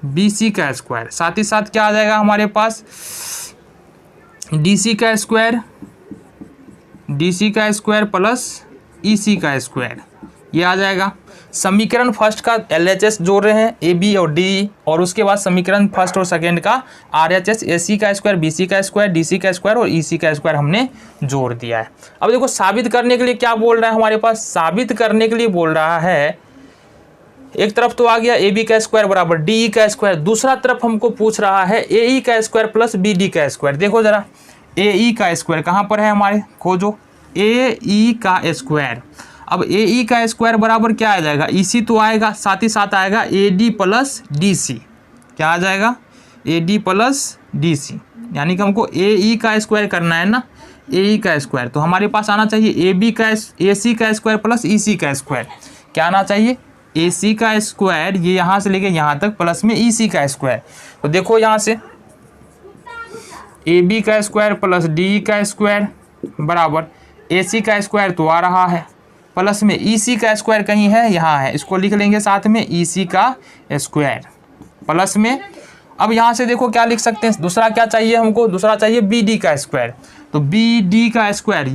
बी सी का स्क्वायर, साथ ही साथ क्या आ जाएगा हमारे पास, डी सी का स्क्वायर, डी सी का स्क्वायर प्लस ई सी का स्क्वायर, ये आ जाएगा। समीकरण फर्स्ट का LHS जोड़ रहे हैं ए बी और डी, और उसके बाद समीकरण फर्स्ट और सेकेंड का RHS, ए सी का स्क्वायर, बी सी का स्क्वायर, डी सी का स्क्वायर और ई सी का स्क्वायर हमने जोड़ दिया है। अब देखो साबित करने के लिए क्या बोल रहा है हमारे पास, साबित करने के लिए बोल रहा है, एक तरफ तो आ गया ए बी का स्क्वायर बराबर डी ई का स्क्वायर, दूसरा तरफ हमको पूछ रहा है ए ई का स्क्वायर प्लस बी डी का स्क्वायर। देखो जरा, ए ई का स्क्वायर कहाँ पर है हमारे, खोजो, ए ई का स्क्वायर। अब ए ई का स्क्वायर बराबर क्या आ जाएगा, ई सी तो आएगा, साथ ही साथ आएगा A D plus D C, क्या आ जाएगा, A D plus D C, यानी कि हमको ए ई का स्क्वायर करना है ना, ए ई का स्क्वायर, तो हमारे पास आना चाहिए ए बी का, ए सी का स्क्वायर प्लस ई सी का स्क्वायर, क्या आना चाहिए, ए सी का स्क्वायर, ये यहाँ से लेके यहाँ तक प्लस में ई सी का स्क्वायर। तो देखो यहाँ से ए बी का स्क्वायर प्लस डी का स्क्वायर बराबर ए सी का स्क्वायर तो आ रहा है, प्लस में ई सी का स्क्वायर कहीं है, यहाँ है, इसको लिख लेंगे साथ में ई सी का स्क्वायर प्लस में। अब यहाँ से देखो क्या लिख सकते हैं, दूसरा क्या चाहिए हमको, दूसरा चाहिए बी डी का स्क्वायर, तो बी डी का स्क्वायर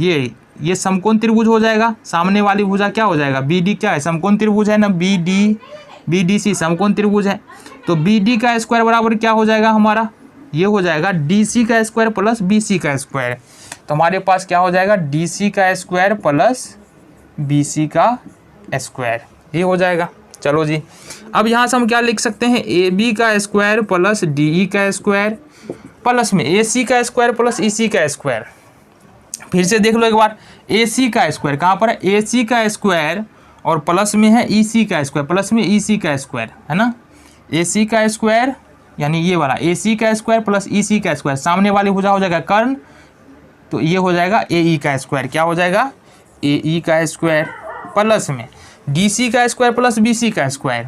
ये समकोण त्रिभुज हो जाएगा, सामने वाली भुजा क्या हो जाएगा, बी डी क्या है, समकोण त्रिभुज है ना, बी डी सी समकोण त्रिभुज है, तो बी डी का स्क्वायर बराबर क्या हो जाएगा हमारा, ये हो जाएगा डी सी का स्क्वायर प्लस बी सी का स्क्वायर। तो हमारे पास क्या हो जाएगा, डी सी का स्क्वायर प्लस बी सी का स्क्वायर, ये हो जाएगा। चलो जी, अब यहाँ से हम क्या लिख सकते हैं, ए बी का स्क्वायर प्लस डी ई का स्क्वायर प्लस में ए सी का स्क्वायर प्लस ई सी का स्क्वायर। फिर से देख लो एक बार, ए सी का स्क्वायर कहाँ पर है, ए सी का स्क्वायर और प्लस में है ई सी का स्क्वायर, प्लस में ई सी का स्क्वायर, है ना, ए सी का स्क्वायर यानी ये वाला ए सी का स्क्वायर प्लस ई सी का स्क्वायर, सामने वाली भुजा हो जाएगा कर्ण, तो ये हो जाएगा ए ई का स्क्वायर, क्या हो जाएगा, ए ई का स्क्वायर प्लस में डी सी का स्क्वायर प्लस बी सी का स्क्वायर,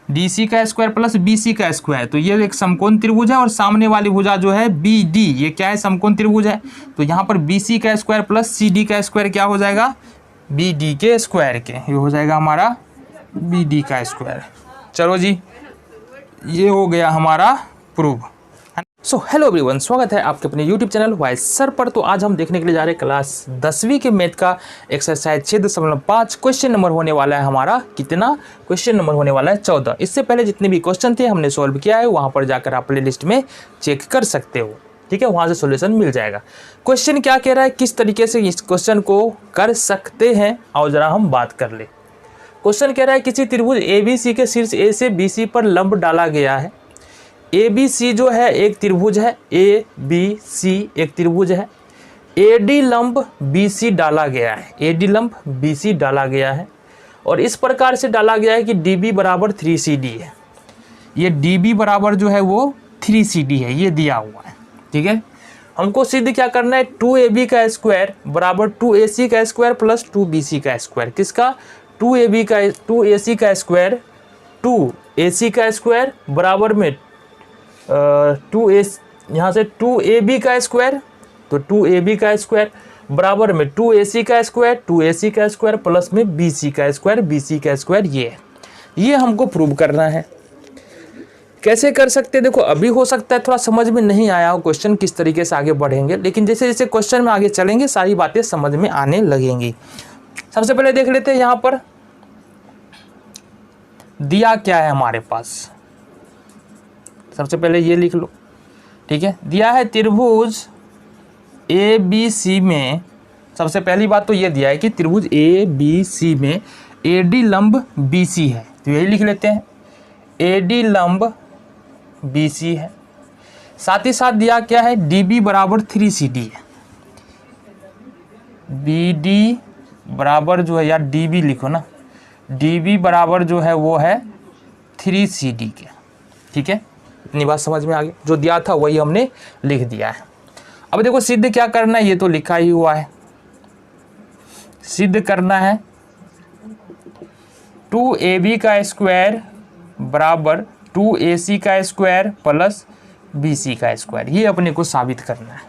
डी सी का स्क्वायर प्लस बी सी का स्क्वायर, तो ये एक समकोण त्रिभुज है, और सामने वाली भुजा जो है बी डी, ये क्या है, समकोण त्रिभुज है, तो यहाँ पर बी सी का स्क्वायर प्लस सी डी का स्क्वायर क्या हो जाएगा, बी डी के स्क्वायर के, ये हो जाएगा हमारा बी डी का स्क्वायर। चलो जी, ये हो गया हमारा प्रूव। सो हेलो एवरीवन, स्वागत है आपके अपने यूट्यूब चैनल वाइस सर पर। तो आज हम देखने के लिए जा रहे हैं क्लास 10वीं के मैथ का एक्सरसाइज 6.5 क्वेश्चन नंबर होने वाला है हमारा, कितना क्वेश्चन नंबर होने वाला है 14। इससे पहले जितने भी क्वेश्चन थे हमने सॉल्व किया है, वहाँ पर जाकर आप प्ले लिस्ट में चेक कर सकते हो, ठीक है, वहाँ से सोल्यूशन मिल जाएगा। क्वेश्चन क्या कह रहा है, किस तरीके से इस क्वेश्चन को कर सकते हैं, और ज़रा हम बात कर ले। क्वेश्चन कह रहा है किसी त्रिभुज ABC के शीर्ष A से BC पर लंब डाला गया है। ABC जो है एक त्रिभुज है, ABC एक त्रिभुज है, AD लंब BC डाला गया है, AD लंब BC डाला गया है, और इस प्रकार से डाला गया है कि DB बराबर 3CD है। ये DB बराबर जो है वो 3CD है, ये दिया हुआ है, ठीक है। हमको सिद्ध क्या करना है, 2AB का स्क्वायर बराबर 2AC का स्क्वायर प्लस 2BC का स्क्वायर, किसका, 2AC का स्क्वायर 2AC का स्क्वायर बराबर में 2a, यहाँ से 2ab का स्क्वायर, तो 2ab का स्क्वायर बराबर में 2ac का स्क्वायर, 2ac का स्क्वायर प्लस में bc का स्क्वायर, bc का स्क्वायर ये हमको प्रूव करना है। कैसे कर सकते हैं देखो, अभी हो सकता है थोड़ा समझ में नहीं आया हो क्वेश्चन, किस तरीके से आगे बढ़ेंगे, लेकिन जैसे जैसे क्वेश्चन में आगे चलेंगे सारी बातें समझ में आने लगेंगी। सबसे पहले देख लेते हैं यहाँ पर दिया क्या है हमारे पास। सबसे पहले ये लिख लो, ठीक है। दिया है त्रिभुज ABC में, सबसे पहली बात तो ये दिया है कि त्रिभुज ABC में AD लंब BC है, तो यही लिख लेते हैं AD लंब BC है। साथ ही साथ दिया क्या है DB बराबर 3CD है, BD बराबर जो है, या DB लिखो ना, DB बराबर जो है वो है 3CD के, ठीक है। इतनी बात समझ में आ गई, जो दिया था वही हमने लिख दिया है। अब देखो सिद्ध क्या करना है, ये तो लिखा ही हुआ है। सिद्ध करना है 2AB का स्क्वायर बराबर 2AC का स्क्वायर प्लस BC का स्क्वायर, ये अपने को साबित करना है।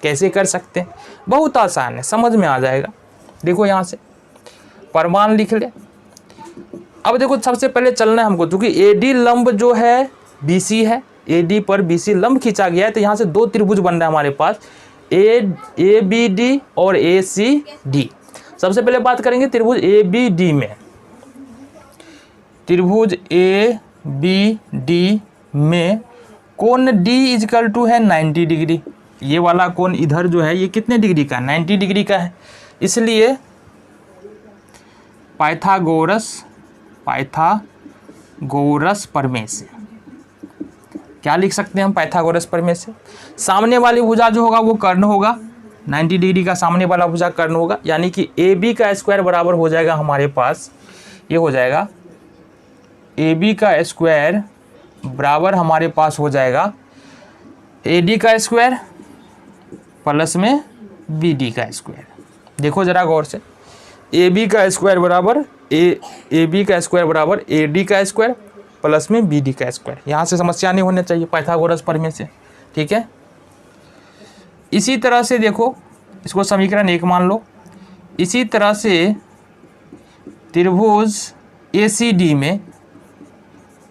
कैसे कर सकते हैं, बहुत आसान है, समझ में आ जाएगा। देखो यहाँ से प्रमाण लिख ले। अब देखो सबसे पहले चलना है हमको, क्योंकि AD लंब जो है BC है, AD पर BC लंब खींचा गया है, तो यहाँ से दो त्रिभुज बन रहा है हमारे पास, ABD और ACD। सबसे पहले बात करेंगे त्रिभुज ABD में। त्रिभुज ABD में कोण D इजकल टू है 90 डिग्री। ये वाला कोण इधर जो है ये कितने डिग्री का है, 90 डिग्री का है। इसलिए पाइथागोरस प्रमेय से क्या लिख सकते हैं हम, पाइथागोरस प्रमेय से सामने वाली भुजा जो होगा वो कर्ण होगा, 90 डिग्री का सामने वाला भुजा कर्ण होगा, यानी कि AB का स्क्वायर बराबर हो जाएगा हमारे पास, ये हो जाएगा AB का स्क्वायर बराबर हमारे पास हो जाएगा AD का स्क्वायर प्लस में BD का स्क्वायर। देखो जरा गौर से, AB का स्क्वायर बराबर AB का स्क्वायर बराबर AD का स्क्वायर प्लस में BD का स्क्वायर। यहाँ से समस्या नहीं होनी चाहिए पाइथागोरस प्रमेय से, ठीक है। इसी तरह से देखो, इसको समीकरण 1 मान लो। इसी तरह से त्रिभुज ACD में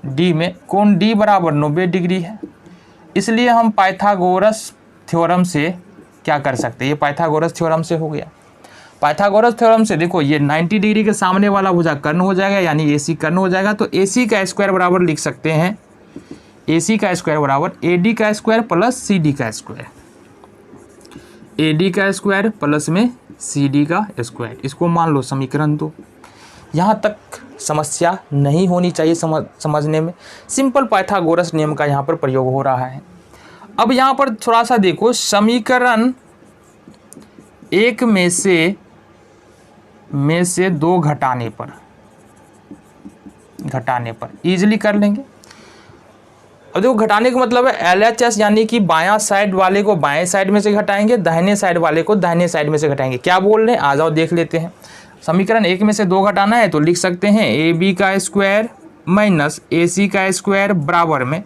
D में कोण D बराबर 90 डिग्री है, इसलिए हम पाइथागोरस थ्योरम से क्या कर सकते हैं, ये पाइथागोरस थ्योरम से हो गया। पाइथागोरस थ्योरम से देखो ये 90 डिग्री के सामने वाला भुजा कर्ण हो जाएगा, यानी AC कर्ण हो जाएगा, तो AC का स्क्वायर बराबर लिख सकते हैं, AC का स्क्वायर बराबर AD का स्क्वायर प्लस CD का स्क्वायर, AD का स्क्वायर प्लस में CD का स्क्वायर। इसको मान लो समीकरण 2। यहाँ तक समस्या नहीं होनी चाहिए समझने में, सिंपल पाइथागोरस नियम का यहाँ पर प्रयोग हो रहा है। अब यहाँ पर थोड़ा सा देखो, समीकरण 1 में से 2 घटाने पर इजीली कर लेंगे। अब देखो घटाने का मतलब है LHS, यानी कि बायां साइड वाले को बाएं साइड में से घटाएंगे, दाहिने साइड वाले को दाहिने साइड में से घटाएंगे। क्या बोल रहे हैं, आ जाओ देख लेते हैं। समीकरण 1 में से 2 घटाना है तो लिख सकते हैं AB का स्क्वायर माइनस AC का स्क्वायर बराबर में,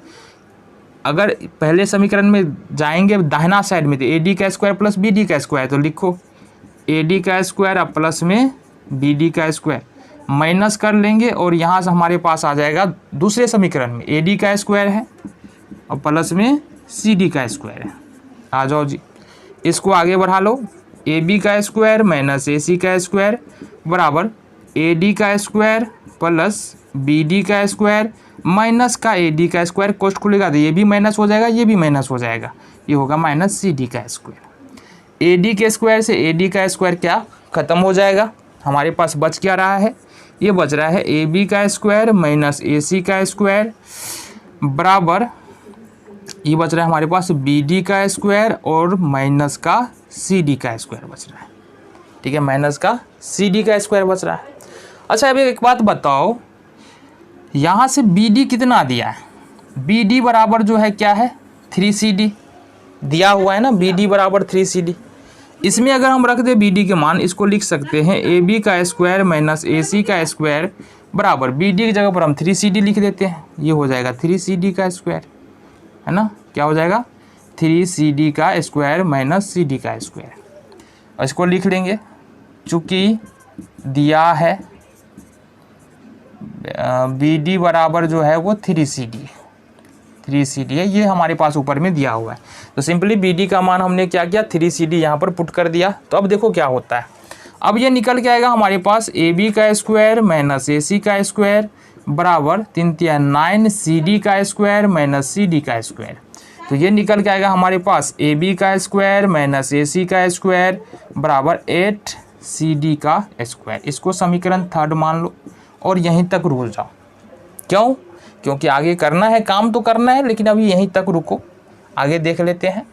अगर पहले समीकरण में जाएंगे दाहिना साइड में तो AD का स्क्वायर प्लस BD का स्क्वायर, तो लिखो AD का स्क्वायर अब प्लस में BD का स्क्वायर, माइनस कर लेंगे और यहाँ से हमारे पास आ जाएगा दूसरे समीकरण में AD का स्क्वायर है और प्लस में CD का स्क्वायर है। आ जाओ जी, इसको आगे बढ़ा लो, AB का स्क्वायर माइनस AC का स्क्वायर बराबर AD का स्क्वायर प्लस BD का स्क्वायर माइनस का AD का स्क्वायर, कोष्ठ खुलेगा तो ये भी माइनस हो जाएगा, ये भी माइनस हो जाएगा, ये होगा माइनस CD का स्क्वायर। AD के स्क्वायर से AD का स्क्वायर क्या खत्म हो जाएगा, हमारे पास बच क्या रहा है, ये बच रहा है AB का स्क्वायर माइनस AC का स्क्वायर बराबर, ये बच रहा है हमारे पास BD का स्क्वायर और माइनस का CD का स्क्वायर बच रहा है, ठीक है, माइनस का CD का स्क्वायर बच रहा है। अच्छा अब एक बात बताओ, यहाँ से BD कितना दिया है, BD बराबर जो है क्या है 3CD दिया हुआ है ना, BD बराबर 3CD। इसमें अगर हम रख दे BD के मान, इसको लिख सकते हैं AB का स्क्वायर माइनस AC का स्क्वायर बराबर BD की जगह पर हम 3CD लिख देते हैं, ये हो जाएगा 3CD का स्क्वायर। है ना, क्या हो जाएगा 3CD का स्क्वायर माइनस CD का स्क्वायर। और इसको लिख लेंगे, चूँकि दिया है BD बराबर जो है वो 3CD है, ये हमारे पास ऊपर में दिया हुआ है। तो सिंपली BD का मान हमने क्या किया 3CD यहाँ पर पुट कर दिया। तो अब देखो क्या होता है, अब ये निकल के आएगा हमारे पास AB का स्क्वायर माइनस AC का स्क्वायर बराबर 3×9 CD का स्क्वायर माइनस CD का स्क्वायर। तो ये निकल के आएगा हमारे पास AB का स्क्वायर माइनस AC का स्क्वायर बराबर 8 CD का स्क्वायर। इसको समीकरण 3 मान लो और यहीं तक रुक जाओ। क्यों? क्योंकि आगे करना है, काम तो करना है, लेकिन अभी यहीं तक रुको, आगे देख लेते हैं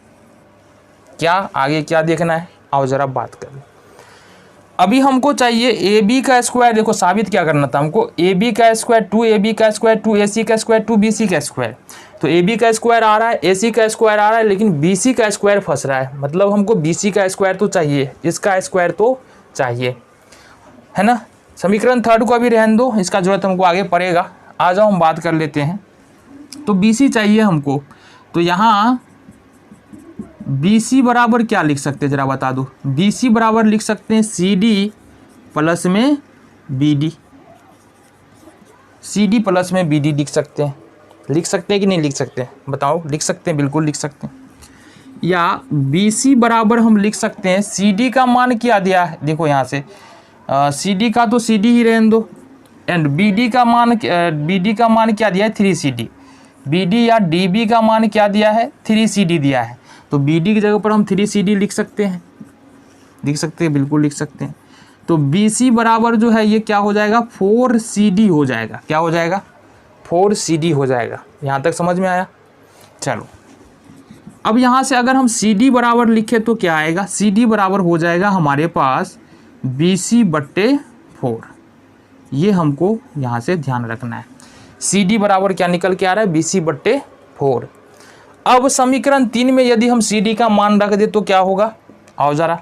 क्या आगे क्या देखना है। आओ ज़रा बात कर लो। अभी हमको चाहिए AB का स्क्वायर। देखो साबित क्या करना था हमको, AB का स्क्वायर 2AB का स्क्वायर 2AC का स्क्वायर 2BC का स्क्वायर। तो AB का स्क्वायर आ रहा है, AC का स्क्वायर आ रहा है, लेकिन BC का स्क्वायर फंस रहा है। मतलब हमको BC का स्क्वायर तो चाहिए, इसका स्क्वायर तो चाहिए, है ना। समीकरण 3 को अभी रहने दो, इसका जरूरत हमको आगे पड़ेगा। आ जाओ हम बात कर लेते हैं। तो BC चाहिए हमको, तो यहाँ BC बराबर क्या लिख सकते हैं ज़रा बता दो। BC बराबर लिख सकते हैं CD प्लस में BD, CD प्लस में BD लिख सकते हैं। लिख सकते हैं कि नहीं लिख सकते हैं बताओ? लिख सकते हैं, बिल्कुल लिख सकते हैं। या BC बराबर हम लिख सकते हैं, CD का मान क्या दिया है देखो यहाँ से, CD का तो CD ही रहने दो, एंड BD का मान क्या दिया है 3CD। BD या DB का मान क्या दिया है 3CD दिया है। तो BD की जगह पर हम 3CD लिख सकते हैं, बिल्कुल लिख सकते हैं। तो BC बराबर जो है ये क्या हो जाएगा 4CD हो जाएगा। क्या हो जाएगा 4CD हो जाएगा। यहाँ तक समझ में आया? चलो अब यहाँ से अगर हम CD बराबर लिखें तो क्या आएगा, CD बराबर हो जाएगा हमारे पास BC/4। ये हमको यहाँ से ध्यान रखना है। CD बराबर क्या निकल के आ रहा है BC/4। अब समीकरण 3 में यदि हम CD का मान रख दे तो क्या होगा, आओ ज़रा।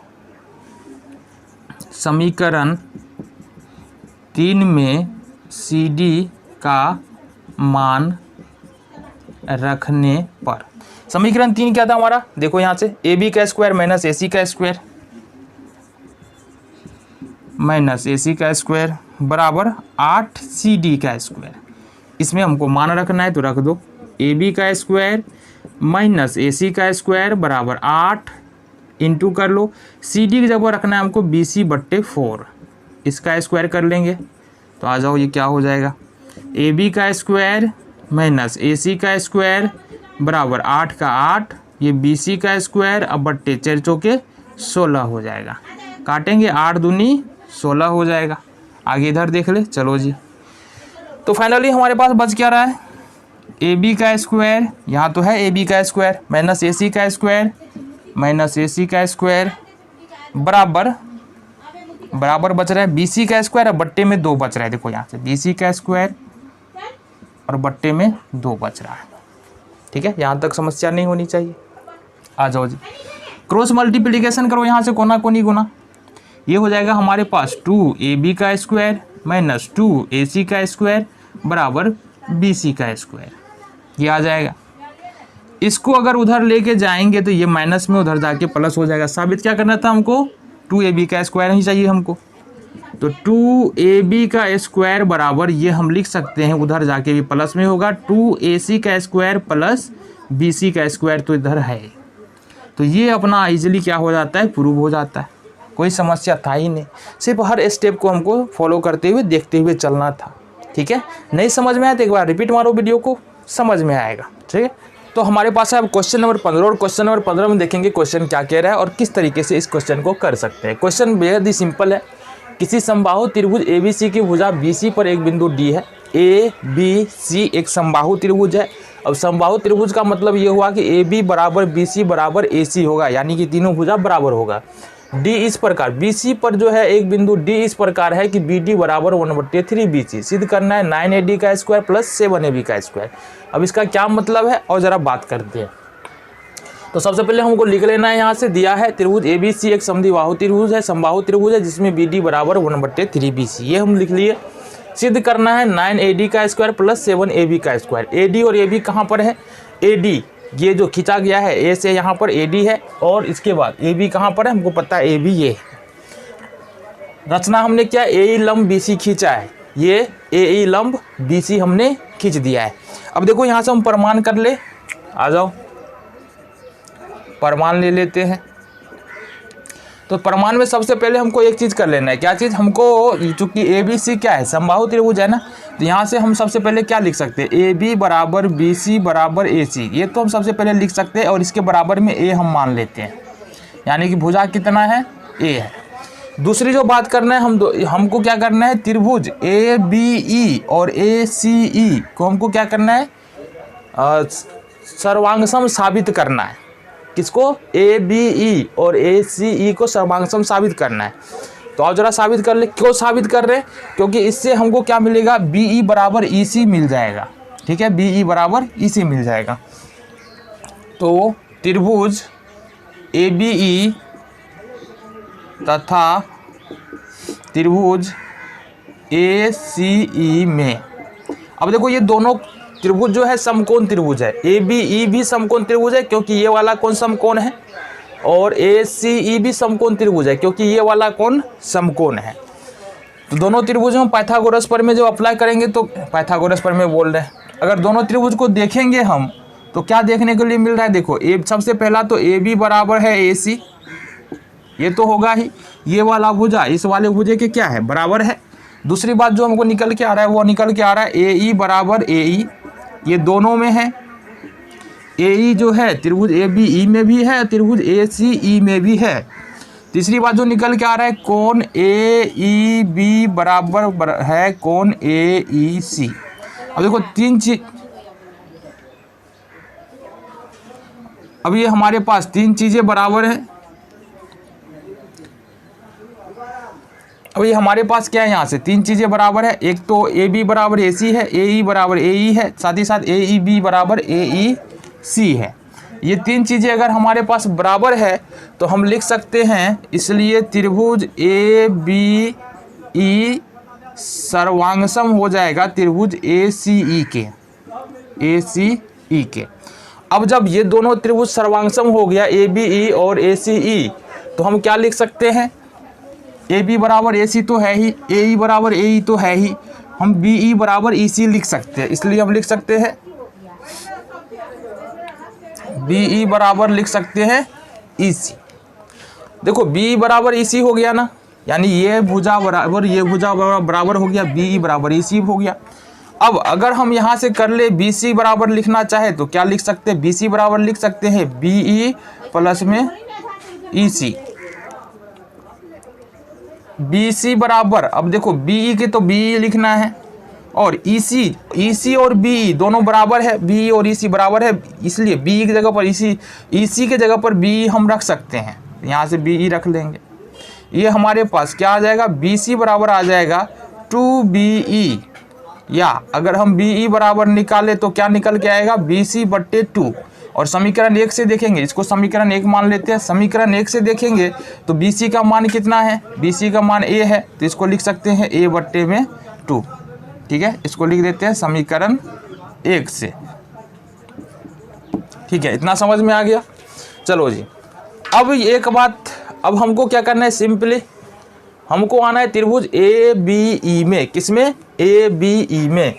समीकरण 3 में CD का मान रखने पर, समीकरण 3 क्या था हमारा, देखो यहाँ से AB का स्क्वायर माइनस AC का स्क्वायर बराबर 8 CD का स्क्वायर। इसमें हमको मान रखना है तो रख दो, AB का स्क्वायर माइनस AC का स्क्वायर बराबर 8 इंटू कर लो, CD की जगह रखना है हमको BC/4, इसका स्क्वायर कर लेंगे तो आ जाओ ये क्या हो जाएगा, AB का स्क्वायर माइनस AC का स्क्वायर बराबर 8 का 8, ये BC का स्क्वायर अब बट्टे 4 चौके 16 हो जाएगा। काटेंगे 8 दूनी 16 हो जाएगा। आगे इधर देख ले, चलो जी। तो फाइनली हमारे पास बच क्या रहा है, AB का स्क्वायर, यहाँ तो है AB का स्क्वायर माइनस AC का स्क्वायर बराबर बच रहा है BC का स्क्वायर, अब बट्टे में 2 बच रहा है। देखो यहाँ से BC का स्क्वायर और बट्टे में 2 बच रहा है। ठीक है, यहाँ तक समस्या नहीं होनी चाहिए। आ जाओ जी, क्रॉस मल्टीप्लिकेशन करो यहाँ से कोना कोनी गुना, ये हो जाएगा हमारे पास 2AB का स्क्वायर माइनस 2AC का स्क्वायर बराबर BC का स्क्वायर, ये आ जाएगा। इसको अगर उधर लेके जाएंगे तो ये माइनस में उधर जाके प्लस हो जाएगा। साबित क्या करना था हमको, 2AB का स्क्वायर ही चाहिए हमको। तो 2AB का स्क्वायर बराबर ये हम लिख सकते हैं, उधर जाके भी प्लस में होगा, 2AC का स्क्वायर प्लस BC का स्क्वायर तो इधर है। तो ये अपना इजीली क्या हो जाता है, प्रूव हो जाता है। कोई समस्या था ही नहीं, सिर्फ हर स्टेप को हमको फॉलो करते हुए देखते हुए चलना था। ठीक है, नहीं समझ में आया तो एक बार रिपीट मारो वीडियो को, समझ में आएगा। ठीक है, तो हमारे पास है अब क्वेश्चन नंबर 15, और क्वेश्चन नंबर 15 में देखेंगे क्वेश्चन क्या कह रहा है और किस तरीके से इस क्वेश्चन को कर सकते हैं। क्वेश्चन बेहद ही सिंपल है। किसी समबाहु त्रिभुज ABC की भुजा BC पर एक बिंदु D है। ABC एक समबाहु त्रिभुज है। अब समबाहु त्रिभुज का मतलब ये हुआ कि AB बराबर BC बराबर AC होगा, यानी कि तीनों भुजा बराबर होगा। D इस प्रकार, BC पर जो है एक बिंदु D इस प्रकार है कि BD बराबर 1/3 BC। सिद्ध करना है 9AD का स्क्वायर प्लस 7AB का स्क्वायर। अब इसका क्या मतलब है और ज़रा बात करते हैं। तो सबसे पहले हमको लिख लेना है, यहाँ से दिया है त्रिभुज ABC एक समद्विबाहु त्रिभुज है, समबाहु त्रिभुज है जिसमें BD बराबर 1/3 BC, ये हम लिख लिए। सिद्ध करना है 9AD का स्क्वायर प्लस 7AB का स्क्वायर। AD और AB कहाँ पर है, AD ये जो खींचा गया है ए से यहाँ पर AD है और इसके बाद AB कहाँ पर है, हमको पता है AB ये है। रचना हमने क्या AE लंब BC खींचा है, ये AE लंब BC हमने खींच दिया है। अब देखो यहाँ से हम प्रमाण कर ले, आ जाओ प्रमाण ले लेते हैं। तो प्रमाण में सबसे पहले हमको एक चीज़ कर लेना है, क्या चीज़, हमको चूँकि ABC क्या है, समबाहु त्रिभुज है ना, तो यहाँ से हम सबसे पहले क्या लिख सकते हैं, AB बराबर BC बराबर AC, ये तो हम सबसे पहले लिख सकते हैं और इसके बराबर में A हम मान लेते हैं, यानी कि भुजा कितना है, A है। दूसरी जो बात करना है हमको क्या करना है, त्रिभुज ABE और ACE को हमको क्या करना है, सर्वांगसम साबित करना है। किसको, ABE और ACE को सर्वांगसम साबित करना है। तो आप जरा साबित कर ले, क्यों साबित कर रहे हैं, क्योंकि इससे हमको क्या मिलेगा, BE बराबर EC मिल जाएगा। ठीक है, BE बराबर EC मिल जाएगा। तो त्रिभुज ABE तथा त्रिभुज ACE में, अब देखो ये दोनों त्रिभुज जो है समकोण त्रिभुज है, ABE भी समकोण त्रिभुज है क्योंकि ये वाला कोण समकोण है, और ACE भी समकोण त्रिभुज है क्योंकि ये वाला कोण समकोण है। तो दोनों त्रिभुजों में पाइथागोरस प्रमेय जो अप्लाई करेंगे, तो पाइथागोरस प्रमेय बोल रहे हैं, अगर दोनों त्रिभुज को देखेंगे हम तो क्या देखने के लिए मिल रहा है, देखो सबसे पहला तो AB बराबर है AC, ये तो होगा ही, ये वाला भुजा इस वाले भुजे के क्या है, बराबर है। दूसरी बात जो हमको निकल के आ रहा है वो निकल के आ रहा है AE बराबर AE, ये दोनों में है। AE जो है त्रिभुज ABE में भी है, त्रिभुज ACE में भी है। तीसरी बात जो निकल के आ रहा है, कोण AEB बराबर है कोण AEC। अब देखो तीन चीज, अब ये हमारे पास तीन चीजें बराबर हैं। अब ये हमारे पास क्या है, यहाँ से तीन चीज़ें बराबर है, एक तो AB बराबर AC है, AE बराबर AE है, साथ ही साथ AEB बराबर AEC है। ये तीन चीज़ें अगर हमारे पास बराबर है तो हम लिख सकते हैं, इसलिए त्रिभुज ABE सर्वांगसम हो जाएगा त्रिभुज ACE के। अब जब ये दोनों त्रिभुज सर्वांगसम हो गया ABE और ACE, तो हम क्या लिख सकते हैं, AB बराबर AC तो है ही, AE बराबर AE तो है ही, हम BE बराबर EC लिख सकते हैं। इसलिए हम लिख सकते हैं BE बराबर लिख सकते हैं EC। देखो BE बराबर EC हो गया ना, यानी ये भुजा बराबर ये भुजा बराबर हो गया, BE बराबर EC हो गया। अब अगर हम यहाँ से कर ले BC बराबर लिखना चाहे तो क्या लिख सकते हैं, BC बराबर लिख सकते हैं BE प्लस में EC। BC बराबर, अब देखो BE के तो BE लिखना है और EC और BE दोनों बराबर है, BE और EC बराबर है, इसलिए BE की जगह पर EC के जगह पर BE हम रख सकते हैं, यहाँ से BE रख लेंगे। ये हमारे पास क्या आ जाएगा, BC बराबर आ जाएगा 2BE, या अगर हम BE बराबर निकाले तो क्या निकल के आएगा, BC/2। और समीकरण 1 से देखेंगे, इसको समीकरण 1 मान लेते हैं। समीकरण 1 से देखेंगे तो BC का मान कितना है, BC का मान A है, तो इसको लिख सकते हैं A/2। ठीक है, इसको लिख देते हैं समीकरण 1 से। ठीक है, इतना समझ में आ गया। चलो जी, अब एक बात, अब हमको क्या करना है, सिंपली हमको आना है त्रिभुज ABE में। किसमें, ABE में।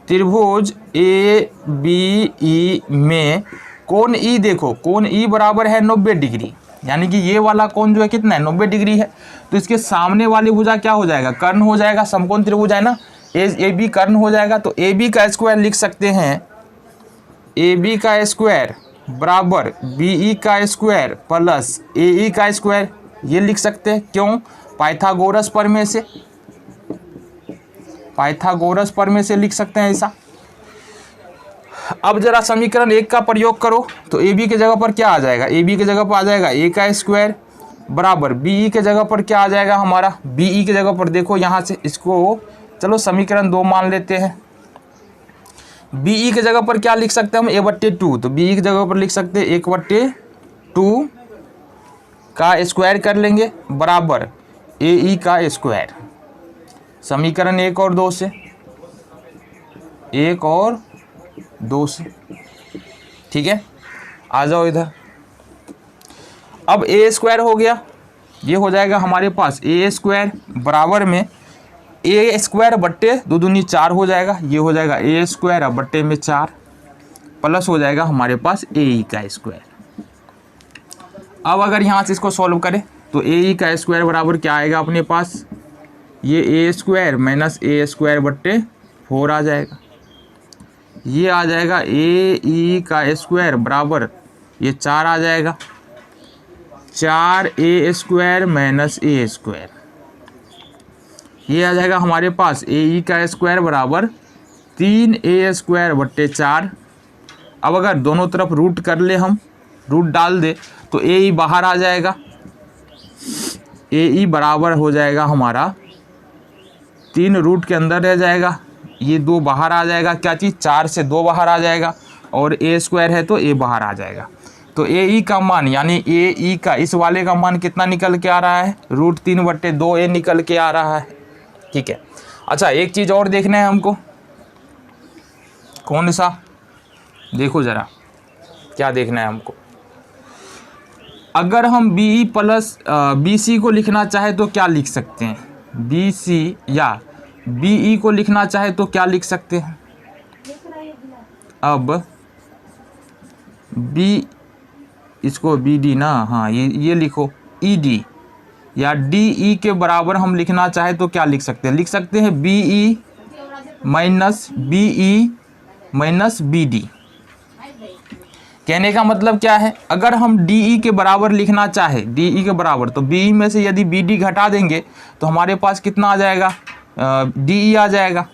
त्रिभुज ABE में कोण E, देखो कोण E बराबर है 90 डिग्री, यानी कि ये वाला कोण जो है कितना है, 90 डिग्री है। तो इसके सामने वाली भुजा क्या हो जाएगा, कर्ण हो जाएगा, समकोण त्रिभुज है ना, AB कर्ण हो जाएगा। तो AB का स्क्वायर लिख सकते हैं, AB का स्क्वायर बराबर BE का स्क्वायर प्लस AE का स्क्वायर, ये लिख सकते हैं। क्यों, पाइथागोरस प्रमेय से, पाइथागोरस प्रमेय से लिख सकते हैं ऐसा। अब जरा समीकरण 1 का प्रयोग करो तो AB के जगह पर क्या आ जाएगा, AB के जगह पर आ जाएगा A का स्क्वायर बराबर BE के जगह पर क्या आ जाएगा हमारा, BE के जगह पर देखो यहाँ से इसको चलो समीकरण 2 मान लेते हैं। BE के जगह पर क्या लिख सकते हैं हम, A/2, तो BE की जगह पर लिख सकते हैं 1/2 का स्क्वायर कर लेंगे बराबर AE का स्क्वायर। समीकरण 1 और 2 से, 1 और 2 से ठीक है, आ जाओ इधर। अब ए स्क्वायर हो गया, ये हो जाएगा हमारे पास ए स्क्वायर बराबर में ए स्क्वायर बट्टे 2 दूनी 4 हो जाएगा, ये हो जाएगा ए स्क्वायर अब बट्टे में 4 प्लस हो जाएगा हमारे पास ए ई का स्क्वायर। अब अगर यहाँ से इसको सॉल्व करें तो ए ई का स्क्वायर बराबर क्या आएगा अपने पास, ये ए स्क्वायर माइनस ए स्क्वायर बट्टे 4 आ जाएगा, ये आ जाएगा ए ई का स्क्वायर बराबर ये 4 आ जाएगा, 4 ए स्क्वायर माइनस ए स्क्वायर, ये आ जाएगा हमारे पास ए ई का स्क्वायर बराबर 3 ए स्क्वायर बट्टे 4। अब अगर दोनों तरफ रूट कर ले, हम रूट डाल दे तो ए ई बाहर आ जाएगा, ए ई बराबर हो जाएगा हमारा 3 रूट के अंदर रह जाएगा, ये 2 बाहर आ जाएगा, क्या चीज़ 4 से 2 बाहर आ जाएगा और ए स्क्वायर है तो ए बाहर आ जाएगा। तो ए ई का मान यानी ए ई का इस वाले का मान कितना निकल के आ रहा है, √3/2 ए निकल के आ रहा है। ठीक है, अच्छा एक चीज़ और देखना है हमको, कौन सा, देखो ज़रा क्या देखना है हमको। अगर हम B E plus B C को लिखना चाहे तो क्या लिख सकते हैं, बी सी या बी ई को लिखना चाहे तो क्या लिख सकते हैं। अब बी, इसको बी डी ना, हाँ ये लिखो ई डी या डी ई के बराबर हम लिखना चाहे तो क्या लिख सकते हैं, लिख सकते हैं B E minus B D. कहने का मतलब क्या है, अगर हम डी ई के बराबर लिखना चाहे, डी ई के बराबर, तो बी ई में से यदि बी डी घटा देंगे तो हमारे पास कितना आ जाएगा, डी ई आ जाएगा।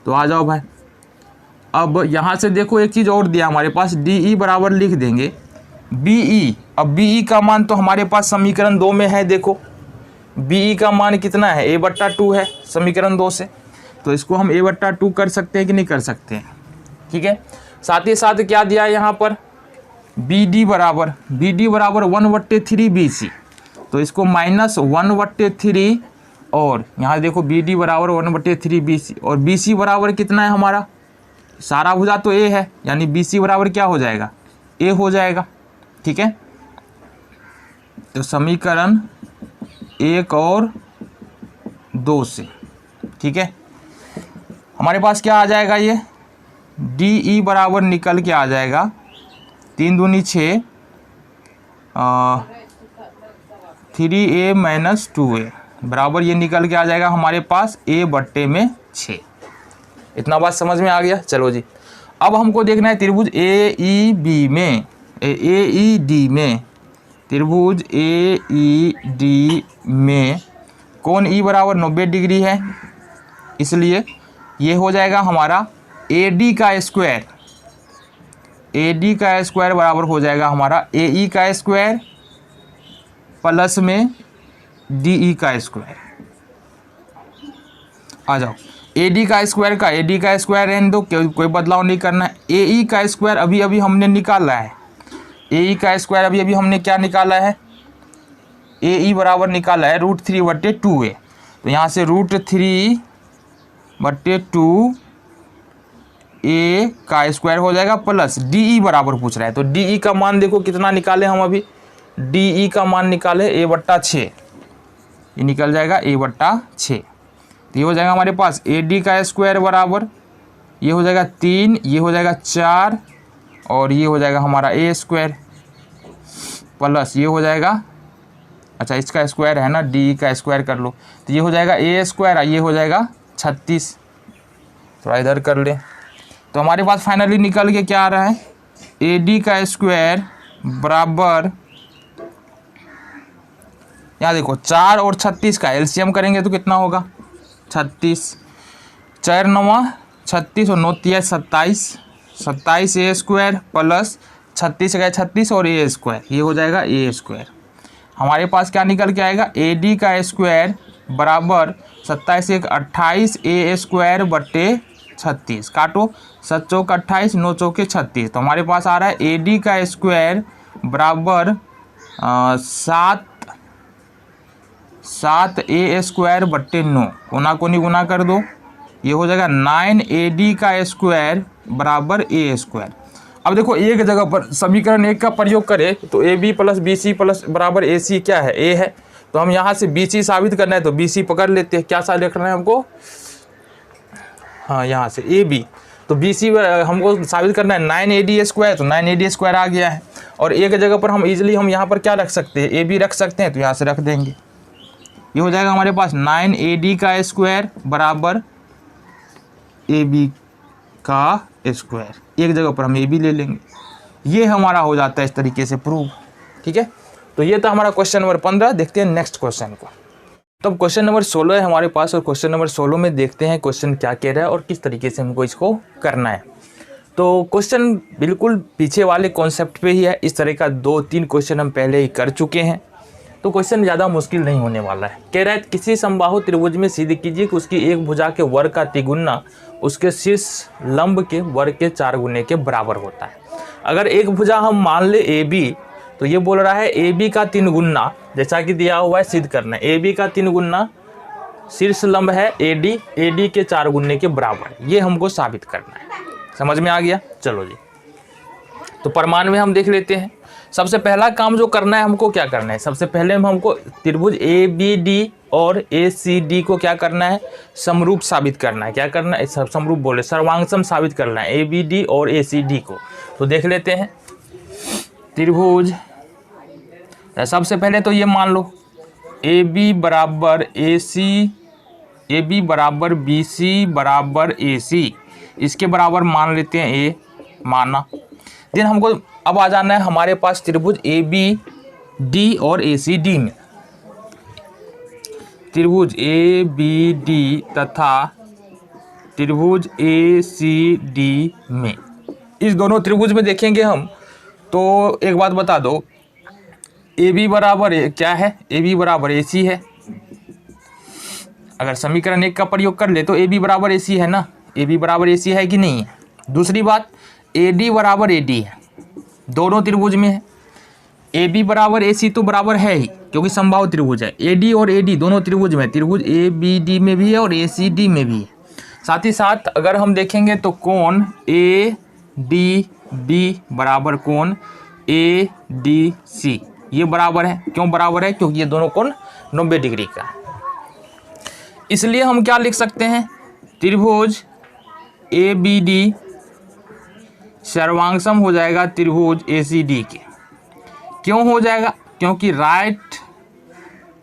तो आ जाओ भाई, अब यहाँ से देखो एक चीज़ और दिया हमारे पास, डी ई बराबर लिख देंगे बी ई। अब बी ई का मान तो हमारे पास समीकरण 2 में है, देखो बी ई का मान कितना है, a/2 है समीकरण 2 से, तो इसको हम a/2 कर सकते हैं कि नहीं कर सकते हैं। ठीक है, साथ ही साथ क्या दिया है यहाँ पर, बी डी बराबर 1/3 बी सी, तो इसको -1/3 और यहाँ देखो बी डी बराबर 1/3 बी सी, और बी सी बराबर कितना है हमारा, सारा भुजा तो ए है, यानी बी सी बराबर क्या हो जाएगा, ए हो जाएगा। ठीक है, तो समीकरण 1 और 2 से, ठीक है, हमारे पास क्या आ जाएगा, ये डी ई बराबर निकल के आ जाएगा 3 दूनी 6 3a - 2a बराबर ये निकल के आ जाएगा हमारे पास a/6। इतना बात समझ में आ गया। चलो जी, अब हमको देखना है त्रिभुज ए ई डी में, त्रिभुज ए ई डी में कोण ई बराबर 90 डिग्री है, इसलिए ये हो जाएगा हमारा ए डी का स्क्वायर, ए डी का स्क्वायर बराबर हो जाएगा हमारा ए ई का स्क्वायर प्लस में डी ई का स्क्वायर। आ जाओ, ए डी का स्क्वायर रहने दो, कोई बदलाव नहीं करना है। ए ई का स्क्वायर अभी अभी हमने निकाला है, ए ई का स्क्वायर अभी अभी हमने क्या निकाला है, ए ई बराबर निकाला है √3/2a, तो यहाँ से √3/2 ए का स्क्वायर हो जाएगा प्लस डी ई बराबर पूछ रहा है, तो डी ई का मान देखो कितना निकाले हम अभी, डी ई का मान निकाले a/6, ये निकल जाएगा a/6। तो ये हो जाएगा हमारे पास ए डी का स्क्वायर बराबर, ये हो जाएगा 3, ये हो जाएगा 4 और ये हो जाएगा हमारा ए स्क्वायर प्लस ये हो जाएगा, अच्छा इसका स्क्वायर है ना, डी का स्क्वायर कर लो, तो ये हो जाएगा ए स्क्वायर, ये हो जाएगा 36, थोड़ा इधर कर ले। तो हमारे पास फाइनली निकल के क्या आ रहा है, ए डी का स्क्वायर बराबर, यहाँ देखो 4 और 36 का एलसीएम करेंगे तो कितना होगा, 36, 4 × 9 = 36 और 9 × 3 = 27, 27 ए स्क्वायर प्लस 36 गए 36 और ए स्क्वायर, ये हो जाएगा ए स्क्वायर। हमारे पास क्या निकल के आएगा, ए डी का स्क्वायर बराबर 27 × 1 = 28 ए स्क्वायर बट्टे 36, काटो 7 × 4 = 28 9 × 4 = 36, तो हमारे पास आ रहा है ए डी का स्क्वायर बराबर 7 ए स्क्वायर बट्टे 9, कोना कोनी गुना कर दो, ये हो जाएगा 9 ए डी का स्क्वायर बराबर ए स्क्वायर। अब देखो एक जगह पर समीकरण 1 का प्रयोग करें तो A B plus B C plus बराबर ए सी क्या है, ए है। तो हम यहाँ से बी सी साबित करना है तो बी सी पकड़ लेते हैं। क्या साबित करना है हमको, हाँ यहाँ से ए बी, तो बी सी हमको साबित करना है 9AD² तो 9AD² आ गया है। और एक जगह पर हम इजीली हम यहाँ पर क्या रख सकते हैं, ए बी रख सकते हैं, तो यहाँ से रख देंगे। ये हो जाएगा हमारे पास 9AD² बराबर ए बी का स्क्वायर। एक जगह पर हम ए बी ले लेंगे, ये हमारा हो जाता है इस तरीके से प्रूव। ठीक है, तो ये था हमारा क्वेश्चन नंबर 15। देखते हैं नेक्स्ट क्वेश्चन को। तब क्वेश्चन नंबर 16 है हमारे पास, और क्वेश्चन नंबर 16 में देखते हैं क्वेश्चन क्या कह रहा है और किस तरीके से हमको इसको करना है। तो क्वेश्चन बिल्कुल पीछे वाले कॉन्सेप्ट पे ही है। इस तरह का 2-3 क्वेश्चन हम पहले ही कर चुके हैं, तो क्वेश्चन ज़्यादा मुश्किल नहीं होने वाला है। कह रहा है किसी समबाहु त्रिभुज में सिद्ध कीजिए कि उसकी एक भुजा के वर्ग का तिगुना उसके शीर्ष लंब के वर्ग के 4 गुने के बराबर होता है। अगर एक भुजा हम मान ले ए बी, तो ये बोल रहा है ए बी का 3 गुना, जैसा कि दिया हुआ है सिद्ध करना है। ए बी का 3 गुना शीर्ष लंब है ए डी के 4 गुने के बराबर, ये हमको साबित करना है। समझ में आ गया? चलो जी, तो प्रमाण में हम देख लेते हैं। सबसे पहला काम जो करना है हमको, क्या करना है, सबसे पहले हमको त्रिभुज ए बी डी और ए सी डी को क्या करना है, समरूप साबित करना है। क्या करना है, समरूप बोले सर्वांगसम साबित करना है ए बी डी और ए सी डी को। तो देख लेते हैं त्रिभुज, सबसे पहले तो ये मान लो ए बी बराबर ए सी, ए बी बराबर बी सी बराबर ए सी, इसके बराबर मान लेते हैं ए, माना। देन हमको अब आ जाना है हमारे पास त्रिभुज ए बी डी और ए सी डी में। त्रिभुज ए बी डी तथा त्रिभुज ए सी डी में, इस दोनों त्रिभुज में देखेंगे हम। तो एक बात बता दो, ए बी बराबर क्या है, ए बी बराबर ए सी है। अगर समीकरण 1 का प्रयोग कर ले तो ए बी बराबर ए सी है ना, ए बी बराबर ए सी है कि नहीं है। दूसरी बात, ए डी बराबर ए डी है, दोनों त्रिभुज में है। ए बी बराबर ए सी तो बराबर है ही, क्योंकि समबाहु त्रिभुज है। ए डी और ए डी दोनों त्रिभुज में, त्रिभुज ए बी डी में भी है और ए सी डी में भी है। साथ ही साथ अगर हम देखेंगे तो कोण ए डी बी बराबर कोण ए डी सी, ये बराबर है। क्यों बराबर है, क्योंकि ये दोनों कोण 90 डिग्री का है। इसलिए हम क्या लिख सकते हैं, त्रिभुज ए बी डी सर्वांगसम हो जाएगा त्रिभुज ए सी डी के। क्यों हो जाएगा, क्योंकि राइट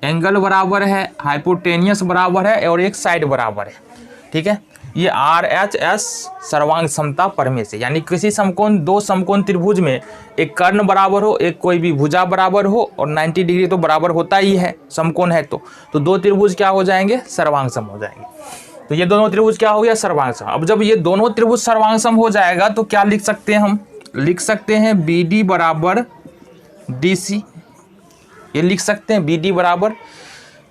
एंगल बराबर है, हाइपोटेनियस बराबर है और एक साइड बराबर है। ठीक है, ये आर एच एस सर्वांग समता परमे से, यानी किसी समकोण, दो समकोण त्रिभुज में एक कर्ण बराबर हो, एक कोई भी भुजा बराबर हो, और 90 डिग्री तो बराबर होता ही है समकोण है तो दो त्रिभुज क्या हो जाएंगे, सर्वांगसम हो जाएंगे। तो ये दोनों त्रिभुज क्या हो गया, सर्वांगसम। अब जब ये दोनों त्रिभुज सर्वांगसम हो जाएगा तो क्या लिख सकते हैं, हम लिख सकते हैं बी डी बराबर डी सी, ये लिख सकते हैं बी डी बराबर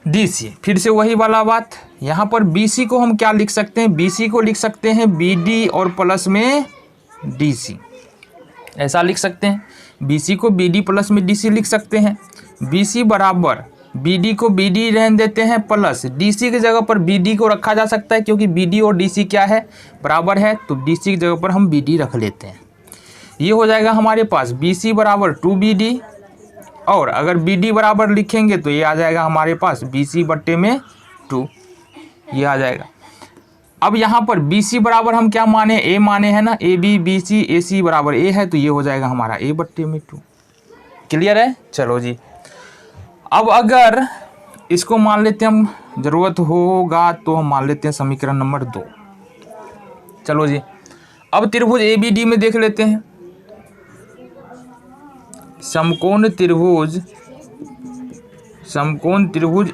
डी सी। फिर से वही वाला बात, यहाँ पर बी सी को हम क्या लिख सकते हैं, बी सी को लिख सकते हैं बी डी और प्लस में डी सी, ऐसा लिख सकते हैं। बी सी को बी डी प्लस में डी सी लिख सकते हैं। बी सी बराबर बी डी को बी डी रहने देते हैं, प्लस डी सी की जगह पर बी डी को रखा जा सकता है, क्योंकि बी डी और डी सी क्या है, बराबर है, तो डी सी की जगह पर हम बी डी रख लेते हैं। ये हो जाएगा हमारे पास बी सी बराबर 2BD, और अगर बी डी बराबर लिखेंगे तो ये आ जाएगा हमारे पास बी सी बट्टे में 2, ये आ जाएगा। अब यहाँ पर बी सी बराबर हम क्या माने, ए माने है ना, ए बी बी सी ए सी बराबर ए है, तो ये हो जाएगा हमारा ए बट्टे में 2। क्लियर है? चलो जी, अब अगर इसको मान लेते हैं हम, जरूरत होगा तो हम मान लेते हैं समीकरण नंबर 2। चलो जी, अब त्रिभुज ए बी डी में देख लेते हैं। समकोण त्रिभुज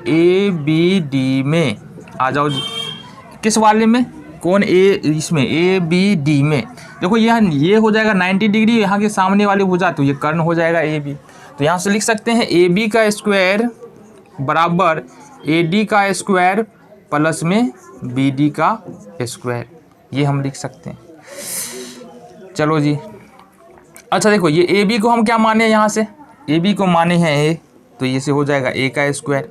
ए बी डी में आ जाओ जी। किस वाले में, कोण ए, इसमें ए बी डी में। देखो ये हो जाएगा 90 डिग्री, यहाँ के सामने वाली भुजा, तो ये कर्ण हो जाएगा ए बी। तो यहाँ से लिख सकते हैं ए बी का स्क्वायर बराबर ए डी का स्क्वायर प्लस में बी डी का स्क्वायर, ये हम लिख सकते हैं। चलो जी, अच्छा देखो, ये ए बी को हम क्या माने, यहाँ से ए बी को माने हैं ए, तो ये से हो जाएगा ए का स्क्वायर।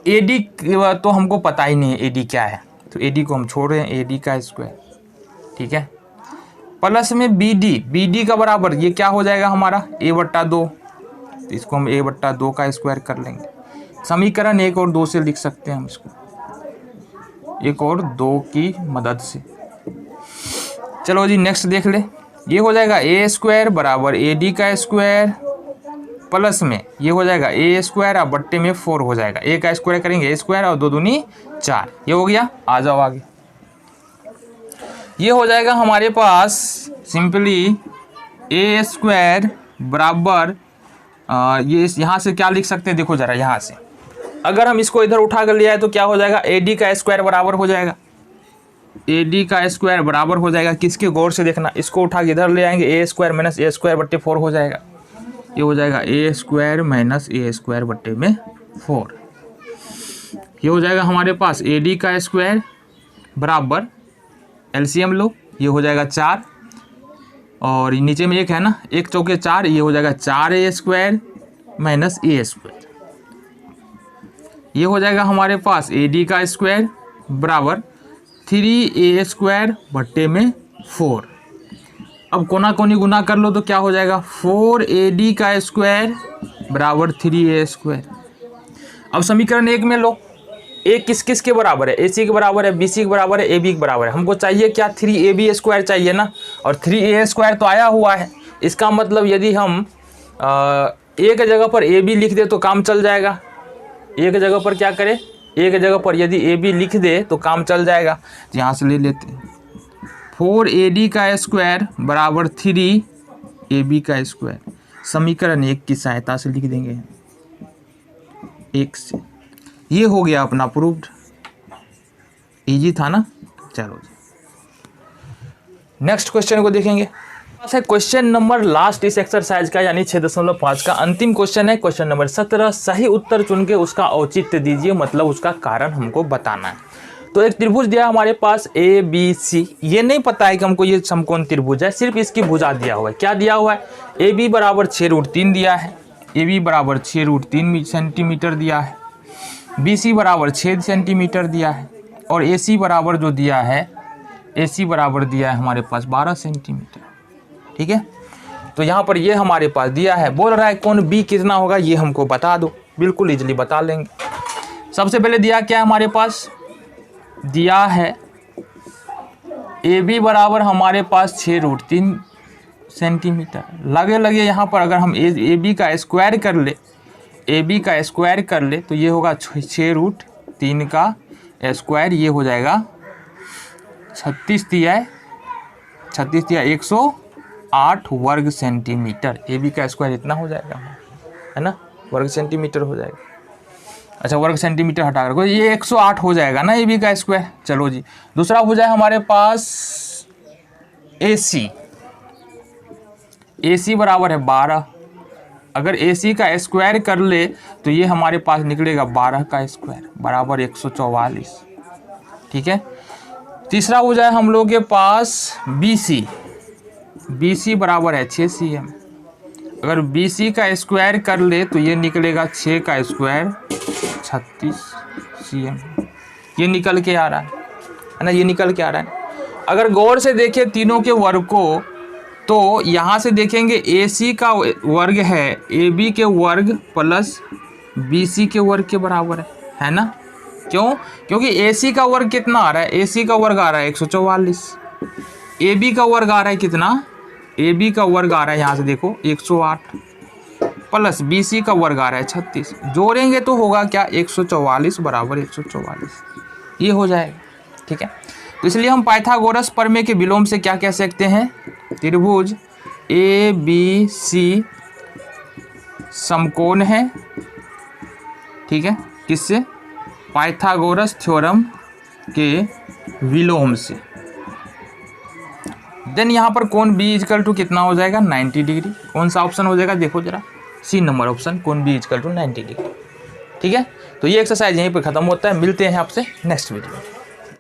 ए डी तो हमको पता ही नहीं है ए डी क्या है, तो ए डी को हम छोड़ रहे हैं, ए डी का स्क्वायर। ठीक है, प्लस में बी डी का बराबर, ये क्या हो जाएगा हमारा a/2, तो इसको हम a/2 का स्क्वायर कर लेंगे। समीकरण 1 और 2 से लिख सकते हैं हम इसको, 1 और 2 की मदद से। चलो जी नेक्स्ट देख ले, ये हो जाएगा a² बराबर AD का स्क्वायर प्लस में ये हो जाएगा a² और बट्टे में 4 हो जाएगा। a का स्क्वायर करेंगे a² और 2 दूनी 4, ये हो गया। आ जाओ आगे, ये हो जाएगा हमारे पास सिंपली a² बराबर ये यहाँ से क्या लिख सकते हैं, देखो जरा यहाँ से अगर हम इसको इधर उठा कर लिया है तो क्या हो जाएगा, AD का स्क्वायर बराबर हो जाएगा, AD का स्क्वायर बराबर हो जाएगा किसके, गौर से देखना, इसको उठा के इधर ले आएंगे a² माइनस a² बट्टे 4 हो जाएगा। ये हो जाएगा a² माइनस a² बट्टे में 4। ये हो जाएगा हमारे पास AD का स्क्वायर बराबर, एलसीएम लो, ये हो जाएगा 4 और नीचे में 1 है ना, 1 चौके 4, ये हो जाएगा 4a² माइनस a²। ये हो जाएगा हमारे पास AD का स्क्वायर बराबर 3a² बट्टे में 4। अब कोना कोनी गुना कर लो तो क्या हो जाएगा, 4AD का स्क्वायर बराबर 3a²। अब समीकरण 1 में लो, ए किस किस के बराबर है, AC के बराबर है, BC के बराबर है, AB के बराबर है। हमको चाहिए क्या, 3AB² चाहिए ना, और 3a² तो आया हुआ है। इसका मतलब यदि हम एक जगह पर AB लिख दे तो काम चल जाएगा। एक जगह पर क्या करें, एक जगह पर यदि AB लिख दे तो काम चल जाएगा। तो यहाँ से ले लेते हैं 4AD का स्क्वायर बराबर 3AB का स्क्वायर, समीकरण 1 की सहायता से लिख देंगे 1 से। ये हो गया अपना प्रूव्ड, इजी था ना। चलो नेक्स्ट क्वेश्चन को देखेंगे। क्वेश्चन नंबर लास्ट इस एक्सरसाइज का यानी 6.5 का अंतिम क्वेश्चन है, क्वेश्चन नंबर 17। सही उत्तर चुन के उसका औचित्य दीजिए, मतलब उसका कारण हमको बताना है। तो एक त्रिभुज दिया हमारे पास ABC, ये नहीं पता है कि हमको ये समकोण त्रिभुज है, सिर्फ इसकी भुजा दिया हुआ है। क्या दिया हुआ है, AB बराबर 6√3 दिया है, AB बराबर 6√3 सेंटीमीटर दिया है, BC बराबर 6 सेंटीमीटर दिया है, और AC बराबर जो दिया है, AC बराबर दिया है हमारे पास 12 सेंटीमीटर। ठीक है, तो यहाँ पर ये हमारे पास दिया है, बोल रहा है कोण B कितना होगा, ये हमको बता दो। बिल्कुल इजीली बता लेंगे। सबसे पहले दिया क्या है हमारे पास, दिया है AB बराबर हमारे पास 6√3 सेंटीमीटर। लगे लगे यहाँ पर अगर हम AB का स्क्वायर कर ले, AB का स्क्वायर कर ले तो ये होगा 6√3 का स्क्वायर, ये हो जाएगा 36 दिया है, 108 वर्ग सेंटीमीटर। AB का स्क्वायर इतना हो जाएगा, है ना, वर्ग सेंटीमीटर हो जाएगा। अच्छा वर्ग सेंटीमीटर हटा कर ये 108 हो जाएगा ना AB का स्क्वायर। चलो जी, दूसरा हो जाए हमारे पास AC बराबर है 12। अगर AC का स्क्वायर कर ले तो ये हमारे पास निकलेगा 12 का स्क्वायर बराबर 144। ठीक है, तीसरा हो जाए हम लोग के पास BC बराबर है 6 cm। अगर BC का स्क्वायर कर ले तो ये निकलेगा 6 का स्क्वायर 36 cm। ये निकल के आ रहा है ना, ये निकल के आ रहा है। अगर गौर से देखें तीनों के वर्ग को तो यहाँ से देखेंगे AC का वर्ग है AB के वर्ग प्लस BC के वर्ग के बराबर है ना। क्यों, क्योंकि AC का वर्ग कितना आ रहा है, AC का वर्ग आ रहा है 144, AB का वर्ग आ रहा है कितना, AB का वर्ग आ रहा है यहाँ से देखो 108 प्लस BC का वर्ग आ रहा है 36। जोड़ेंगे तो होगा क्या 144 बराबर 144, ये हो जाएगा। ठीक है, तो इसलिए हम पाइथागोरस प्रमेय के विलोम से क्या कह सकते हैं, त्रिभुज ABC समकोण है। ठीक है, किससे, पाइथागोरस थ्योरम के विलोम से। देन यहाँ पर कोण B इक्वल टू कितना हो जाएगा 90 डिग्री। कौन सा ऑप्शन हो जाएगा, देखो जरा, C नंबर ऑप्शन, कोण B इक्वल टू 90 डिग्री। ठीक है, तो ये एक्सरसाइज यहीं पर खत्म होता है। मिलते हैं आपसे नेक्स्ट वीडियो में।